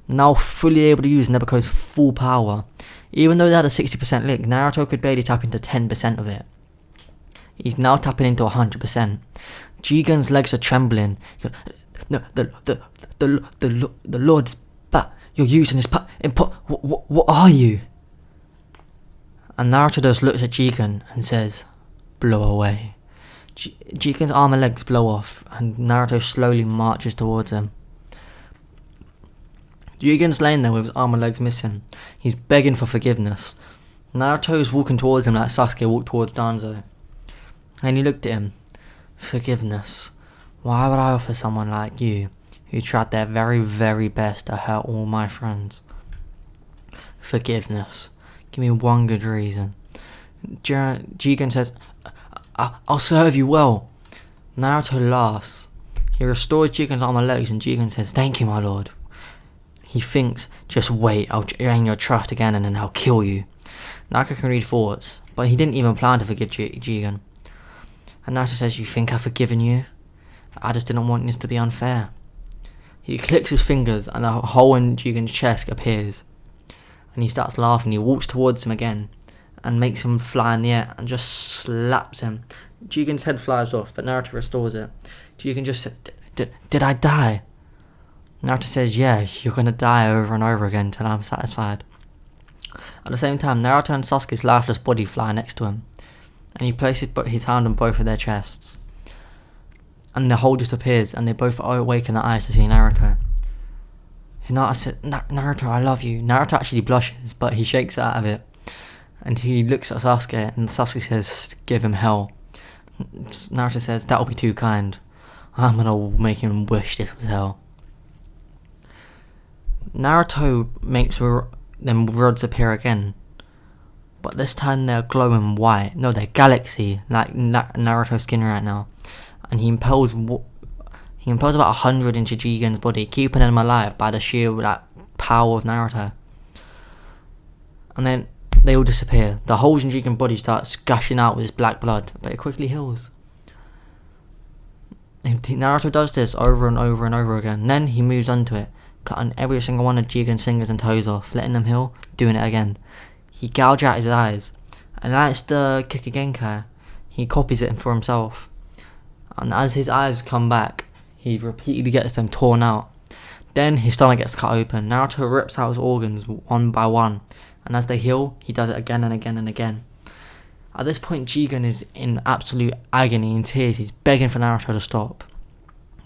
Now fully able to use Nebuchadnezzar's full power. Even though they had a 60% link, Naruto could barely tap into 10% of it. He's now tapping into 100%. Jigen's legs are trembling. No, the Lord's back. You're using his what are you? And Naruto just looks at Jigen and says, "Blow away." Jigen's arm and legs blow off, and Naruto slowly marches towards him. Jigen's laying there with his arm and legs missing. He's begging for forgiveness. Naruto's walking towards him like Sasuke walked towards Danzo. And he looked at him. Forgiveness. Why would I offer someone like you, who tried their very, very best to hurt all my friends? Forgiveness. Give me one good reason. Jigen says, I'll serve you well. Naruto laughs. He restores Jigen's arm and legs, and Jigen says, "Thank you, my lord." He thinks, "Just wait, I'll drain your trust again and then I'll kill you." Naruto can read thoughts, but he didn't even plan to forgive Jigen. And Naruto says, "You think I've forgiven you? I just didn't want this to be unfair." He clicks his fingers and a hole in Jigen's chest appears. And he starts laughing. He walks towards him again and makes him fly in the air and just slaps him. Jigen's head flies off, but Naruto restores it. Jigen just says, Did I die?" Naruto says, "Yeah, you're gonna die over and over again till I'm satisfied." At the same time, Naruto and Sasuke's lifeless body fly next to him, and he places his hand on both of their chests. And the hole disappears, and they both awaken their eyes to see Naruto. Hinata says, "Naruto, I love you." Naruto actually blushes, but he shakes out of it. And he looks at Sasuke, and Sasuke says, "Give him hell." Naruto says, "That'll be too kind. I'm gonna make him wish this was hell." Naruto makes them rods appear again, but this time they're glowing white. No, they're galaxy, like Naruto's skin right now. And he impels about 100 into Jigen's body, keeping him alive by the sheer power of Naruto. And then they all disappear. The holes in Jigen's body starts gushing out with his black blood, but it quickly heals. And Naruto does this over and over and over again. Then he moves onto it, cutting every single one of Jigen's fingers and toes off, letting them heal, doing it again. He gouges out his eyes, and likes the Kikagenkai. He copies it for himself. And as his eyes come back, he repeatedly gets them torn out. Then his stomach gets cut open. Naruto rips out his organs one by one, and as they heal, he does it again and again and again. At this point, Jigen is in absolute agony and tears. He's begging for Naruto to stop.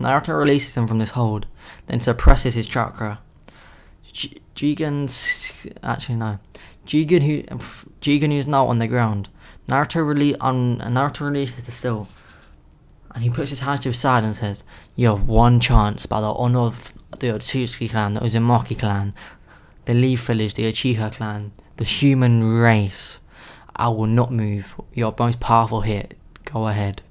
Naruto releases him from this hold, then suppresses his chakra. Jigen Jigen who's now on the ground. Naruto releases the still, and he puts his hand to his side and says, "You have one chance by the honor of the Otsutsuki clan, the Uzumaki clan, the Leaf Village, the Uchiha clan, the human race. I will not move. Your most powerful hit. Go ahead."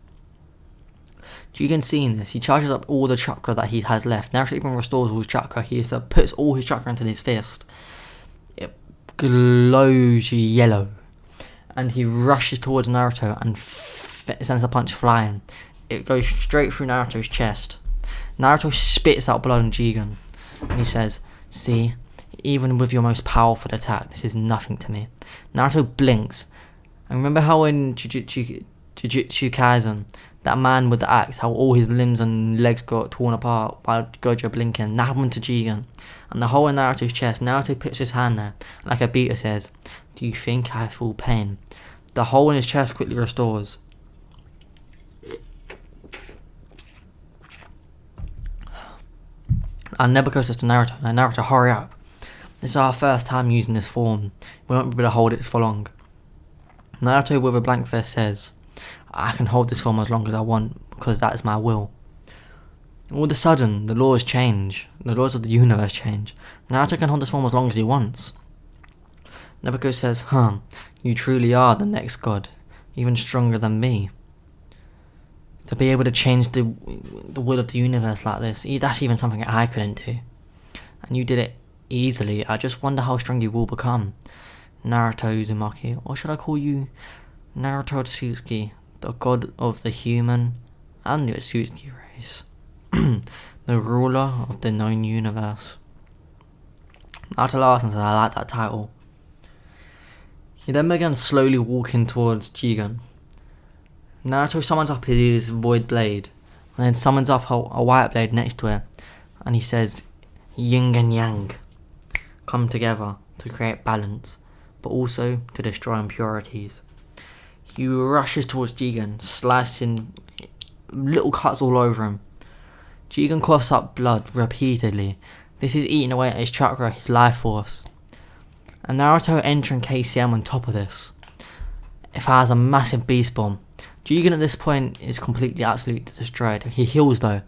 Jigen seeing this, he charges up all the chakra that he has left. Naruto even restores all his chakra. He puts all his chakra into his fist. It glows yellow. And he rushes towards Naruto and sends a punch flying. It goes straight through Naruto's chest. Naruto spits out blood on Jigen. And he says, "See, even with your most powerful attack, this is nothing to me." Naruto blinks. And remember how in Jujutsu Kaisen, that man with the axe, how all his limbs and legs got torn apart by Gojo blinking? That happened to Jigen. And the hole in Naruto's chest, Naruto puts his hand there, like a beater says, "Do you think I feel pain?" The hole in his chest quickly restores. And Nebuchadnezzar says to Naruto, "Naruto, hurry up. This is our first time using this form. We won't be able to hold it for long." Naruto with a blank face says, "I can hold this form as long as I want, because that is my will." All of a sudden, the laws change. The laws of the universe change. Naruto can hold this form as long as he wants. Nebuchadnezzar says, "You truly are the next god, even stronger than me. To be able to change the will of the universe like this, that's even something I couldn't do. And you did it easily. I just wonder how strong you will become. Naruto Uzumaki, or should I call you Naruto Otsutsuki, the god of the human and the Otsutsuki race, the ruler of the known universe." Naruto laughs and says, "I like that title." He then begins slowly walking towards Jigen. Naruto summons up his void blade, and then summons up a white blade next to it, and he says, "Yin and Yang come together to create balance, but also to destroy impurities." He rushes towards Jigen, slicing little cuts all over him. Jigen coughs up blood repeatedly. This is eating away at his chakra, his life force. And Naruto entering KCM on top of this. It fires a massive beast bomb. Jigen at this point is completely, absolutely destroyed. He heals though.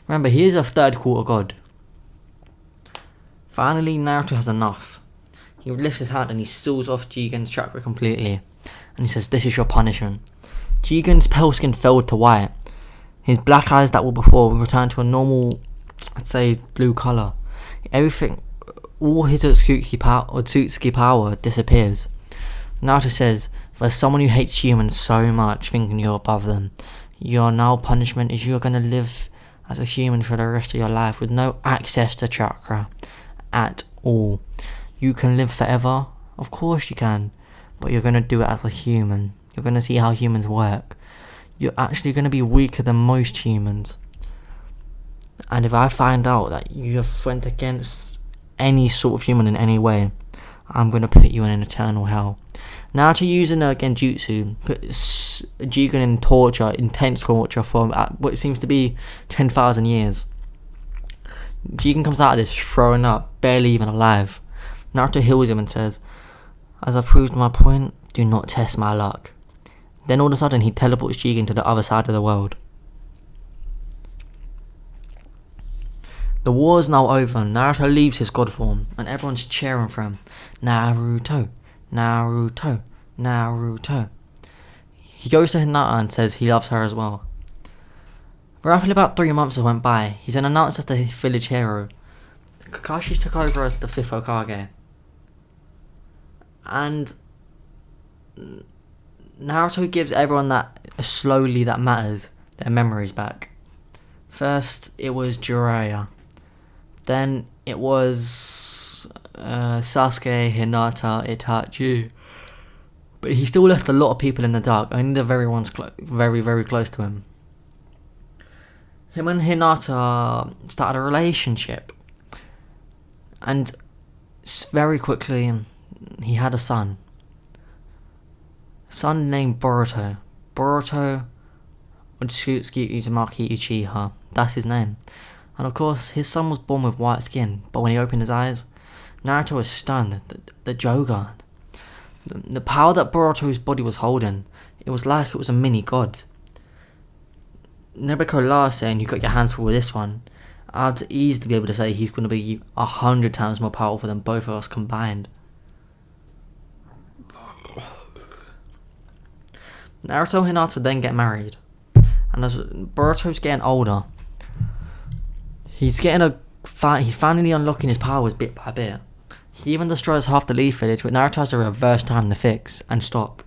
Remember, he is a third quarter god. Finally, Naruto has enough. He lifts his hand and he seals off Jigen's chakra completely. And he says, "This is your punishment." Jigen's pale skin fell to white. His black eyes that were before returned to a normal, I'd say, blue colour. Everything, all his Otsutsuki power disappears. Naruto says, "For someone who hates humans so much, thinking you're above them, your now punishment is you're going to live as a human for the rest of your life with no access to chakra at all. You can live forever, of course you can, but you're going to do it as a human. You're going to see how humans work. You're actually going to be weaker than most humans. And if I find out that you have went against any sort of human in any way, I'm going to put you in an eternal hell." Naruto using Genjutsu puts Jigen in torture, intense torture for what seems to be 10,000 years. Jigen comes out of this throwing up, barely even alive. Naruto heals him and says, "As I proved my point, do not test my luck." Then all of a sudden he teleports Jigen to the other side of the world. The war is now over. Naruto leaves his god form and everyone's cheering for him. Naruto, Naruto, Naruto. He goes to Hinata and says he loves her as well. Roughly about 3 months have went by. He's been announced as the village hero. Kakashi's took over as the 5th Hokage. And Naruto gives everyone that matters their memories back. First, it was Jiraiya. Then it was Sasuke, Hinata, Itachi. But he still left a lot of people in the dark. Only the very ones very, very close to him. Him and Hinata started a relationship. And very quickly, he had a son. A son named Boruto. Boruto Otsutsuki Uzumaki Uchiha. That's his name. And of course, his son was born with white skin. But when he opened his eyes, Naruto was stunned. The Jogan. The power that Boruto's body was holding, it was like it was a mini god. Nebuchadnezzar laughed, saying, "You got your hands full with this one." I'd easily be able to say he's going to be 100 times more powerful than both of us combined. Naruto and Hinata then get married, and as Boruto's getting older, he's finally unlocking his powers bit by bit. He even destroys half the Leaf Village, but Naruto has to reverse time to fix and stop.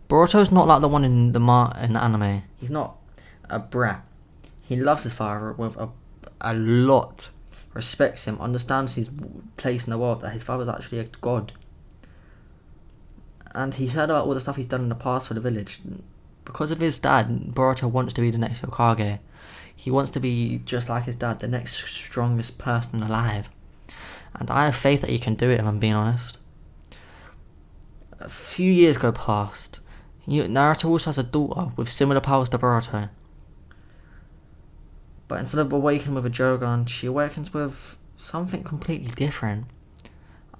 Boruto's not like the one in the anime. He's not a brat. He loves his father with a lot, respects him, understands his place in the world, that his father's actually a god. And he's heard about all the stuff he's done in the past for the village. Because of his dad, Boruto wants to be the next Hokage. He wants to be just like his dad, the next strongest person alive. And I have faith that he can do it, if I'm being honest. A few years go past. Naruto also has a daughter with similar powers to Boruto. But instead of awakening with a Jogan, she awakens with something completely different.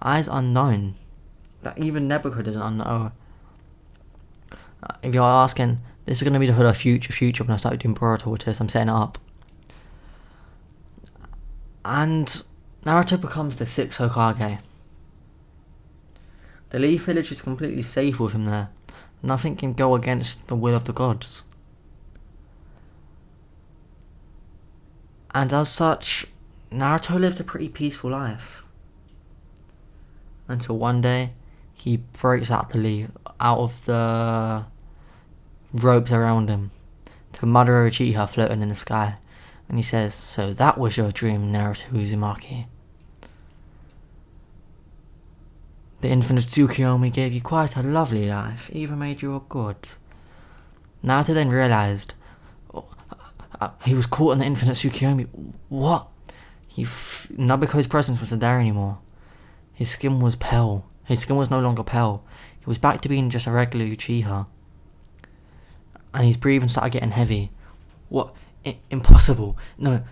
Eyes unknown. That even Nebuchadnezzar doesn't know. If you're asking, this is going to be for the future when I start doing Boruto with this, I'm setting it up. And Naruto becomes the 6th Hokage. The Leaf Village is completely safe with him there. Nothing can go against the will of the gods. And as such, Naruto lives a pretty peaceful life. Until one day, he breaks out of the ropes around him to Madara Uchiha floating in the sky. And he says, "So that was your dream, Naruto Uzumaki. The infinite Tsukuyomi gave you quite a lovely life, even made you a god." Naruto then realised he was caught in the infinite Tsukuyomi. What? Nabuko's presence wasn't there anymore. His skin was pale. His skin was no longer pale. He was back to being just a regular Uchiha. And his breathing started getting heavy. What? Impossible. No.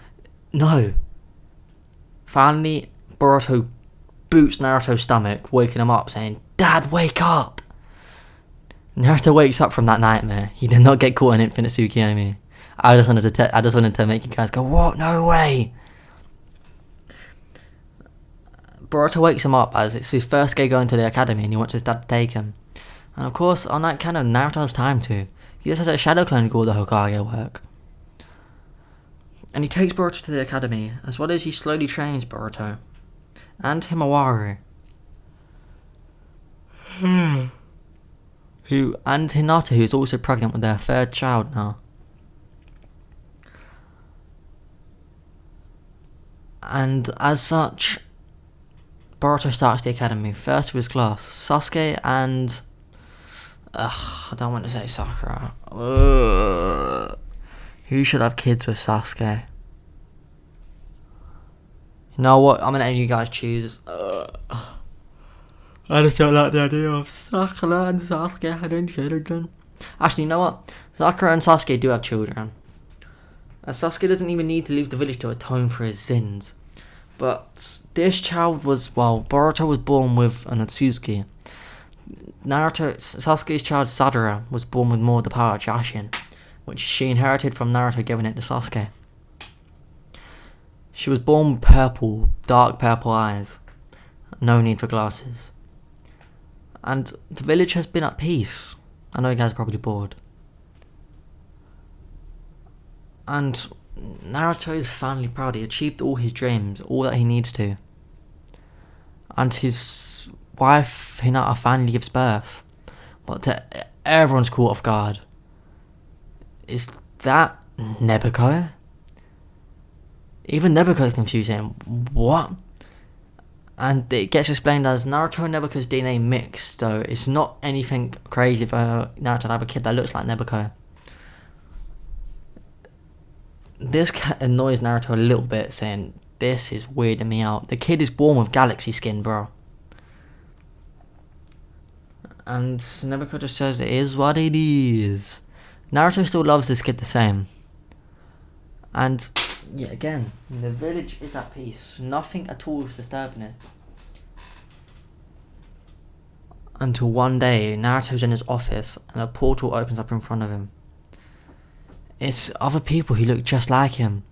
Finally, Boruto boots Naruto's stomach, waking him up, saying, "Dad, wake up!" Naruto wakes up from that nightmare. He did not get caught in infinite Tsukuyomi. I just wanted to make you guys go, "What? No way!" Boruto wakes him up as it's his first day going to the academy, and he wants his dad to take him. And of course, on that canon, Naruto has time to. He just has a shadow clone do all the Hokage work. And he takes Boruto to the academy, as well as he slowly trains Boruto. And Himawaru. And Hinata, who's also pregnant with their 3rd child now. And as such, Boruto starts the academy, first with his class, Sasuke and... I don't want to say Sakura. Who should have kids with Sasuke? You know what? I'm going to let you guys choose. I just don't like the idea of Sakura and Sasuke having children. Actually, you know what? Sakura and Sasuke do have children. As Sasuke doesn't even need to leave the village to atone for his sins. But this child Boruto was born with an Otsutsuki. Sasuke's child Sadara was born with more of the power of Jashin, which she inherited from Naruto giving it to Sasuke. She was born with dark purple eyes. No need for glasses. And the village has been at peace. I know you guys are probably bored. And Naruto is finally proud. He achieved all his dreams, all that he needs to. And his wife, Hinata, finally gives birth. But to everyone's caught off guard. Is that Nebuchadnezzar? Even Nebuchadnezzar is confused, saying, "What?" And it gets explained as Naruto and Nebuchadnezzar's DNA mixed, so it's not anything crazy for Naruto to have a kid that looks like Nebuchadnezzar. This annoys Naruto a little bit, saying, "This is weirding me out. The kid is born with galaxy skin, bro." And Nebuchadnezzar says it is what it is. Naruto still loves this kid the same. And yet again, the village is at peace. Nothing at all is disturbing it. until one day Naruto's in his office and a portal opens up in front of him. It's other people who look just like him,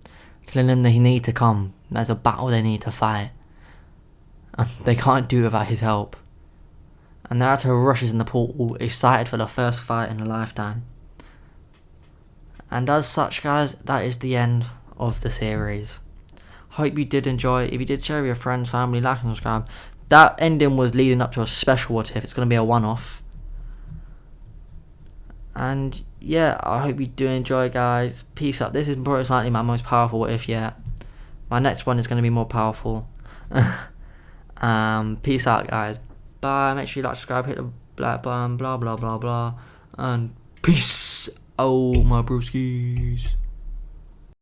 telling him that he needs to come. There's a battle they need to fight. And they can't do it without his help. And Naruto rushes in the portal, excited for the first fight in a lifetime. And as such, guys, that is the end of the series. Hope you did enjoy. If you did, share with your friends, family, like and subscribe. That ending was leading up to a special What If. It's going to be a one-off. And yeah, I hope you do enjoy, guys. Peace out. This is probably slightly my most powerful What If yet. My next one is going to be more powerful. Peace out, guys. Bye. Make sure you like, subscribe, hit the like button, blah blah blah blah, and peace. Oh my broskies.